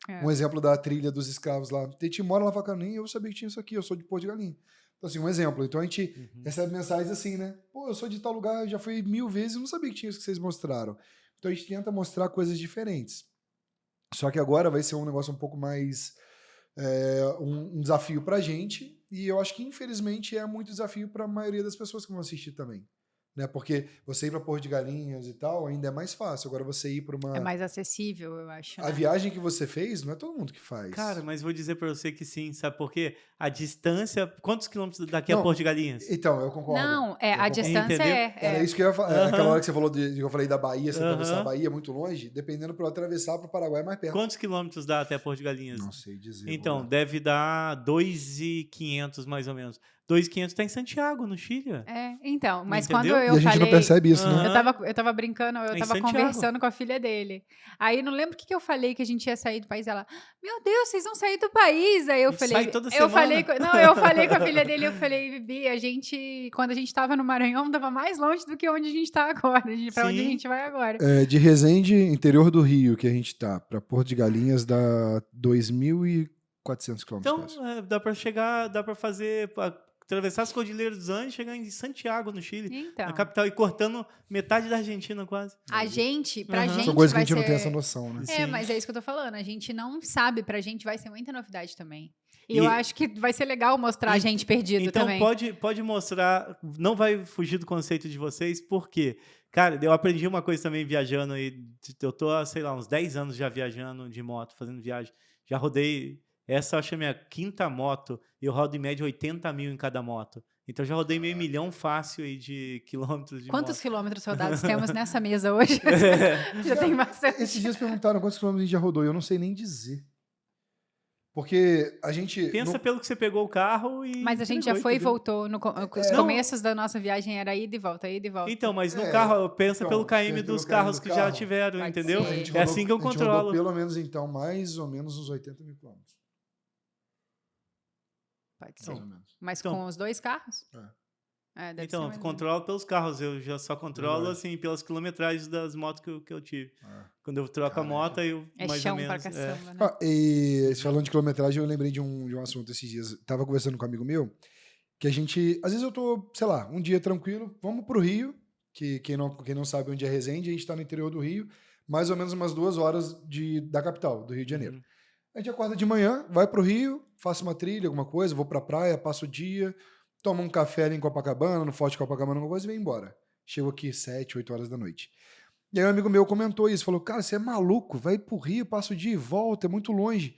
É. Um exemplo da trilha dos escravos lá. Tem gente que mora lá e fala, cara, nem eu sabia que tinha isso aqui, eu sou de Porto de Galinhas. Então, assim, um exemplo. Então, a gente Uhum. recebe mensagens assim, né? Pô, eu sou de tal lugar, já fui 1000 vezes e não sabia que tinha isso que vocês mostraram. Então, a gente tenta mostrar coisas diferentes. Só que agora vai ser um negócio um pouco mais... um desafio pra gente. E eu acho que, infelizmente, é muito desafio pra maioria das pessoas que vão assistir também. Né? Porque você ir pra Porto de Galinhas e tal ainda é mais fácil. Agora, você ir pra uma... É mais acessível, eu acho. A né? viagem que você fez, não é todo mundo que faz. Cara, mas vou dizer pra você que sim, sabe por quê? A distância. Quantos quilômetros daqui a Não, Porto de Galinhas? Então, eu concordo. Não, Eu a concordo. distância Entendeu? Era é. isso que eu ia falar. Aham. Aquela hora que você falou, que eu falei da Bahia, você atravessar a Aham. Bahia muito longe, dependendo para eu atravessar para o Paraguai é mais perto. Quantos quilômetros dá até Porto de Galinhas? Não sei dizer. Então, vou lá. deve dar 2.500 mais ou menos. 2.500 tá em Santiago, no Chile. Então, mas Entendeu? quando E eu a gente falei. não percebe isso, né? Aham. Eu tava brincando, eu Em tava Santiago. conversando com a filha dele. Aí não lembro o que eu falei que a gente ia sair do país. Ela, meu Deus, vocês vão sair do país. Aí eu E falei. sai toda eu semana. falei, eu falei com a filha dele, eu falei, Bibi, quando a gente tava no Maranhão, tava mais longe do que onde a gente tá agora, pra onde a Sim. gente vai agora. De Resende, interior do Rio, que a gente tá, para Porto de Galinhas, dá 2.400 quilômetros. Então, dá pra chegar, dá pra fazer, atravessar as Cordilheiras dos Andes e chegar em Santiago, no Chile, Então, na capital, e cortando metade da Argentina quase. a gente, pra Aham. gente. São coisas que a vai gente não tem ser- essa noção, né? Sim. mas é isso que eu tô falando. A gente não sabe, pra gente vai ser muita novidade também. E E- eu acho que vai ser legal mostrar a gente perdido Então também. pode mostrar, não vai fugir do conceito de vocês, porque, cara, eu aprendi uma coisa também viajando, e eu tô, sei lá, uns 10 anos já viajando de moto, fazendo viagem. Já rodei, essa eu acho a minha 5ª moto, e eu rodo em média 80 mil em cada moto. Então já rodei meio milhão fácil aí de quilômetros de Quantos moto. quilômetros rodados temos nessa mesa hoje? Já tem bastante. Esses dias perguntaram quantos quilômetros a gente já rodou, eu não sei nem dizer. Porque a gente... Pensa pelo que você pegou o carro e Mas a gente já entregou, foi e entendeu? voltou. Os Não. começos da nossa viagem era ida e volta, ida e volta. Então, mas no É, carro, pensa então, pelo KM pelo dos KM carros do que já carro. tiveram, Pode entendeu? ser. A gente É rodou- assim que eu A gente controlo. rodou pelo menos, então, mais ou menos uns 80 mil quilômetros. Pode ser. Mais ou menos. Mas Então- com os dois carros? É. Deve Então, ser eu mais ou controlo pelos carros, eu já só controlo, Verdade. assim, pelas quilometragens das motos que eu tive. É. Quando eu troco a Caraca. moto, aí eu É mais chão ou menos... pra caçamba, né? Ah, e falando de quilometragem, eu lembrei de um assunto esses dias. Tava conversando com um amigo meu, que a gente, às vezes eu tô, sei lá, um dia tranquilo, vamos pro Rio, que quem não sabe onde é Resende, a gente tá no interior do Rio, mais ou menos umas 2 horas da capital, do Rio de Janeiro. Uhum. A gente acorda de manhã, vai pro Rio, faço uma trilha, alguma coisa, vou pra praia, passo o dia, tomo um café ali em Copacabana, no Forte Copacabana, alguma coisa e vem embora. Chego aqui 7, 8 horas da noite. E aí um amigo meu comentou isso, falou, cara, você é maluco, vai pro Rio, passa o dia e volta, é muito longe.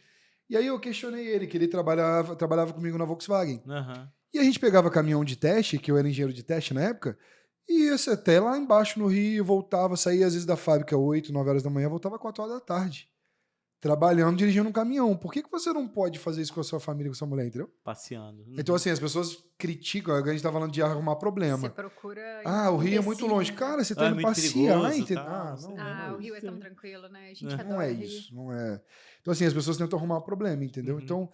E aí eu questionei ele, que ele trabalhava comigo na Volkswagen. Aham. E a gente pegava caminhão de teste, que eu era engenheiro de teste na época, e ia até lá embaixo no Rio, voltava, saía às vezes da fábrica 8, 9 horas da manhã, voltava 4 horas da tarde. Trabalhando, dirigindo um caminhão. Por que você não pode fazer isso com a sua família, com a sua mulher, entendeu? Passeando. Uhum. Então, assim, as pessoas criticam, a gente tá falando de arrumar Você problema. procura. Ah, o Rio é muito empecilho, longe. né? Cara, você tá É indo muito passear, perigoso, entendeu? tal, Ah, não sei. O Rio é tão tranquilo, né? A gente Não adora não é o Rio. isso, não é. Então, assim, as pessoas tentam arrumar problema, entendeu? Uhum. Então,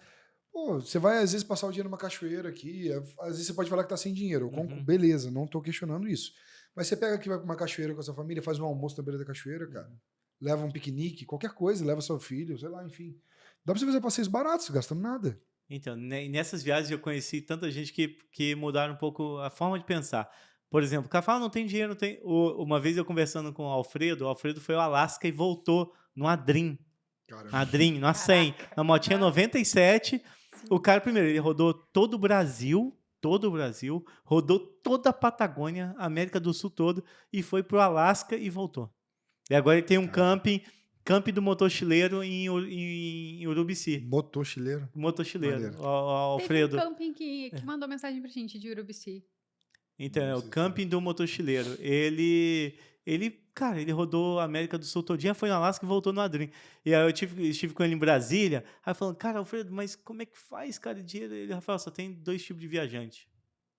pô, você vai às vezes passar o dia numa cachoeira aqui, às vezes você pode falar que tá sem dinheiro. Beleza, não tô questionando isso. Mas você pega aqui, vai pra uma cachoeira com a sua família, faz um almoço na beira da cachoeira, cara. Leva um piquenique, qualquer coisa, leva seu filho, sei lá, enfim. Dá pra você fazer passeios baratos, gastando nada. Então, nessas viagens eu conheci tanta gente que mudaram um pouco a forma de pensar. Por exemplo, o cara fala, não tem dinheiro, não tem... Uma vez eu conversando com o Alfredo foi ao Alasca e voltou no Adrim. Caramba. Adrim, no 100, na motinha 97. O cara, primeiro, ele rodou todo o Brasil, rodou toda a Patagônia, América do Sul todo, e foi pro Alasca e voltou. E agora ele tem um camping do motochileiro em Urubici. Motochileiro. Motochileiro, Maneiro. o Alfredo. Teve um camping que mandou mensagem pra gente de Urubici. Então, é Não o sei se camping do motochileiro. Ele, cara, ele rodou a América do Sul todinha, foi no Alasca e voltou no Adrim. E aí eu estive com ele em Brasília, aí falando, cara, Alfredo, mas como é que faz, cara, dinheiro? Ele, Rafael, só tem 2 tipos de viajante.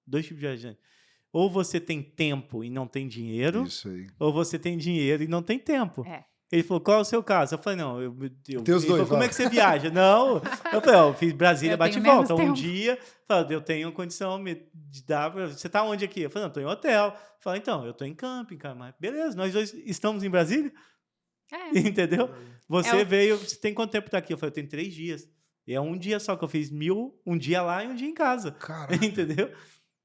2 tipos de viajante. Ou você tem tempo e não tem dinheiro, Isso aí. ou você tem dinheiro e não tem tempo. É. Ele falou, qual é o seu caso? Eu falei, não, Tem os ele dois, falou, como fala. é que você viaja? Não, eu falei, ó, eu fiz Brasília, Eu bate e tenho volta. menos Um tempo. dia, falei, eu tenho condição de dar você tá onde aqui? Eu falei, não, eu tô em hotel. Eu falei, então, eu tô em camping, cara, mas beleza, nós dois estamos em Brasília, É. entendeu? Você É o- veio, você tem quanto tempo tá aqui? Eu falei, eu tenho 3 dias. E é um dia só que eu fiz 1.000, um dia lá e um dia em casa, Caraca. entendeu?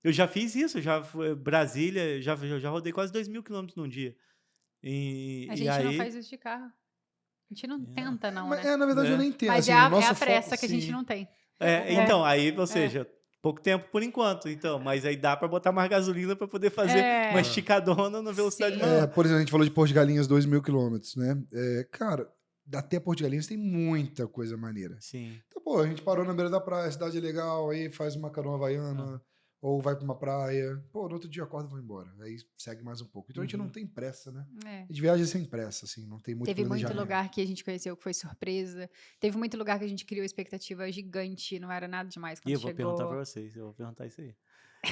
Eu já fiz isso, já fui Brasília, já rodei quase 2.000 quilômetros num dia. A E gente aí, não faz isso de carro. A gente não tenta, não, Mas, né? na verdade, Né? eu nem entendo. Mas assim, é a o nosso pressa foco- que a gente sim. não tem. então, aí, ou seja, pouco tempo por enquanto, então, mas aí dá pra botar mais gasolina pra poder fazer É. uma esticadona na velocidade Sim. maior. Por exemplo, a gente falou de Porto de Galinhas, 2.000 quilômetros, né? Cara, até Porto de Galinhas tem muita coisa maneira. Sim. Então, pô, a gente parou na beira da praia, a cidade é legal, aí faz uma canoa havaiana, ou vai pra uma praia. Pô, no outro dia acorda e vou embora. Aí segue mais um pouco. Então a gente não tem pressa, né? É. A gente viaja sem pressa, assim, não tem muito Teve muito planejamento. lugar que a gente conheceu que foi surpresa. Teve muito lugar que a gente criou expectativa gigante, não era nada demais quando E eu vou chegou. perguntar pra vocês, eu vou perguntar isso aí.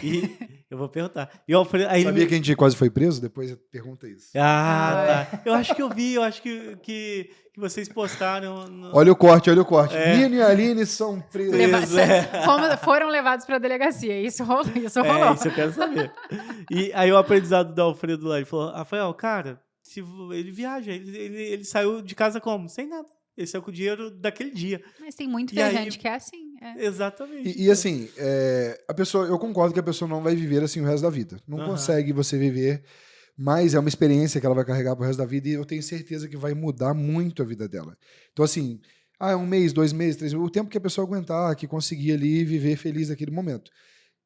E eu vou perguntar. E o Alfredo, aí ele Sabia me- que a gente quase foi preso? Depois pergunta isso. tá. Eu acho que eu vi, eu acho que vocês postaram. Olha o corte, olha o corte. É. Nino e Aline são presos. Preso, é. Foram levados pra delegacia. Isso rolou. É, isso eu quero saber. E aí o aprendizado do Alfredo lá, ele falou, Rafael, cara, ele viaja, ele saiu de casa como? Sem nada. Ele saiu com o dinheiro daquele dia. Mas tem muito E aí- viajante que é assim. É. Exatamente. E assim, a pessoa, eu concordo que a pessoa não vai viver assim o resto da vida. Não Aham. consegue você viver, mas é uma experiência que ela vai carregar pro resto da vida e eu tenho certeza que vai mudar muito a vida dela. Então, assim, um mês, 2 meses, 3 meses, o tempo que a pessoa aguentar, que conseguir ali viver feliz naquele momento.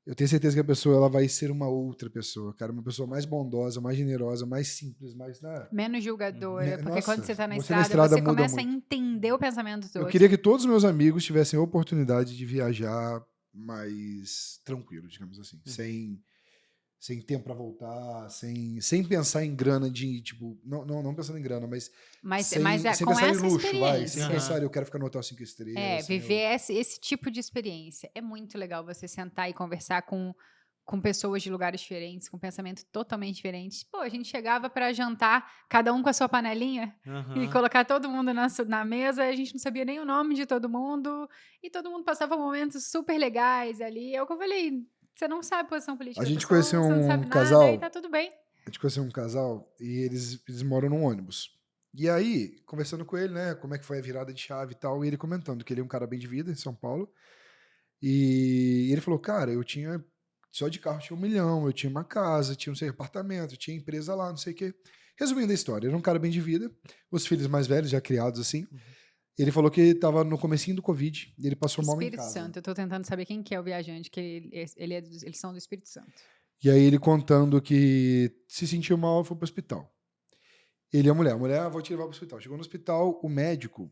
Eu tenho certeza que a pessoa ela vai ser uma outra pessoa, cara, uma pessoa mais bondosa, mais generosa, mais simples, mais. Menos julgadora. Né? Porque Nossa, quando você tá na você na estrada, estrada você muda começa muito. a entender o pensamento do Eu outro. queria que todos os meus amigos tivessem a oportunidade de viajar mais tranquilo, digamos assim. Sem tempo pra voltar, sem pensar em grana de, tipo, não pensando em grana, mas sem com pensar em essa luxo, vai. experiência. Sem pensar, eu quero ficar no hotel 5 estrelas. Viver esse tipo de experiência. É muito legal você sentar e conversar com pessoas de lugares diferentes, com pensamento totalmente diferentes. Pô, a gente chegava para jantar, cada um com a sua panelinha, e colocar todo mundo na mesa, a gente não sabia nem o nome de todo mundo, e todo mundo passava momentos super legais ali. É o que eu falei, você não sabe a posição política A da gente pessoa, conheceu você não sabe um nada, casal. e tá tudo bem. A gente conheceu um casal e eles moram num ônibus. E aí, conversando com ele, né, como é que foi a virada de chave e tal, e ele comentando que ele é um cara bem de vida em São Paulo. E ele falou, cara, eu tinha, só de carro tinha 1 milhão, eu tinha uma casa, tinha não sei, apartamento, tinha empresa lá, não sei o quê. Resumindo a história, ele era um cara bem de vida, os filhos mais velhos, já criados assim. Ele falou que estava no comecinho do Covid, e ele passou mal em Espírito casa. Santo, eu tô tentando saber quem que é o viajante, que eles são do Espírito Santo. E aí ele contando que se sentiu mal, foi pro hospital. Ele e a mulher, vou te levar pro hospital. Chegou no hospital, o médico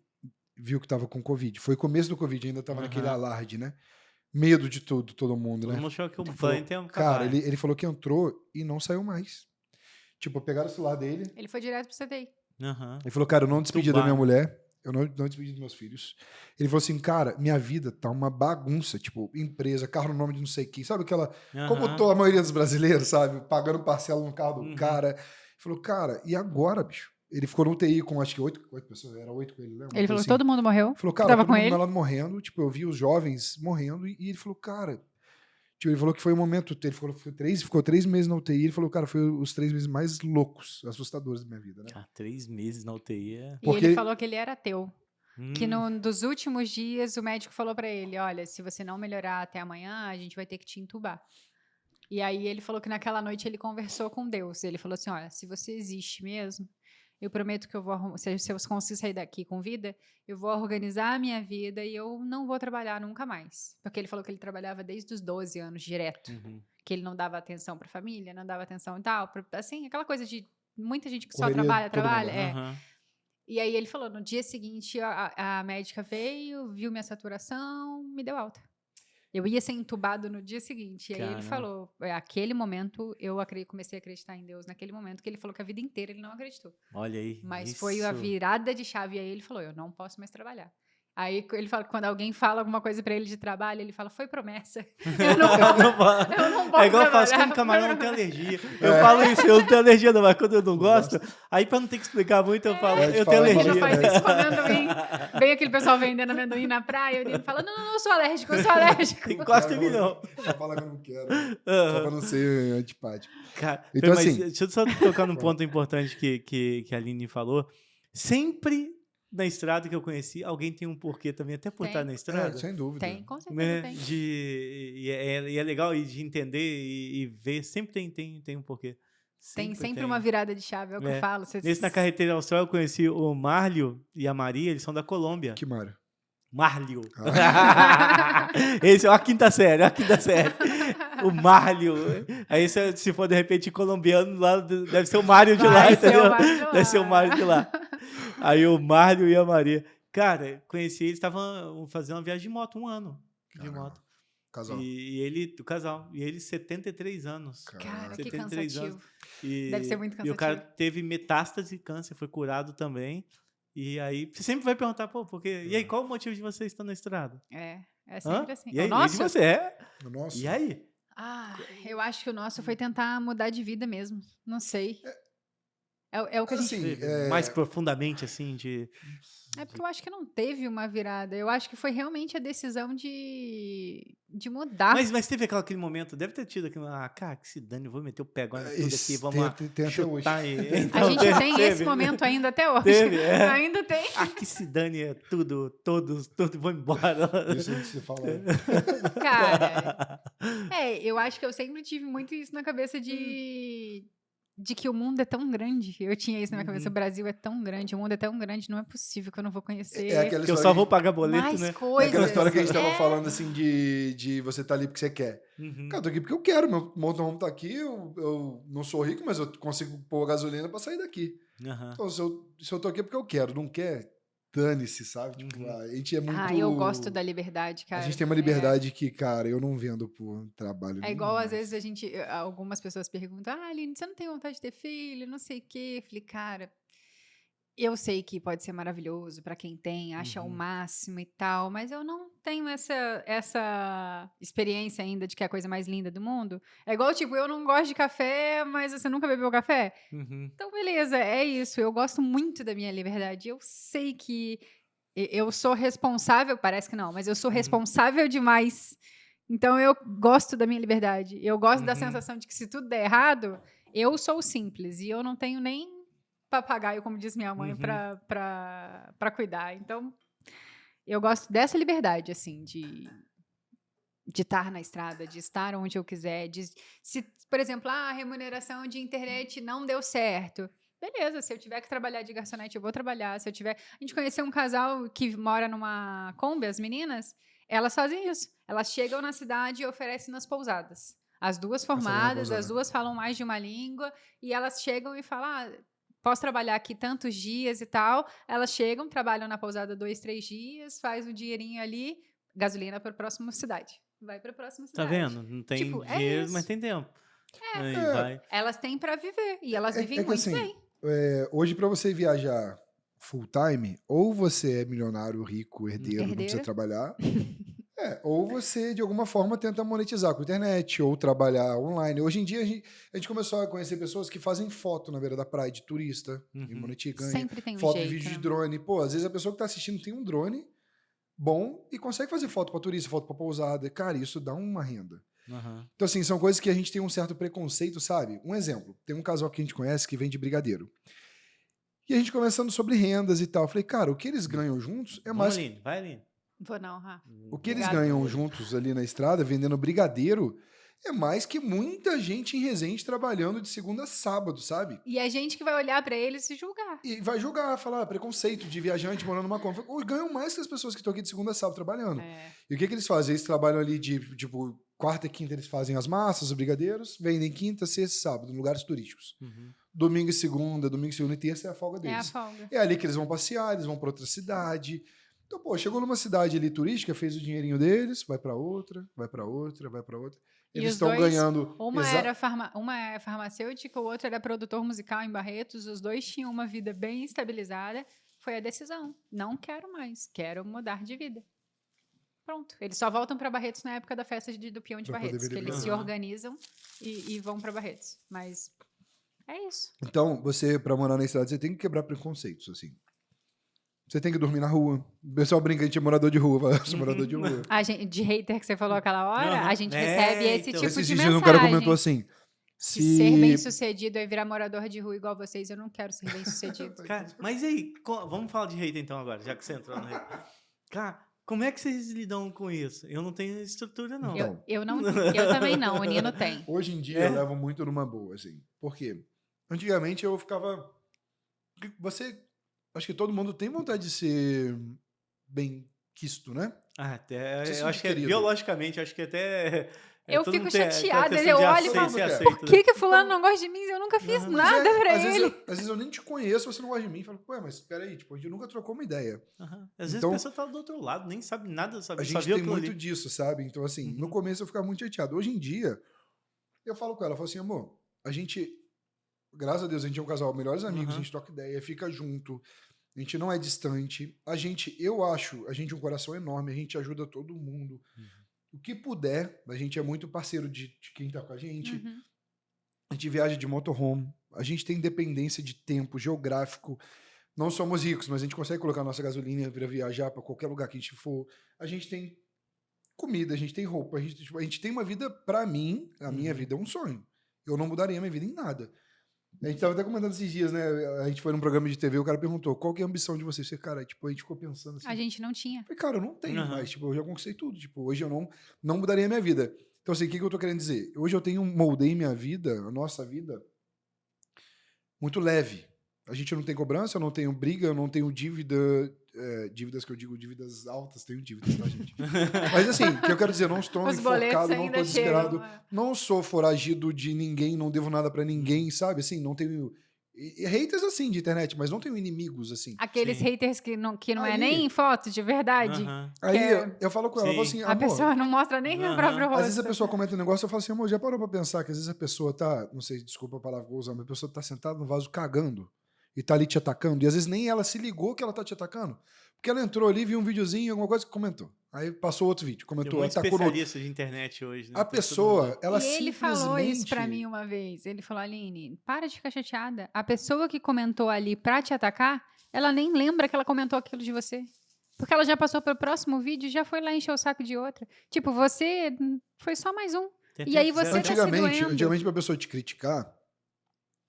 viu que tava com Covid. Foi começo do Covid, ainda tava naquele alarde, né? Medo de tudo, todo mundo, né? Todo mundo achou que o Ele banho falou, tem um cara, ele falou que entrou e não saiu mais. Tipo, pegaram o celular dele. Ele foi direto pro CTI. Ele falou, cara, eu não despedi da minha Tubar. mulher, eu não despedi dos meus filhos. Ele falou assim, cara, minha vida tá uma bagunça, tipo, empresa, carro no nome de não sei quem, sabe aquela, como a maioria dos brasileiros, sabe, pagando parcela no carro do cara. Ele falou, cara, e agora, bicho? Ele ficou no UTI com acho que 8 pessoas, era 8 com ele, né? Ele falou que todo mundo morreu. Ele falou, cara, tava todo com mundo ele. lá morrendo, tipo, eu vi os jovens morrendo, e ele falou, cara, tipo, ele falou que foi um momento, ele ficou 3 meses na UTI, ele falou, cara, foi os 3 meses mais loucos, assustadores da minha vida, né? 3 meses na UTI é... E ele falou que ele era ateu. Que Hum. dos últimos dias o médico falou pra ele, olha, se você não melhorar até amanhã, a gente vai ter que te entubar. E aí ele falou que naquela noite ele conversou com Deus. Ele falou assim, olha, se você existe mesmo, eu prometo que eu vou, se eu conseguir sair daqui com vida, eu vou organizar a minha vida e eu não vou trabalhar nunca mais. Porque ele falou que ele trabalhava desde os 12 anos direto. Que ele não dava atenção pra família, não dava atenção e tal. Assim, aquela coisa de muita gente que só Correria, trabalha. todo mundo, E aí ele falou, no dia seguinte a médica veio, viu minha saturação, me deu alta. Eu ia ser entubado no dia seguinte. E aí ele falou, aquele momento, eu comecei a acreditar em Deus, naquele momento que ele falou que a vida inteira ele não acreditou. Olha aí. Mas foi a virada de chave. E aí ele falou, eu não posso mais trabalhar. Aí ele fala que quando alguém fala alguma coisa pra ele de trabalho, ele fala, foi promessa. Eu não posso É igual eu faço, como camarão não tem alergia. Eu falo isso, eu não tenho alergia não, mas quando eu não gosto, aí pra não ter que explicar muito, eu falo, eu tenho alergia. Não faz isso com amendoim. Vem aquele pessoal vendendo amendoim na praia, ele fala, não, eu sou alérgico, eu sou alérgico. Encosta em mim não. Fala que eu não quero, só pra não ser antipático. Cara, então, mas assim, deixa eu só tocar num ponto importante que a Aline falou. Sempre na estrada que eu conheci, alguém tem um porquê também, até por estar na estrada. Sem dúvida. Tem, com certeza Né? tem. E é legal de entender e ver, sempre tem um porquê. Tem sempre uma virada de chave, é o que eu falo. Nesse na carreteira austral eu conheci o Márlio e a Maria, eles são da Colômbia. Que Mário? Márlio. Esse é a quinta série, O Márlio. Aí se for de repente colombiano, lá deve ser o Mário de lá, entendeu? Deve ser o Mário de lá. Aí o Márlio e a Maria. Cara, conheci eles, estavam fazendo uma viagem de moto, 1 ano de moto. Casal. O casal. E ele, 73 anos. Cara, que 73 cansativo. anos. E, deve ser muito cansativo. E o cara teve metástase de câncer, foi curado também. E aí, você sempre vai perguntar, pô, porque... E aí, qual o motivo de vocês estar na estrada? É sempre assim. E aí, o nosso? e de você é? O nosso? E aí? Eu acho que o nosso foi tentar mudar de vida mesmo. Não sei. É o que a gente... Assim, mais profundamente, assim, de... É porque eu acho que não teve uma virada. Eu acho que foi realmente a decisão de mudar. Mas teve aquele momento, deve ter tido aquele... cara, que se dane, eu vou meter o pé agora tudo aqui, vamos lá tem até hoje. chutar A gente tem esse momento ainda até hoje. Teve, Ainda tem. que se dane tudo, todos, vão embora. Isso a gente se fala. Cara, eu acho que eu sempre tive muito isso na cabeça de que o mundo é tão grande. Eu tinha isso na minha cabeça. O Brasil é tão grande, o mundo é tão grande, não é possível que eu não vou conhecer. Que eu só vou pagar boleto, mais né? coisas. É aquela história que a gente tava falando, assim, de você tá ali porque você quer. Cara, eu tô aqui porque eu quero. Meu motorhome tá aqui, eu não sou rico, mas eu consigo pôr gasolina pra sair daqui. Então, se eu tô aqui é porque eu quero. Não quer, dane-se, sabe? Tipo, Uhum. a gente é muito... Ah, eu gosto da liberdade, A cara. gente tem uma liberdade que, cara, eu não vendo por trabalho É igual, nenhum, às vezes, mas... algumas pessoas perguntam, Aline, você não tem vontade de ter filho? Não sei o quê. Eu falei, cara, eu sei que pode ser maravilhoso pra quem tem, acha o Uhum. máximo e tal, mas eu não tenho essa experiência ainda de que é a coisa mais linda do mundo. É igual, tipo, eu não gosto de café, mas você nunca bebeu café? Uhum. Então, beleza, é isso. Eu gosto muito da minha liberdade. Eu sei que eu sou responsável, parece que não, mas eu sou Uhum. responsável demais. Então, eu gosto da minha liberdade. Eu gosto da Uhum. sensação de que se tudo der errado, eu sou o simples. E eu não tenho nem papagaio, como diz minha mãe, Uhum. pra cuidar. Então, eu gosto dessa liberdade, assim, de estar na estrada, de estar onde eu quiser, se, por exemplo, a remuneração de internet não deu certo. Beleza, se eu tiver que trabalhar de garçonete, eu vou trabalhar. Se eu tiver. A gente conheceu um casal que mora numa Kombi, as meninas, elas fazem isso. Elas chegam na cidade e oferecem nas pousadas. As duas trabalhar na formadas, pousada. as duas falam mais de uma língua, e elas chegam e falam: ah, posso trabalhar aqui tantos dias e tal. Elas chegam, trabalham na pousada 2, 3 dias, faz um dinheirinho ali, gasolina para a próxima cidade. Vai para a próxima Tá cidade. vendo? Não tem Tipo, é dinheiro, mas isso. tem tempo. Aí É, vai. Elas têm para viver e elas vivem é que muito assim, bem. hoje pra você viajar full time, ou você é milionário, rico, herdeiro, não precisa Herdeiro. trabalhar, ou você de alguma forma tenta monetizar com a internet, ou trabalhar online. Hoje em dia a gente começou a conhecer pessoas que fazem foto na beira da praia de turista, e Uhum. monetiza, ganha Sempre tem um foto e jeito, vídeo de né? drone. Pô, às vezes a pessoa que tá assistindo tem um drone bom e consegue fazer foto pra turista, foto pra pousada. Cara, isso dá uma renda. Uhum. Então, assim, são coisas que a gente tem um certo preconceito, sabe? Um exemplo, tem um casal que a gente conhece que vende brigadeiro. E a gente conversando sobre rendas e tal. Eu falei, cara, o que eles ganham juntos é Vamos, mais. Aline, vai, Aline. Vou não, Rá. O que eles Obrigada. ganham juntos ali na estrada, vendendo brigadeiro, é mais que muita gente em Resende trabalhando de segunda a sábado, sabe? E a gente que vai olhar para eles e julgar. E vai julgar, falar preconceito de viajante morando numa compra. Ganham mais que as pessoas que estão aqui de segunda a sábado trabalhando. É. E o que eles fazem? Eles trabalham ali de, tipo, quarta e quinta eles fazem as massas, os brigadeiros, vendem quinta, sexta e sábado, em lugares turísticos. Uhum. Domingo e segunda e terça é a folga É a deles. folga. É ali que eles vão passear, eles vão para outra cidade. Então, pô, chegou numa cidade ali turística, fez o dinheirinho deles, vai para outra, vai para outra, vai para outra. E Eles os estão dois, ganhando. uma é farmacêutica, o outro era produtor musical em Barretos. Os dois tinham uma vida bem estabilizada. Foi a decisão. Não quero mais. Quero mudar de vida. Pronto. Eles só voltam para Barretos na época da festa do Peão de Pra poder Barretos, que vender eles se brigadeiro. organizam e vão para Barretos. Mas é isso. Então, você, para morar na estrada, você tem que quebrar preconceitos, assim. Você tem que dormir na rua. O pessoal brinca, a gente é morador de rua. Eu sou morador de rua. A gente, de hater que você falou aquela hora, Aham. a gente É, recebe esse então. tipo Esses de dias mensagem. um cara comentou assim, Que ser bem se... sucedido é virar morador de rua igual vocês. Eu não quero ser bem sucedido. Cara, mas e aí, vamos falar de hater então agora, já que você entrou no hater. Cara, como é que vocês lidam com isso? Eu não tenho estrutura, não. Então. Eu também não, o Nino tem. Hoje em dia eu levo muito numa boa, assim. Por quê? Antigamente eu ficava... Acho que todo mundo tem vontade de ser bem quisto, né? Ah, até, Você eu se acho que querido. biologicamente, acho que até... Eu todo fico mundo tem aquela chateada, questão eu de olho e ser falo, aceito, Por que fulano não gosta de mim se eu nunca fiz Aham. nada pra às ele? às vezes eu nem te conheço, você não gosta de mim. Fala, ué, mas peraí, tipo, a gente nunca trocou uma ideia. Aham. Às vezes Então, a pessoa tá do outro lado, nem sabe nada, sabe? A Só gente viu tem aquilo muito ali. disso, sabe? Então, assim, no Uhum. começo eu ficava muito chateado. Hoje em dia, eu falo com ela, eu falo assim, amor, a gente, graças a Deus, a gente é um casal, melhores amigos, Uhum. a gente troca ideia, fica junto, a gente não é distante. A gente é um coração enorme, a gente ajuda todo mundo. O que puder, a gente é muito parceiro de quem tá com a gente. Uhum. A gente viaja de motorhome, a gente tem independência de tempo, geográfico. Não somos ricos, mas a gente consegue colocar nossa gasolina para viajar para qualquer lugar que a gente for. A gente tem comida, a gente tem roupa, a gente tem uma vida, para mim, a minha vida é um sonho. Eu não mudaria minha vida em nada. A gente tava até comentando esses dias, né? A gente foi num programa de TV, o cara perguntou, qual que é a ambição de vocês? Eu falei, cara, tipo, a gente ficou pensando assim. A gente não tinha. Eu falei, cara, eu não tenho Uhum. mais, tipo, eu já conquistei tudo. Tipo, hoje eu não mudaria a minha vida. Então, assim, o que eu tô querendo dizer? Hoje eu moldei minha vida, a nossa vida, muito leve. A gente não tem cobrança, eu não tenho briga, eu não tenho dívida, dívidas que eu digo, dívidas altas, tenho dívidas, tá, gente? Mas assim, o que eu quero dizer, não estou Os boletos enforcado, não ainda estou desesperado, chegam. não sou foragido de ninguém, não devo nada pra ninguém, sabe? Assim, não tenho... E haters assim de internet, mas não tenho inimigos assim. Aqueles Sim. haters que não é Aí- nem foto de verdade. Aham. Aí é- eu falo com ela, eu falo Sim. assim, A amor, pessoa não mostra nem o Aham. próprio rosto. às vezes a pessoa comenta um negócio, eu falo assim, amor, já parou pra pensar que às vezes a pessoa tá, não sei, desculpa a palavra que eu vou usar, mas a pessoa tá sentada no vaso cagando e tá ali te atacando, e às vezes nem ela se ligou que ela tá te atacando, porque ela entrou ali, viu um videozinho, alguma coisa que comentou. Aí passou outro vídeo, Tem comentou, muitos atacou no outro. especialistas de internet hoje, né? A Tem todo pessoa, mundo. ela E ele falou isso pra simplesmente- mim uma vez. Ele falou, Aline, para de ficar chateada. A pessoa que comentou ali pra te atacar, ela nem lembra que ela comentou aquilo de você. Porque ela já passou pro próximo vídeo e já foi lá encher o saco de outra. Tipo, você foi só mais um. Tem E aí tempo você zero. tá se doendo. Antigamente pra pessoa te criticar,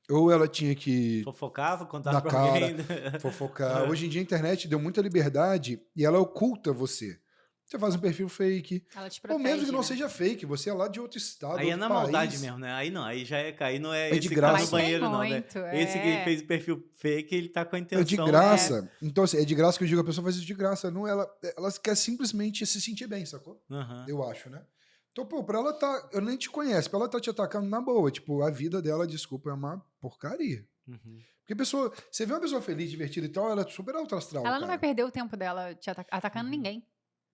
ou ela tinha que Fofocava, contava na pra cara, alguém. fofocar. Hoje em dia a internet deu muita liberdade e ela oculta você. Você faz um perfil fake, Ela te ou protege, mesmo que não né? seja fake, você é lá de outro estado, Aí é outro na maldade país. mesmo, né? Aí não, aí já é cair, não é É de esse graça. cara Mas no tem banheiro, não, né? muito, Esse que é. fez o perfil fake, ele tá com a É intenção. de graça. Então, assim, é de graça que eu digo, a pessoa faz isso de graça. Não, ela quer simplesmente se sentir bem, sacou? Aham. Eu acho, né? Então, pô, pra ela tá. Eu nem te conheço, pra ela tá te atacando na boa. Tipo, a vida dela, desculpa, é uma porcaria. Uhum. Porque a pessoa. Você vê uma pessoa feliz, divertida e tal, ela é super alto astral. Ela não vai cara. perder o tempo dela te atacando Uhum. ninguém.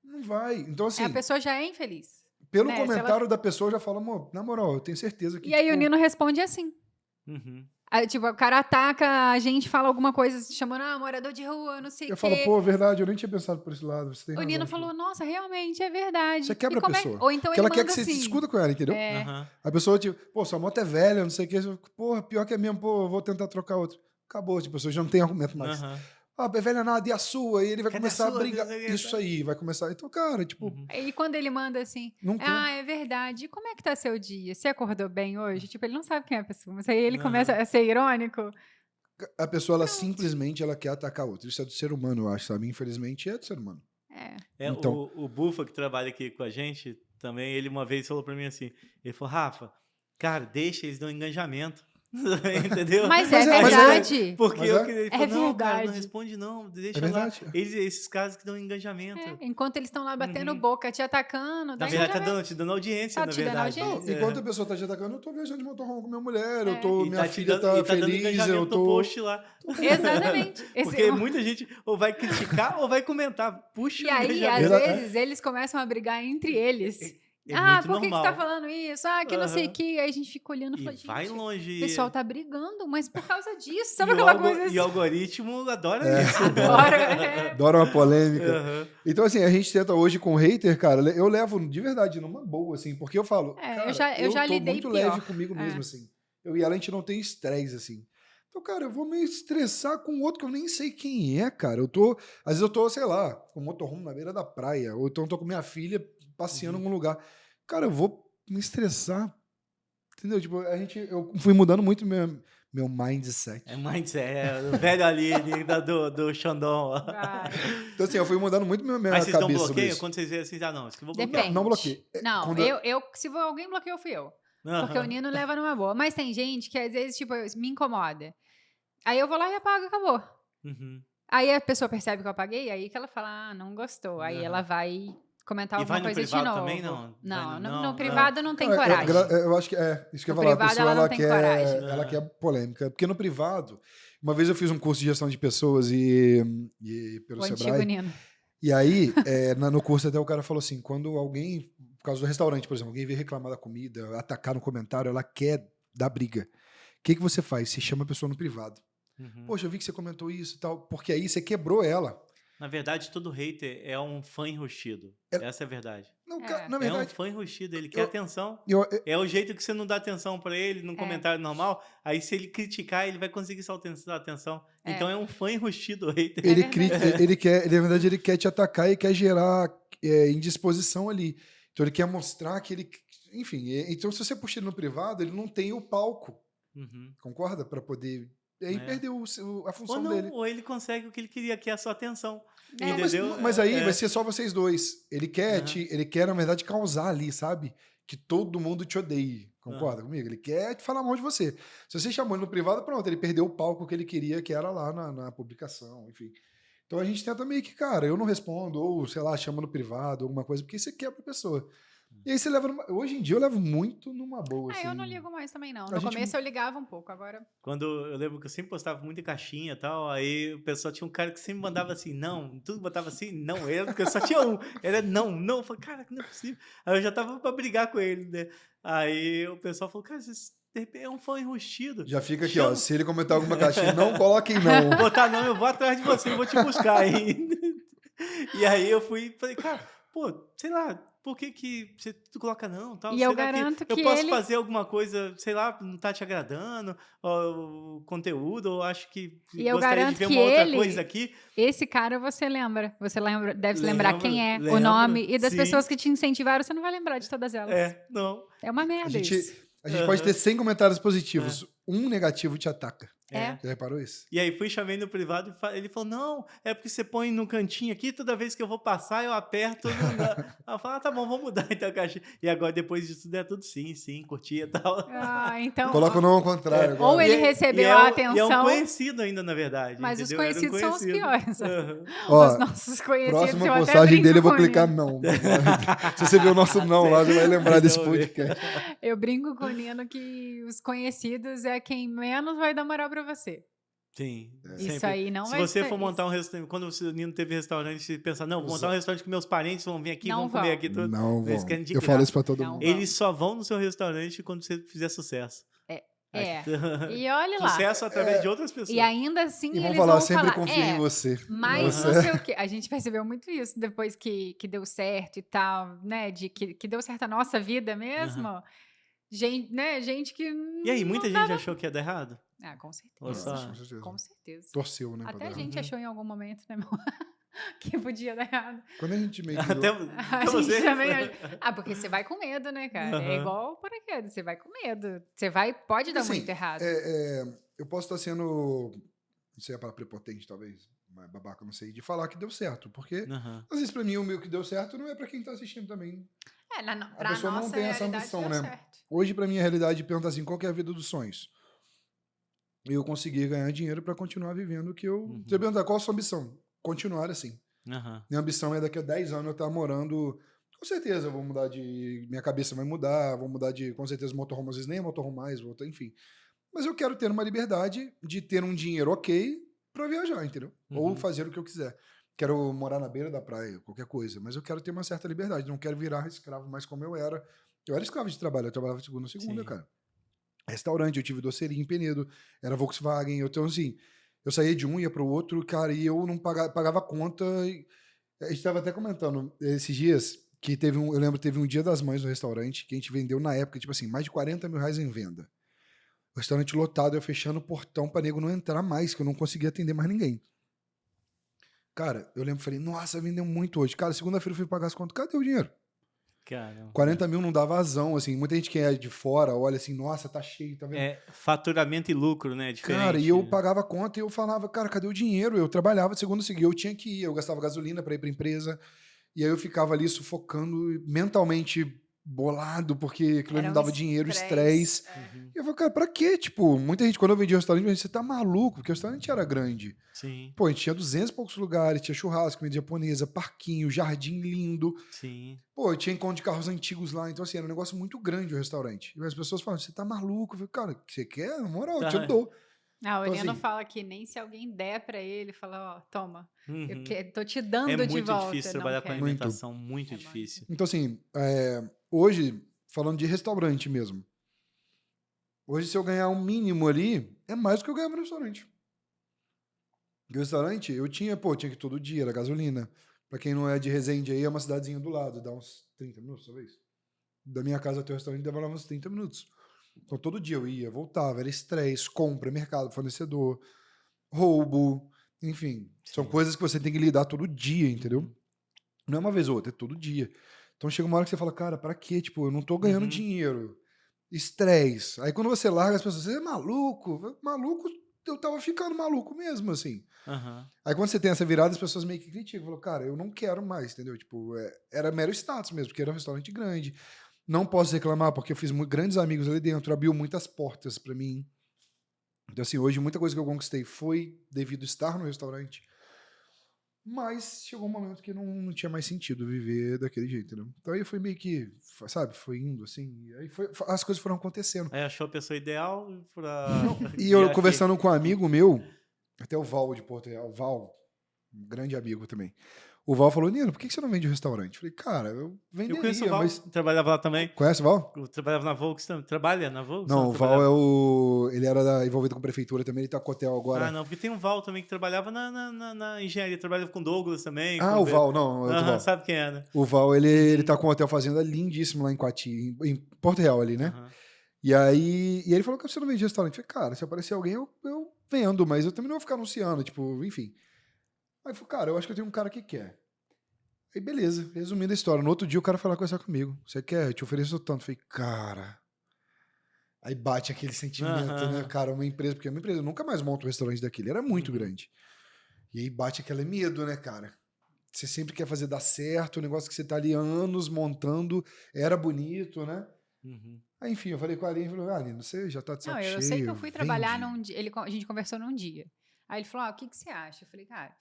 Não vai. Então, assim, A pessoa já é infeliz. pelo né, se comentário da pessoa, eu já fala, amor, na moral, eu tenho certeza que. E aí tipo, o Nino responde assim. Uhum. Aí, tipo, o cara ataca, a gente fala alguma coisa chamando, morador de rua, não sei o eu quê. falo, pô, verdade, eu nem tinha pensado por esse lado. Você tem O razão, Nino tipo. falou, nossa, realmente, é verdade. Você quebra E como a pessoa. Ou então Porque ele ela quer manda que você assim. discuta com ela, entendeu? É, Aham. A pessoa, tipo, pô, sua moto é velha, não sei o quê. Porra, pior que é mesmo, pô, eu vou tentar trocar outra. Acabou, tipo, a pessoa já não tem argumento mais. Aham. Ah, é velha nada, e a sua? E ele vai Cadê começar a a sua? brigar. Não sei o que, Isso tá? aí, vai começar. Então, cara, tipo, Uhum. E quando ele manda assim, não tem. é verdade, e como é que tá seu dia? Você acordou bem hoje? Tipo, ele não sabe quem é a pessoa, mas aí ele Aham. começa a ser irônico. A pessoa, ela simplesmente ela quer atacar outra. Isso é do ser humano, eu acho, sabe? Infelizmente, é do ser humano. É. É, Então. o Bufa, que trabalha aqui com a gente, também, ele uma vez falou pra mim assim, ele falou, Rafa, cara, deixa, eles dão engajamento. Entendeu? Mas Mas é é- mas é- verdade. Porque Mas eu é? queria. Ele É falou, não, cara, não verdade. responde, não. Deixa É lá. verdade. Esses caras que dão engajamento. É, enquanto eles estão lá batendo Uhum. boca, te atacando, Na dá verdade, tá engajamento. te dando audiência, Tá na te dando verdade. Não, audiência. enquanto a pessoa tá te atacando, eu tô viajando de motorhome com minha mulher, É. eu tô, E minha tá te filha dando, tá e tá dando feliz, engajamento eu no tô. post lá. Exatamente. Porque muita gente ou vai criticar ou vai comentar. Puxa E o aí, às engajamento. vezes, eles começam a brigar entre eles. É muito Por que normal. você tá falando isso? Que não sei o Aham. que. Aí a gente fica olhando e E fala, vai gente, longe. o pessoal tá brigando, mas por causa disso. Sabe e aquela o coisa E o assim? algoritmo adora isso. Adora, é. Adora uma polêmica. Aham. Então, assim, a gente tenta hoje com hater, cara, eu levo de verdade numa boa, assim, porque eu falo, É, cara, eu já tô lidei muito pior. leve comigo É. mesmo, assim. Eu e ela, a gente não tem estresse, assim. Então, cara, eu vou me estressar com outro que eu nem sei quem é, cara. Às vezes eu tô, sei lá, com o motorhome na beira da praia, ou então eu tô com minha filha passeando em algum lugar. Cara, eu vou me estressar, entendeu? Tipo, eu fui mudando muito meu mindset. É mindset, o velho ali do Xandão. Vai. Então, assim, eu fui mudando muito minha Mas vocês dão cabeça sobre bloqueio? isso. Quando vocês veem assim, não, isso que eu vou bloquear. Depende. Não bloqueio. Não, Quando- se alguém bloqueou, fui eu. Porque Aham. o Nino leva numa boa. Mas tem gente que às vezes, tipo, me incomoda. Aí eu vou lá e apago e acabou. Uhum. Aí a pessoa percebe que eu apaguei, aí que ela fala, não gostou. Aí Aham. ela vai comentar E alguma vai no coisa de privado novo. também, não? Não, Vai no não. privado não tem Cara, coragem. eu acho que é isso que eu No ia falar. A privado, pessoa ela não ela tem quer, coragem. ela Ah. quer polêmica. Porque no privado, uma vez eu fiz um curso de gestão de pessoas e pelo O antigo Sebrae. Nino. E aí, no curso até o cara falou assim, quando alguém, por causa do restaurante, por exemplo, alguém veio reclamar da comida, atacar no comentário, ela quer dar briga. O que você faz? Você chama a pessoa no privado. Uhum. Poxa, eu vi que você comentou isso e tal. Porque aí você quebrou ela. Na verdade, todo hater é um fã enrustido. Essa é a verdade. Não, É. na É um verdade, fã enrustido, ele quer eu- atenção. eu, É o jeito que você não dá atenção pra ele num É. comentário normal. Aí, se ele criticar, ele vai conseguir sua atenção. É. Então, é um fã enrustido o hater. ele, verdade. ele quer, na verdade, ele quer te atacar e quer gerar indisposição ali. Então ele quer mostrar que ele. Enfim, então se você puxa ele no privado, ele não tem o palco, Uhum. concorda? Para poder. Aí É. perdeu a Ou função não, dele. ou ele consegue o que ele queria, que é a sua atenção. É. Não, Entendeu? mas aí É. vai ser só vocês dois. Ele quer, Aham. ele quer, na verdade, causar ali, sabe? Que todo mundo te odeie. Concorda comigo? Ele quer te falar mal de você. Se você chamou ele no privado, pronto, ele perdeu o palco que ele queria, que era lá na publicação, enfim. Então a gente tenta meio que, cara, eu não respondo, ou sei lá, chama no privado, alguma coisa, porque você quebra a pessoa. E aí você leva hoje em dia eu levo muito numa boa, assim. Eu não ligo mais também, não. A No gente- começo eu ligava um pouco, agora... Quando eu lembro que eu sempre postava muito em caixinha e tal, aí o pessoal tinha um cara que sempre mandava assim, não, tudo botava assim, não, era porque só tinha um, era não, não, eu falei, cara, que não é possível. Aí eu já tava pra brigar com ele, né? Aí o pessoal falou, cara, vocês de repente é um fã enrustido. Já fica aqui, Chama- ó. Se ele comentar alguma caixinha, não coloquem não. Botar não, eu vou atrás de você, eu vou te buscar aí. E aí eu fui e falei, cara, pô, sei lá, por que você tu coloca não? Tal? E eu Será garanto eu que posso ele- fazer alguma coisa, sei lá, não tá te agradando, ou o conteúdo, ou acho que E eu gostaria de garanto ver que uma outra ele- coisa aqui. Esse cara você lembra. Você lembra, deve se lembrar Lembro, quem é, o lembro, nome. E das sim. pessoas que te incentivaram, você não vai lembrar de todas elas. É, não. É uma A merda gente, isso. a gente pode ter 100 comentários positivos. É. Um negativo te ataca. É. Já reparou isso? E aí fui, chamei no privado e ele falou, não, é porque você põe no cantinho aqui, toda vez que eu vou passar, eu aperto. Não dá. Aí eu falo, tá bom, vamos mudar então a caixinha. E agora, depois disso tudo, é tudo sim, curtia e tal. Então... Coloca o não ao contrário. Ou agora. ele E recebeu é a E é um atenção, conhecido ainda, na verdade. mas os entendeu? Era um conhecidos são os conhecido. piores. Aham. Ó, Os nossos conhecidos, próxima eu até postagem brinco dele eu vou com clicar o Nino. não. Se você ver o nosso não lá, você vai lembrar desse Não, velho. podcast. Eu brinco com o Nino que os conhecidos é quem menos vai dar moral pra você. Sim. Isso sempre. aí não Se vai você ser for isso. montar um restaurante, quando o Nino teve restaurante, você pensa, não, vou montar um restaurante que meus parentes vão vir aqui, Não vão comer vão. aqui tudo. Não, Eles vão. querem de Eu graça. falo isso pra todo Não mundo. vão. Eles só vão no seu restaurante quando você fizer sucesso. É. E olha lá. Sucesso através de outras pessoas. E ainda assim E vão eles falar, vão sempre falar, confio em você. mas Você- não sei o quê. A gente percebeu muito isso depois que deu certo e tal, né? De que deu certo a nossa vida mesmo. Gente, né? Gente que. E aí, muita não gente dava- achou que ia dar errado? Ah, com Olha certeza. só. Com certeza. Com certeza. Torceu, né? pra Até a dar gente errado. achou em algum momento, né, meu? Que podia dar errado. Quando a gente meio que... Até, A até gente você. também. Porque você vai com medo, né, cara? É Aham. igual o paraquedas, você vai com medo. Você vai, pode dar Assim, muito errado. eu posso estar sendo, não sei a palavra prepotente, talvez, mas babaca, não sei, de falar que deu certo. Porque, Aham. às vezes, pra mim, o meu que deu certo não é pra quem tá assistindo também. Pra pessoa não nossa tem essa realidade ambição, deu né? certo. Hoje, pra mim, a realidade pergunta assim, qual que é a vida dos sonhos? Eu consegui ganhar dinheiro pra continuar vivendo o que eu... Uhum. Você perguntar, qual a sua ambição? Continuar assim. Aham. Minha ambição é daqui a 10 anos eu estar morando... Com certeza eu vou mudar de... Minha cabeça vai mudar, vou mudar de... Com certeza motorhome, às vezes nem é motorhome mais, vou ter, enfim. Mas eu quero ter uma liberdade de ter um dinheiro ok pra viajar, entendeu? Ou Uhum. fazer o que eu quiser. Quero morar na beira da praia, qualquer coisa. Mas eu quero ter uma certa liberdade. Não quero virar escravo mais como eu era. Eu era escravo de trabalho. Eu trabalhava de segunda a segunda, Sim. cara. Restaurante, eu tive doceria em Penedo. Era Volkswagen. Então, assim, eu saía de um, ia pro outro, cara, e eu não pagava conta. A gente tava até comentando esses dias que teve eu lembro que teve um Dia das Mães no restaurante que a gente vendeu na época, tipo assim, mais de 40 mil reais em venda. O restaurante lotado, eu fechando o portão pra nego não entrar mais, que eu não conseguia atender mais ninguém. Cara, eu lembro, falei, nossa, vendeu muito hoje. Cara, segunda-feira eu fui pagar as contas, cadê o dinheiro? Caramba. 40 mil não dá vazão, assim. Muita gente que é de fora olha assim, nossa, tá cheio, tá vendo? É faturamento e lucro, né? Diferente. Cara, e eu pagava a conta e eu falava, cara, cadê o dinheiro? Eu trabalhava de segunda a seguinte, eu tinha que ir, eu gastava gasolina pra ir pra empresa. E aí eu ficava ali sufocando, mentalmente bolado, porque aquilo Era não um dava dinheiro, estresse. Uhum. E eu falei, cara, pra quê? Tipo, muita gente, quando eu vendia restaurante, eu disse, você tá maluco? Porque o restaurante era grande. Sim, Pô, a gente tinha 200 e poucos lugares, tinha churrasco, comida japonesa, parquinho, jardim lindo. sim. Pô, tinha encontro de carros antigos lá. Então, assim, era um negócio muito grande o restaurante. E as pessoas falam, você tá maluco? Eu falei, cara, o que você quer? Na moral, eu Tá. te dou. O Então, Nino assim- fala que nem se alguém der pra ele, fala, ó, toma, eu Uhum. tô te dando É de muito volta. difícil não trabalhar com quero. Muito. alimentação, muito É difícil. Então, assim, hoje, falando de restaurante mesmo, hoje, se eu ganhar um mínimo ali, é mais do que eu ganhava no restaurante. Porque o restaurante, eu tinha que ir todo dia, era gasolina. Pra quem não é de Resende aí, é uma cidadezinha do lado, dá uns 30 minutos, talvez. Da minha casa até o restaurante demorava uns 30 minutos. Então, todo dia eu ia, voltava, era estresse, compra, mercado, fornecedor, roubo, enfim. São Sim. coisas que você tem que lidar todo dia, entendeu? Uhum. Não é uma vez ou outra, é todo dia. Então chega uma hora que você fala, cara, pra quê? Tipo, eu não tô ganhando Uhum. dinheiro. Estresse. Aí quando você larga as pessoas, você é maluco? Maluco, eu tava ficando maluco mesmo, assim. Aham. Aí quando você tem essa virada, as pessoas meio que criticam. Falam, cara, eu não quero mais, entendeu? Tipo, era mero status mesmo, porque era um restaurante grande. Não posso reclamar, porque eu fiz grandes amigos ali dentro, abriu muitas portas pra mim. Então, assim, hoje muita coisa que eu conquistei foi devido a estar no restaurante. Mas chegou um momento que não tinha mais sentido viver daquele jeito, entendeu? Então aí foi meio que, sabe, foi indo assim, aí as coisas foram acontecendo. Aí achou a pessoa ideal pra... E eu conversando com um amigo meu, até o Val de Porto Real, Val, um grande amigo também. O Val falou, Nino, por que você não vende o restaurante? Eu falei, cara, eu venderia, Eu conheço o Val, mas... trabalhava lá também. Conhece o Val? Eu trabalhava na Volks também. Trabalha na Volks? Não, o Val é o... Ele era envolvido com a prefeitura também, ele tá com o hotel agora. Ah, não, porque tem um Val também que trabalhava na engenharia, trabalhava com Douglas também. Ah, o Val, não, é outro Val. Sabe quem é, né? O Val, ele tá com um hotel fazenda lindíssimo lá em Coati, em Porto Real ali, né? E aí, ele falou que você não vende restaurante. Eu falei, cara, se aparecer alguém, eu vendo, mas eu também não vou ficar anunciando, tipo, enfim. Aí eu falei, cara, eu acho que eu tenho um cara que quer. Aí, beleza, resumindo a história. No outro dia, o cara foi lá conversar comigo. Você quer? Eu te ofereço tanto. Eu falei, cara... Aí bate aquele sentimento, né, cara? Uma empresa, porque é uma empresa, eu nunca mais monto um restaurante daquele, era muito grande. E aí bate aquele medo, né, cara? Você sempre quer fazer dar certo, o negócio que você tá ali anos montando, era bonito, né? Aí, enfim, eu falei com a Aline, ele falou, Aline, você já tá de saco cheio, eu sei que eu fui trabalhar vende. num dia, a gente conversou num dia. Aí ele falou, o que você acha? Eu falei, cara,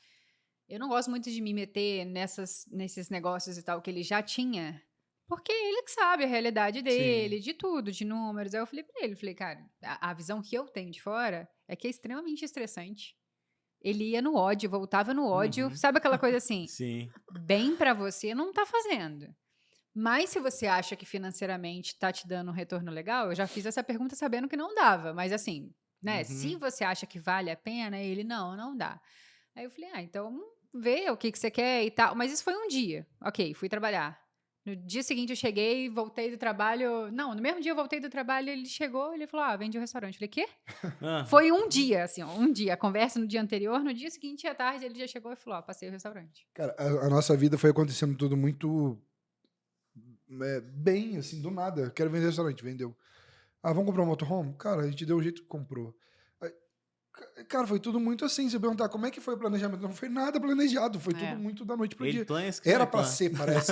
eu não gosto muito de me meter nesses negócios e tal que ele já tinha, porque ele que sabe a realidade dele, de tudo, de números. Aí eu falei pra ele, cara, a visão que eu tenho de fora é que é extremamente estressante. Ele ia no ódio, voltava no ódio, sabe aquela coisa assim? Sim. Bem pra você não tá fazendo. Mas se você acha que financeiramente tá te dando um retorno legal, eu já fiz essa pergunta sabendo que não dava, mas assim, né, se você acha que vale a pena, ele não dá. Aí eu falei, então vê o que você quer e tal, mas isso foi um dia, ok, fui trabalhar. No dia seguinte eu cheguei, voltei do trabalho, não, no mesmo dia eu voltei do trabalho, ele chegou, ele falou, vende o restaurante. Eu falei, quê? Foi um dia, assim, um dia, a conversa no dia anterior, no dia seguinte à tarde ele já chegou e falou, passei o restaurante. Cara, a nossa vida foi acontecendo tudo muito bem, assim, do nada. Quero vender restaurante, vendeu. Vamos comprar um motorhome? Cara, a gente deu um jeito que comprou. Cara, foi tudo muito assim. Se perguntar como é que foi o planejamento, não foi nada planejado. Foi tudo muito da noite pro dia. Era pra ser, parece.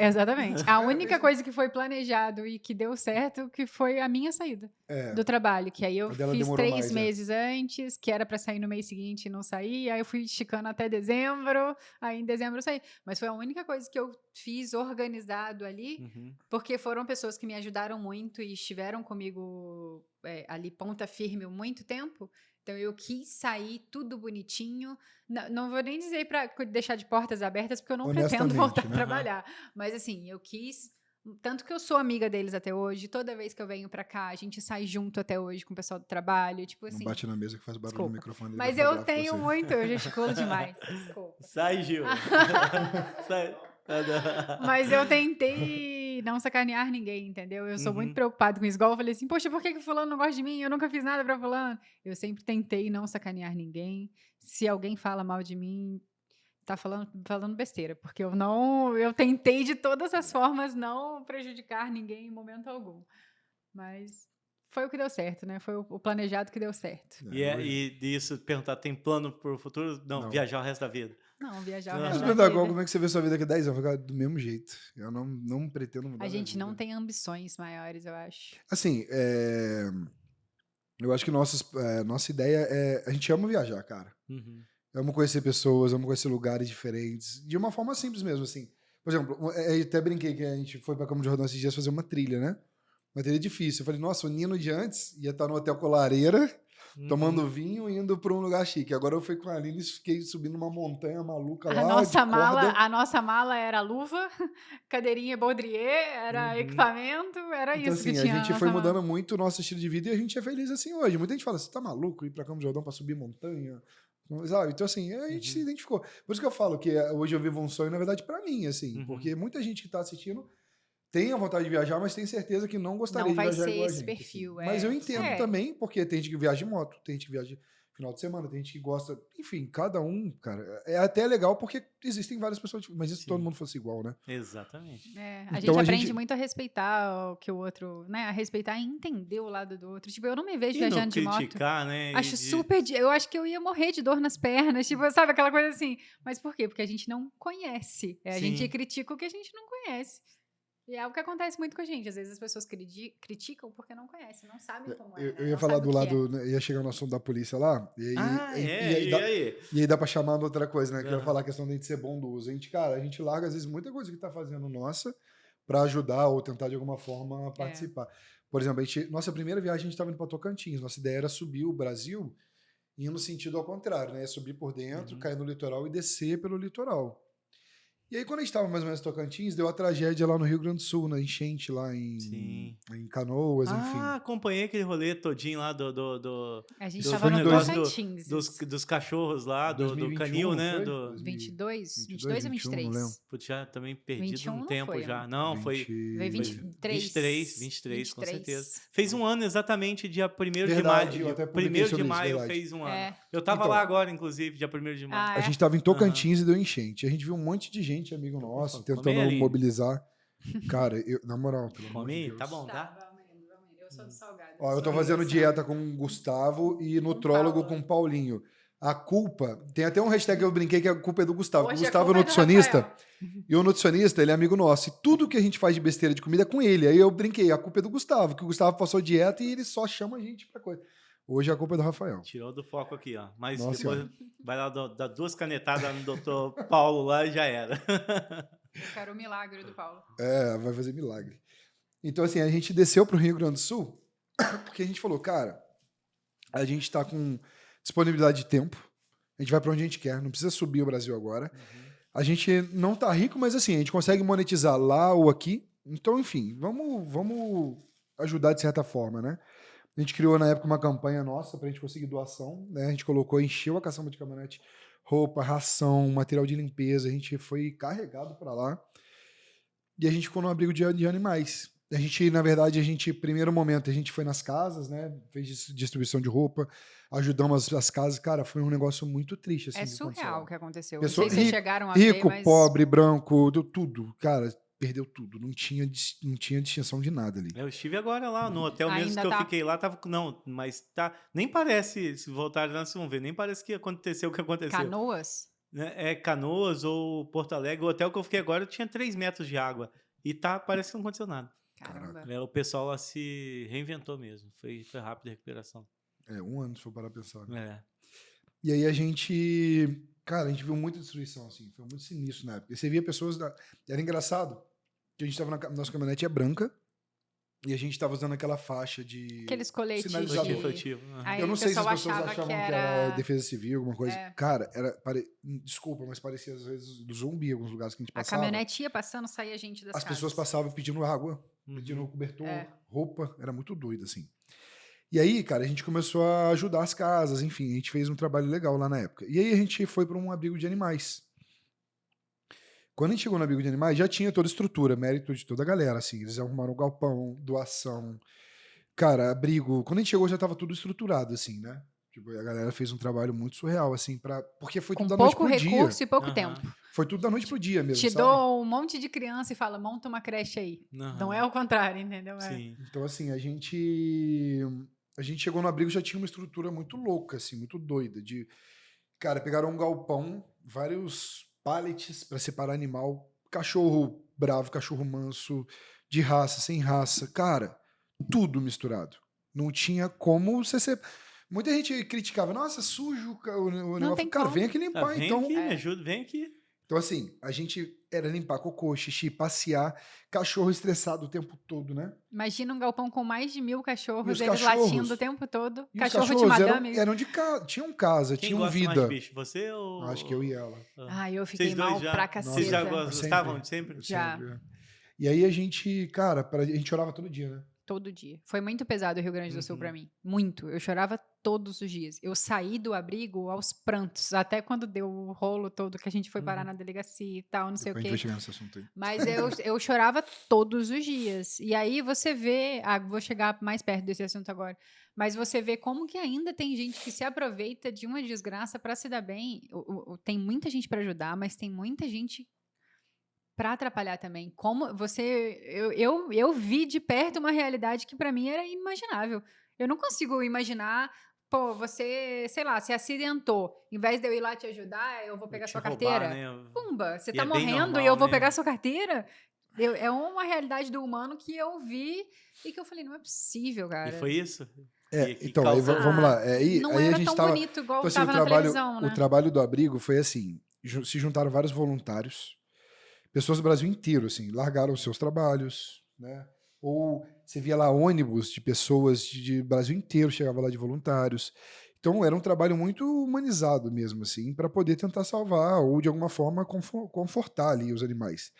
Exatamente. A única coisa que foi planejado e que deu certo que foi a minha saída do trabalho. Que aí eu fiz 3 meses antes, que era pra sair no mês seguinte e não saí. Aí eu fui esticando até dezembro. Aí em dezembro eu saí. Mas foi a única coisa que eu fiz organizado ali, porque foram pessoas que me ajudaram muito e estiveram comigo ali ponta firme muito tempo. Então, eu quis sair tudo bonitinho. Não vou nem dizer para deixar de portas abertas, porque eu não pretendo voltar a trabalhar. Mas, assim, eu quis... Tanto que eu sou amiga deles até hoje. Toda vez que eu venho pra cá, a gente sai junto até hoje com o pessoal do trabalho. Tipo assim... Não bate na mesa que faz barulho no microfone. Mas eu tenho muito... Eu gesticulo demais. Desculpa. Sai, Gil. Sai. Mas eu tentei não sacanear ninguém, entendeu? Eu sou muito preocupado com isso. Igual eu falei assim, poxa, por que o fulano não gosta de mim? Eu nunca fiz nada pra fulano. Eu sempre tentei não sacanear ninguém. Se alguém fala mal de mim, tá falando besteira. Porque eu tentei de todas as formas não prejudicar ninguém em momento algum. Mas foi o que deu certo, né? Foi o planejado que deu certo. E disso, perguntar, tem plano pro futuro? Não, viajar o resto da vida. Não, viajar o resto da vida. vida. Como é que você vê sua vida daqui a 10 anos? Vai ficar do mesmo jeito. Eu não pretendo mudar. A gente não tem ambições maiores, eu acho. Assim, eu acho que nossa ideia é... A gente ama viajar, cara. Amo conhecer pessoas, amo conhecer lugares diferentes. De uma forma simples mesmo, assim. Por exemplo, eu até brinquei que a gente foi pra Campos do Jordão esses dias fazer uma trilha, né? Uma trilha difícil. Eu falei, nossa, o Nino de antes ia estar no hotel com lareira, tomando vinho e indo para um lugar chique. Agora eu fui com a Aline e fiquei subindo uma montanha maluca lá. A nossa mala era luva, cadeirinha Baudrier, era equipamento, era então, isso assim, que tinha. A gente foi mudando muito o nosso estilo de vida e a gente é feliz assim hoje. Muita gente fala, você tá maluco ir para Campos do Jordão para subir montanha? Sabe? Então, assim, a gente se identificou. Por isso que eu falo que hoje eu vivo um sonho, na verdade, para mim, assim. Porque muita gente que tá assistindo tem a vontade de viajar, mas tem certeza que não gostaria de viajar igual a gente. Não vai ser esse perfil, assim. Mas eu entendo também, porque tem gente que viaja de moto, tem gente que viaja final de semana, tem gente que gosta... Enfim, cada um, cara... É até legal porque existem várias pessoas... Mas se todo mundo fosse igual, né? Exatamente. A gente aprende muito a respeitar o que o outro... né? A respeitar e entender o lado do outro. Tipo, eu não me vejo viajando de moto. Criticar, né? Acho super... Eu acho que eu ia morrer de dor nas pernas. Tipo, sabe? Aquela coisa assim. Mas por quê? Porque a gente não conhece. A gente critica o que a gente não conhece. E é o que acontece muito com a gente. Às vezes as pessoas criticam porque não conhecem, não sabem como é. Eu ia falar do lado, né, ia chegar no assunto da polícia lá, e aí, e aí dá pra chamar de outra coisa, né? Que eu ia falar a questão de a gente ser bondoso. A gente larga, às vezes, muita coisa que tá fazendo nossa pra ajudar ou tentar, de alguma forma, participar. Por exemplo, nossa primeira viagem, a gente tava indo pra Tocantins. Nossa ideia era subir o Brasil indo no sentido ao contrário, né? Subir por dentro, cair no litoral e descer pelo litoral. E aí, quando a gente estava mais ou menos em Tocantins, deu a tragédia lá no Rio Grande do Sul, na enchente lá em Canoas, enfim. Acompanhei aquele rolê todinho lá A gente do estava no negócio Tocantins. dos cachorros lá, do 2021, canil, né? foi? Do 22 ou 21, não 23? lembro. Putz, já também perdido 21 um não tempo foi, já. né? Não, 20, foi Veio 23. 23, com certeza. Fez um ano exatamente, dia 1º de Verdade, eu maio. até publiquei 1º de sobre isso, maio verdade. fez um ano. É. Eu tava Então, lá agora, inclusive, dia 1º de maio. Ah, A gente estava em Tocantins e deu enchente. A gente viu um monte de gente, amigo nosso, Come tentando ali. mobilizar. Cara, na moral, pelo amor de Come, Deus. tá bom, tá? Tá, vamos. Eu sou do salgado. Ó, eu tô fazendo dieta com o Gustavo e nutrólogo com o Paulinho. A culpa, tem até um hashtag que eu brinquei que a culpa é do Gustavo. Hoje O Gustavo é a culpa é do nutricionista. Rafael. E o nutricionista, ele é amigo nosso. E tudo que a gente faz de besteira de comida é com ele. Aí eu brinquei, a culpa é do Gustavo, que o Gustavo passou dieta e ele só chama a gente pra coisa. Hoje a culpa é do Rafael. Tirou do foco aqui, ó. Mas Nossa depois Senhora. vai lá dar 2 canetadas no doutor Paulo lá e já era. Eu quero o milagre do Paulo. É, vai fazer milagre. Então, assim, a gente desceu pro Rio Grande do Sul porque a gente falou, cara, a gente tá com disponibilidade de tempo, a gente vai pra onde a gente quer, não precisa subir o Brasil agora. A gente não tá rico, mas assim, a gente consegue monetizar lá ou aqui. Então, enfim, vamos ajudar de certa forma, né? A gente criou na época uma campanha nossa pra gente conseguir doação, né? A gente encheu a caçamba de caminhonete, roupa, ração, material de limpeza, a gente foi carregado pra lá. E a gente ficou num abrigo de animais. A gente, na verdade, primeiro momento, a gente foi nas casas, né? Fez distribuição de roupa, ajudamos as casas. Cara, foi um negócio muito triste. Assim, É que aconteceu surreal lá. o que aconteceu. Pessoa- Não sei se vocês chegaram a ver, Rico, mas... pobre, branco, deu tudo. Cara, perdeu tudo. Não tinha distinção de nada ali. Eu estive agora lá no hotel mesmo Ainda que eu tá? fiquei lá, tava. Não, mas tá. Nem parece, se voltarem lá, vocês vão ver, nem parece que aconteceu o que aconteceu. Canoas? Né? É Canoas ou Porto Alegre. O hotel que eu fiquei agora tinha 3 metros de água. E parece que não aconteceu nada. Caramba. O pessoal lá se reinventou mesmo. Foi rápido a recuperação. É, 1 ano, se for parar pra pensar. Né? É. E aí a gente... Cara, a gente viu muita destruição, assim. Foi muito sinistro na época. E você via pessoas... Era engraçado que a gente tava nossa caminhonete é branca e a gente tava usando aquela faixa de... Aqueles coletes sinalizador. de... Foi. Aí Eu não o sei se as pessoal pessoas achava achavam que que era defesa civil, alguma coisa. É. Cara, desculpa, mas parecia às vezes do zumbi em alguns lugares que a gente A passava. caminhonete ia passando, saía gente das As casas. pessoas passavam pedindo água, Uhum. pedindo cobertor, É. roupa. Era muito doido, assim. E aí, cara, a gente começou a ajudar as casas, enfim, a gente fez um trabalho legal lá na época. E aí a gente foi para um abrigo de animais. Quando a gente chegou no abrigo de animais, já tinha toda a estrutura, mérito de toda a galera, assim. Eles arrumaram o galpão, doação. Cara, abrigo. Quando a gente chegou, já tava tudo estruturado, assim, né? Tipo, a galera fez um trabalho muito surreal, assim, porque foi Com tudo da noite pouco pro dia. recurso e pouco Aham. tempo. Foi tudo da noite pro dia mesmo, Te sabe? dou um monte de criança e fala, monta uma creche aí. Aham. Não é o contrário, entendeu? É. Sim. Então, assim, a gente chegou no abrigo já tinha uma estrutura muito louca, assim, muito doida. Cara, pegaram um galpão, vários pallets para separar animal, cachorro bravo, cachorro manso, de raça, sem raça. Cara, tudo misturado. Não tinha como você ser... Muita gente criticava, nossa, sujo o negócio. tem Cara, como. vem aqui limpar, Vem então. aqui, me ajuda, vem aqui. Então, assim, a gente era limpar cocô, xixi, passear, cachorro estressado o tempo todo, né? Imagina um galpão com mais de 1000 E cachorros, os eles cachorros? latindo o tempo todo. E os Cachorro de cachorros madame. eram de casa, tinham casa, Quem tinham gosta vida. mais de bicho? Você ou... Acho que eu e ela. Ai, eu fiquei Vocês dois mal já? pra Vocês caceta. já Sempre. gostavam de sempre? Já. Sempre, é. E aí a gente, cara, a gente orava todo dia, né? Todo dia. Foi muito pesado o Rio Grande do Sul Uhum. pra mim. Muito. Eu chorava todos os dias. Eu saí do abrigo aos prantos. Até quando deu o rolo todo que a gente foi parar na delegacia e tal, não sei Depois o a gente quê. vai chegar nesse assunto aí. Mas eu chorava todos os dias. E aí você vê... vou chegar mais perto desse assunto agora. Mas você vê como que ainda tem gente que se aproveita de uma desgraça pra se dar bem. Tem muita gente pra ajudar, mas tem muita gente pra atrapalhar também. Como você... Eu vi de perto uma realidade que pra mim era inimaginável. Eu não consigo imaginar... Pô, você, sei lá, se acidentou. Em vez de eu ir lá te ajudar, eu vou pegar Te sua roubar, carteira. né? Pumba, você E tá é bem morrendo normal, e eu vou né? pegar sua carteira? É uma realidade do humano que eu vi e que eu falei, não é possível, cara. E foi isso? Então, aí causou- vamos lá. Não Aí a era gente tão tava... bonito igual Então, assim, tava na televisão, o né? trabalho do abrigo foi assim, se juntaram vários voluntários, pessoas do Brasil inteiro, assim, largaram os seus trabalhos, né? Ou você via lá ônibus de pessoas de Brasil inteiro, chegava lá de voluntários. Então, era um trabalho muito humanizado mesmo, assim, para poder tentar salvar ou, de alguma forma, confortar ali os animais.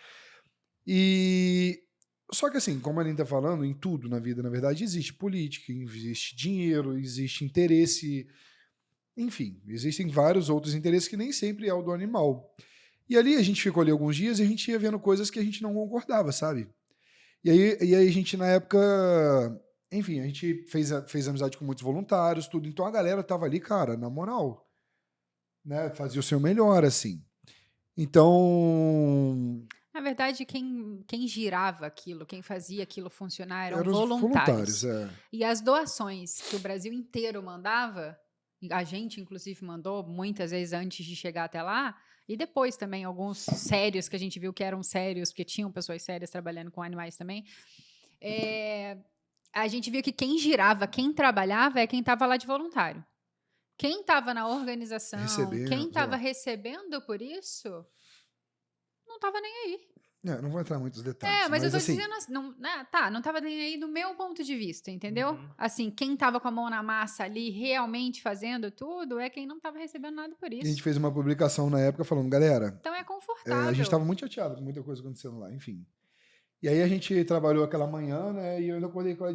E... Só que assim, como a Aline tá falando, em tudo na vida, na verdade, existe política, existe dinheiro, existe interesse, enfim, existem vários outros interesses que nem sempre é o do animal. E ali a gente ficou ali alguns dias e a gente ia vendo coisas que a gente não concordava, sabe? E aí a gente, na época, enfim, a gente fez amizade com muitos voluntários, tudo. Então a galera tava ali, cara, na moral, né? Fazia o seu melhor, assim. Então, Na verdade, quem girava aquilo, quem fazia aquilo funcionar eram eram os voluntários, voluntários. é. E as doações que o Brasil inteiro mandava, e a gente inclusive mandou muitas vezes antes de chegar até lá, e depois também alguns sérios que a gente viu que eram sérios, porque tinham pessoas sérias trabalhando com animais também. A gente viu que quem girava, quem trabalhava é quem estava lá de voluntário. Quem estava na organização, Recebendo, quem sei estava lá. recebendo por isso, não estava nem aí. Não vou entrar em muitos detalhes. Mas eu tô assim, dizendo assim, não tava nem aí do meu ponto de vista, entendeu? Uhum. Assim, quem tava com a mão na massa ali, realmente fazendo tudo, é quem não tava recebendo nada por a isso. gente fez uma publicação na época falando, galera, Então é confortável. a gente estava muito chateado com muita coisa acontecendo lá, enfim. E aí a gente trabalhou aquela manhã, né? E eu ainda acordei com ela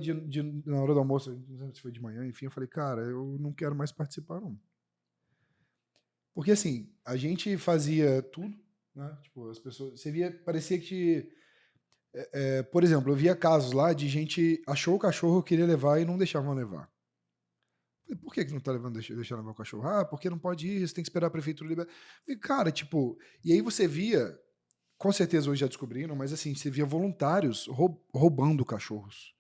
na hora do almoço, não sei se foi de manhã, enfim, eu falei, cara, eu não quero mais participar, não. Porque assim, a gente fazia tudo, né? Tipo, as pessoas. Você via, parecia que. Por exemplo, eu via casos lá de gente achou o cachorro, queria levar e não deixavam levar. Falei, por que não tá levando, deixando levar o cachorro? Ah, porque não pode ir, você tem que esperar a prefeitura liberar. Falei, cara, tipo, e aí você via, com certeza hoje já descobriram, mas assim, você via voluntários roubando cachorros.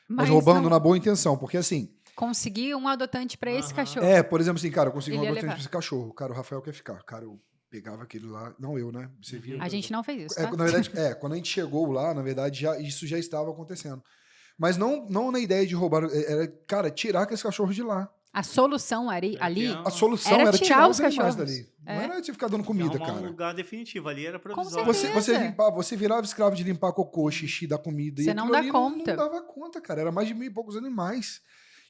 Mas roubando não na boa intenção, porque assim, consegui um adotante pra esse Aham. cachorro. por exemplo, assim, cara, eu consegui um Ele ia adotante levar. pra esse cachorro. Cara, o Rafael quer ficar. Cara, eu pegava aquele lá, não eu, né? Você via. A gente não fez isso, tá? Na verdade, quando a gente chegou lá, na verdade, isso já estava acontecendo. Mas não na ideia de roubar, era, cara, tirar aqueles cachorros de lá. A solução ali, A solução Era era tirar tirar os os animais cachorros. dali. Não era você ficar dando comida, arrumar um cara. lugar definitivo. Ali era provisório. certeza. Você limpar, você virava escravo de limpar cocô, xixi da comida. Você e não aquilo dá ali conta. Não dava conta, cara. Era mais de 1.000 e poucos animais.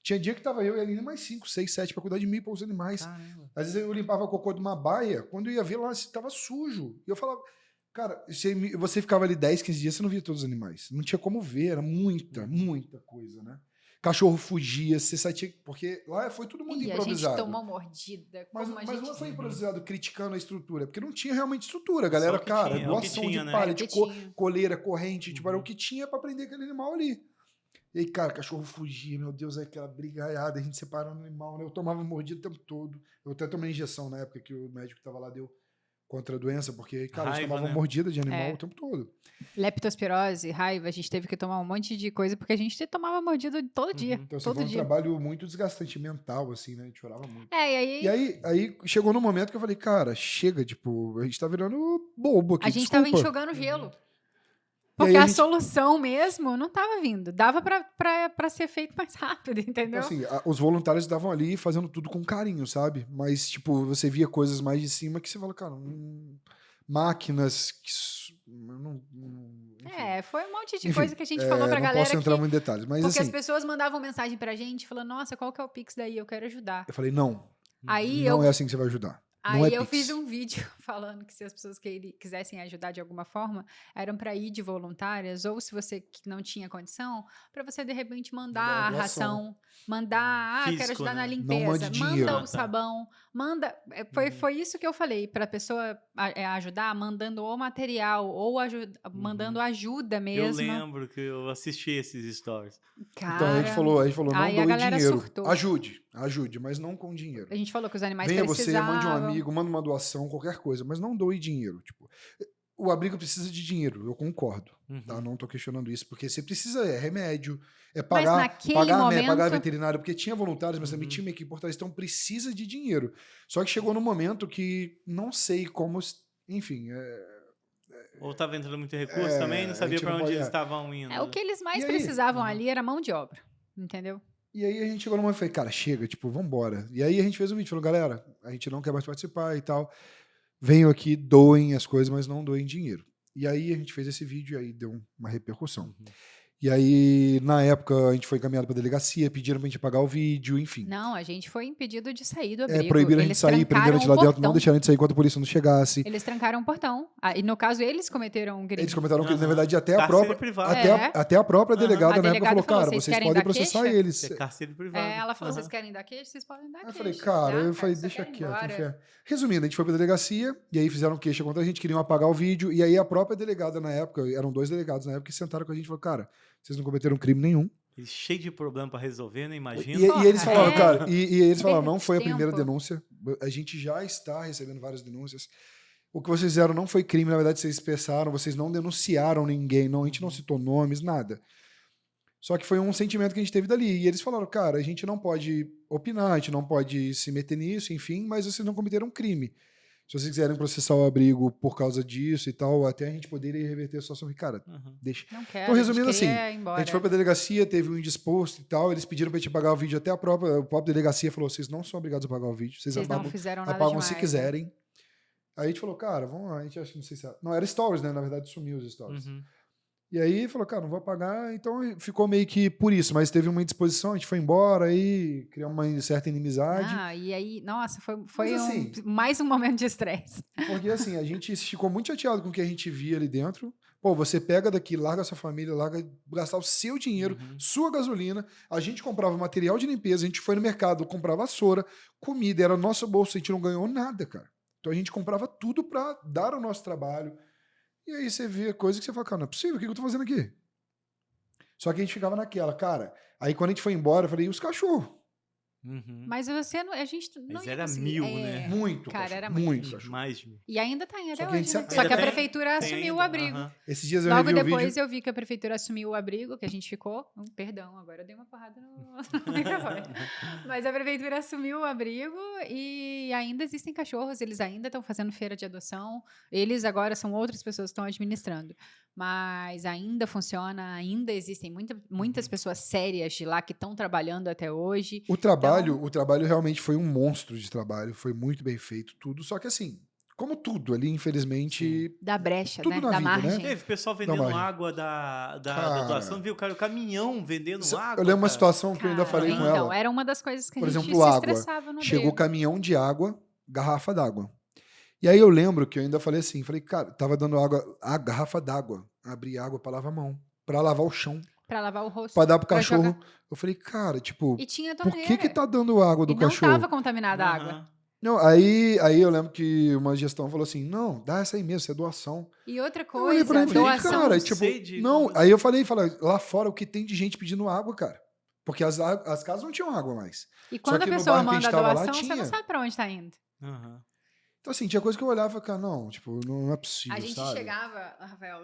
Tinha dia que tava eu e a Aline mais 5, 6, 7 pra cuidar de 1.000 e poucos animais. Caramba. Às vezes eu limpava cocô de uma baia, quando eu ia ver lá, estava sujo. E eu falava, cara, você ficava ali 10, 15 dias, você não via todos os animais. Não tinha como ver, era muita coisa, né? Cachorro fugia, você saía, porque lá foi todo mundo E a improvisado. gente tomou mordida. Mas como a não gente... foi improvisado criticando a estrutura, porque não tinha realmente estrutura. A galera, Só o que cara, tinha, é o que doação tinha, de né? palha, É o que de tinha. coleira, corrente, tipo, era o que tinha pra prender aquele animal ali. E aí, cara, cachorro fugia, meu Deus, aquela brigaiada, a gente separando o animal, né? Eu tomava mordida o tempo todo. Eu até tomei injeção na época que o médico tava lá, deu contra a doença, porque, cara, a gente Raiva, tomava né? mordida de animal É. o tempo todo. Leptospirose, raiva, a gente teve que tomar um monte de coisa porque a gente tomava mordida todo dia. Então, assim, todo foi um dia. trabalho muito desgastante mental, assim, né? A gente chorava muito. E aí, E aí chegou no momento que eu falei, cara, chega, tipo, a gente tá virando bobo aqui, a gente desculpa. tava enxugando gelo. E aí Porque a a gente- solução mesmo não tava vindo. Dava pra ser feito mais rápido, entendeu? Então, assim, os voluntários estavam ali fazendo tudo com carinho, sabe? Mas, tipo, você via coisas mais de cima que você fala, cara, máquinas que... enfim. Foi um monte de Enfim, coisa que a gente falou pra não galera posso entrar que... muito em detalhes, mas Porque assim, as pessoas mandavam mensagem pra gente falando, nossa, qual que é o Pix daí? Eu quero ajudar. eu falei, não, Aí não eu, é assim que você vai ajudar. Não aí é eu Pix. fiz um vídeo falando que se as pessoas quisessem ajudar de alguma forma, eram para ir de voluntárias, ou se você não tinha condição, para você de repente mandar Mandar a uma doação. ração, mandar, quero Físico, ajudar né? na Não limpeza, mande dinheiro. manda Ah, o tá. sabão, manda. Foi isso que eu falei, para a pessoa ajudar, mandando o material, ou mandando ajuda Eu mesmo. lembro que eu assisti esses stories. Cara, Então a gente falou, não aí a doe galera dinheiro. surtou. Ajude, mas não com dinheiro. A gente falou que os animais Venha precisavam. você, mande um amigo, manda uma doação, qualquer coisa, mas não doe dinheiro. Tipo, o abrigo precisa de dinheiro, eu concordo. Tá? Não tô questionando isso, porque você precisa, remédio, pagar, naquele pagar momento- veterinário, porque tinha voluntários, mas também tinha uma equipe por trás, então precisa de dinheiro. Só que chegou num momento que não sei como, enfim, Ou estava entrando muito recurso também, não a sabia gente para não onde pode- eles estavam indo. O que eles mais E aí? precisavam Uhum. ali era mão de obra, entendeu? E aí a gente chegou numa e falei, cara, chega, tipo, vambora. E aí a gente fez um vídeo, falou, galera, a gente não quer mais participar e tal. Venham aqui, doem as coisas, mas não doem dinheiro. E aí a gente fez esse vídeo e aí deu uma repercussão. Uhum. E aí, na época, a gente foi encaminhado pra delegacia, pediram pra gente apagar o vídeo, enfim. Não, a gente foi impedido de sair do abrigo. Proibiram a gente Eles sair, prenderam a gente trancaram lá o dentro, não portão. deixaram a gente sair enquanto a polícia não chegasse. Eles trancaram o portão. E no caso, eles cometeram um crime. Eles comentaram que, na Aham. verdade, até a Cárcere própria, privado. até a própria Aham. delegada A na época delegada falou, falou, cara, vocês vocês querem podem dar processar queixa? eles. É cárcere privado. Ela falou, Aham. vocês querem dar queixa? Vocês podem dar Aí queixa. eu falei, cara, eu tá? falei, Só deixa quero ir quieto. embora. Enfim. Resumindo, a gente foi pra delegacia, e aí fizeram queixa contra a gente, queriam apagar o vídeo, e aí a própria delegada na época, eram 2 delegados na época, que sentaram com a gente e falaram, cara, vocês não cometeram crime nenhum. E cheio de problema para resolver, né? Imagina. E eles falaram, é. cara, e eles falaram, Perda não de foi a primeira tempo. denúncia, a gente já está recebendo várias denúncias. O que vocês fizeram não foi crime, na verdade vocês expressaram, vocês não denunciaram ninguém, não, a gente não citou nomes, nada. Só que foi um sentimento que a gente teve dali. E eles falaram, cara, a gente não pode opinar, a gente não pode se meter nisso, enfim, mas vocês não cometeram crime. Se vocês quiserem processar o abrigo por causa disso e tal, até a gente poderia reverter a situação. Cara, Uhum. deixa. Não quero. Então, resumindo a gente assim, queria ir embora. A gente foi pra delegacia, teve um indisposto e tal, eles pediram pra gente pagar o vídeo, até a própria delegacia falou, vocês não são obrigados a pagar o vídeo, vocês Vocês não apagam, fizeram nada apagam demais. se né? quiserem. Aí a gente falou, cara, vamos lá, a gente acha que não sei se... Não, era stories, né? Na verdade, sumiu os stories. Uhum. E aí falou, cara, não vou apagar, então ficou meio que por isso, mas teve uma indisposição, a gente foi embora, aí criou uma certa inimizade, E aí, nossa, foi Mas, assim, mais um momento de estresse. porque assim, a gente ficou muito chateado com o que a gente via ali dentro. Pô, você pega daqui, larga a sua família, larga gastar o seu dinheiro, Uhum. sua gasolina, a gente comprava material de limpeza, a gente foi no mercado, comprava vassoura, comida, era nosso bolso, a gente não ganhou nada, cara. Então a gente comprava tudo pra dar o nosso trabalho. E aí você vê coisa que você fala, cara, não é possível, o que eu tô fazendo aqui? Só que a gente ficava naquela, cara. Aí quando a gente foi embora, eu falei, e os cachorros? Uhum. Mas você não, a gente não Mas ia era conseguir. 1000, né? Muito, Cara, cachorro, era muito cachorro. Mais de 1000. E ainda tá em até Só que a gente hoje, se- né? Só Ainda que a tem? prefeitura Tem assumiu ainda? o abrigo. Aham. Esses dias eu Logo revi o depois vídeo. eu vi que a prefeitura assumiu o abrigo, que a gente ficou. Perdão, agora eu dei uma porrada no microfone. Mas a prefeitura assumiu o abrigo e ainda existem cachorros, eles ainda estão fazendo feira de adoção. Eles agora são outras pessoas que estão administrando. Mas ainda funciona, ainda existem muitas pessoas sérias de lá que estão trabalhando até hoje. O trabalho realmente foi um monstro de trabalho, foi muito bem feito, tudo. Só que assim, como tudo ali, infelizmente, Da brecha, Tudo né? na Da vida, né? margem. Teve pessoal vendendo margem. água da Cara. doação, viu? Cara, o caminhão vendendo água. eu lembro uma cara. situação que eu ainda falei com então, ela. era uma das coisas que Por a gente exemplo, se água. estressava no Chegou abrigo. caminhão de água, garrafa d'água. E aí eu lembro que eu ainda falei assim, falei, cara, tava dando água, a garrafa d'água, abri água pra lavar a mão, pra lavar o chão, Pra lavar o rosto. pra dar pro pra cachorro. jogar. Eu falei, cara, tipo, E tinha por torneira. que tá dando água do e cachorro? não tava contaminada a água. Aham. Não, aí eu lembro que uma gestão falou assim, não, dá essa aí mesmo, isso é doação. E outra Eu olhei coisa, pra ele e falei, doação. cara, com tipo, sede, não, com- aí eu falei, lá fora o que tem de gente pedindo água, cara. Porque as casas não tinham água mais. E quando a que no pessoa bairro que a manda gente a tava lá, doação, você não tinha. sabe pra onde tá indo. Aham. Então, assim, tinha coisa que eu olhava e falava, cara, não, tipo, não é possível, A gente sabe? chegava, Rafael,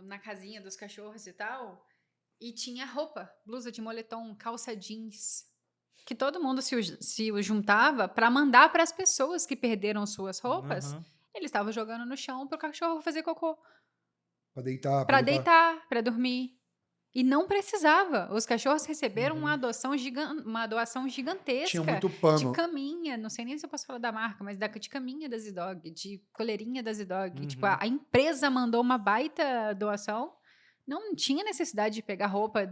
na casinha dos cachorros e tal, e tinha roupa, blusa de moletom, calça jeans, que todo mundo se juntava pra mandar pras pessoas que perderam suas roupas. Aham. Eles estavam jogando no chão pro cachorro fazer cocô, Pra deitar, pra limpar. deitar, pra dormir. E não precisava. Os cachorros receberam Uhum. uma doação gigantesca. Tinha muito De pano. caminha, não sei nem se eu posso falar da marca, mas de caminha da Zidog, de coleirinha da Zidog. Uhum. Tipo, a empresa mandou uma baita doação. Não tinha necessidade de pegar roupa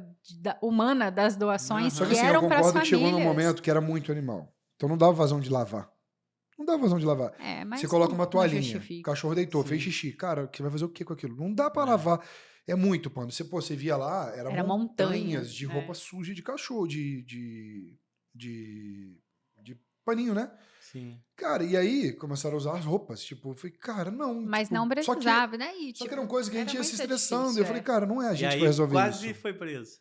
humana das doações Aham. Só que que assim, eu eram para as concordo que famílias. chegou num momento que era muito animal. Então não dava vazão de lavar. Não dava vazão de lavar. Mas Você coloca não- uma não toalhinha, o justifica. cachorro deitou, Sim. fez xixi. Cara, você vai fazer o que com aquilo? Não dá pra É. lavar. É muito pano. Você via lá, Era montanhas montanha, de é. roupa suja de cachorro, de paninho, né? Sim. Cara, e aí começaram a usar as roupas. Tipo, eu falei, cara, não. Mas tipo, não só que- precisava, né? E, Só que tipo, eram coisas que a gente ia era se muito estressando. difícil, Eu falei, cara, não é a E gente aí que vai resolver quase isso. foi preso.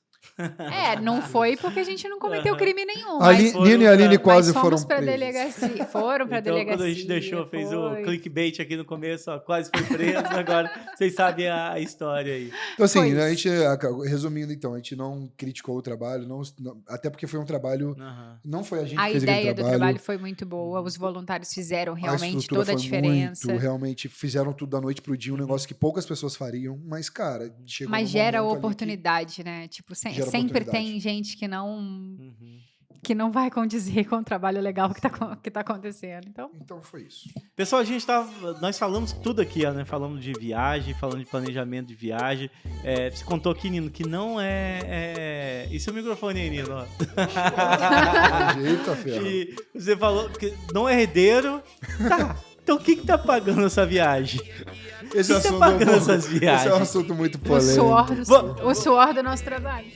Não foi porque a gente não cometeu crime nenhum. Ali, foram Nino e Aline pra- quase mas foram fomos pra presos. delegacia. Foram pra Então, delegacia. quando a gente deixou, fez o foi. clickbait aqui no começo, ó, quase foi preso, agora vocês sabem a história aí. Então, assim, Foi né, a isso. gente, resumindo, então, a gente não criticou o trabalho, até porque foi um trabalho. Aham. Não foi a gente A que fez ideia aquele do trabalho foi muito boa, os voluntários fizeram A realmente estrutura toda a foi diferença. muito, realmente fizeram tudo da noite pro dia, um negócio que poucas pessoas fariam, mas, cara, chegou Mas num gera momento ali que oportunidade, né? Tipo, Gera sempre oportunidade. tem gente que não Uhum. vai condizer com o trabalho legal que tá acontecendo. Então, Então foi isso. Pessoal, nós falamos tudo aqui, ó, né? Falamos de viagem, falando de planejamento de viagem. Você contou aqui, Nino, que não é... E seu microfone aí, Nino? Ó. Eita, ferro. E você falou que não é herdeiro. Tá. Então o que tá pagando essa viagem? Esse Quem tá assunto, pagando é um- essas viagens? esse é um assunto muito o polêmico. suor do nosso trabalho.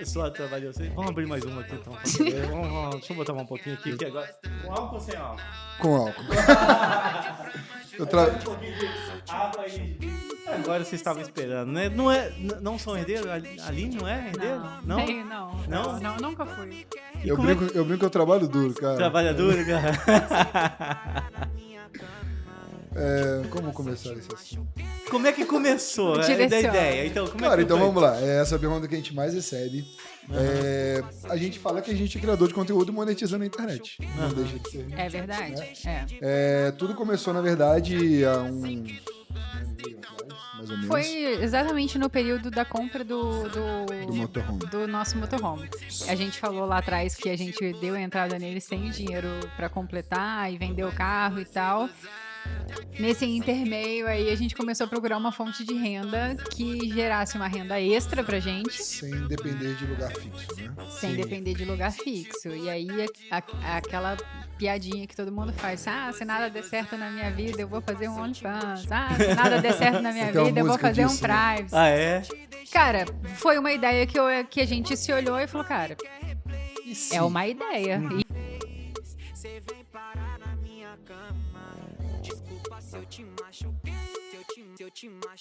Só trabalhou vocês. Vamos abrir mais uma aqui, então. Deixa eu botar um pouquinho aqui, que agora... Com álcool ou sem álcool? Com álcool. Um pouquinho de água aí. Agora vocês estavam esperando, né? Não são herdeiros? Aline não é herdeiro? Não? Não, nunca fui. E Eu como é brinco que eu trabalho duro, cara. Trabalhador, cara. Como começar esse assunto? Como é que começou a Direciona. ideia? Então, como é Cara, que então foi? vamos lá. Essa é a pergunta que a gente mais recebe. A gente fala que a gente é criador de conteúdo monetizando a internet. Não deixa de ser. É verdade. Tudo começou, na verdade, há uns anos atrás, mais ou menos. Foi exatamente no período da compra Do motorhome. do nosso motorhome. A gente falou lá atrás que a gente deu a entrada nele sem dinheiro pra completar e vendeu o carro e tal. Nesse intermeio aí a gente começou a procurar uma fonte de renda que gerasse uma renda extra pra gente, Sem depender de lugar fixo, né? sem depender de lugar fixo. E aí aquela piadinha que todo mundo faz, se nada der certo na minha vida, eu vou fazer um OnlyFans. Se nada der certo na minha Tem uma vida, eu vou música fazer um disso, né? Privacy. Ah, é? Cara, foi uma ideia que a gente se olhou e falou, cara, E é sim, uma ideia. E Cê vem parar na minha cama. Desculpa se eu te machuquei, se eu te machuquei.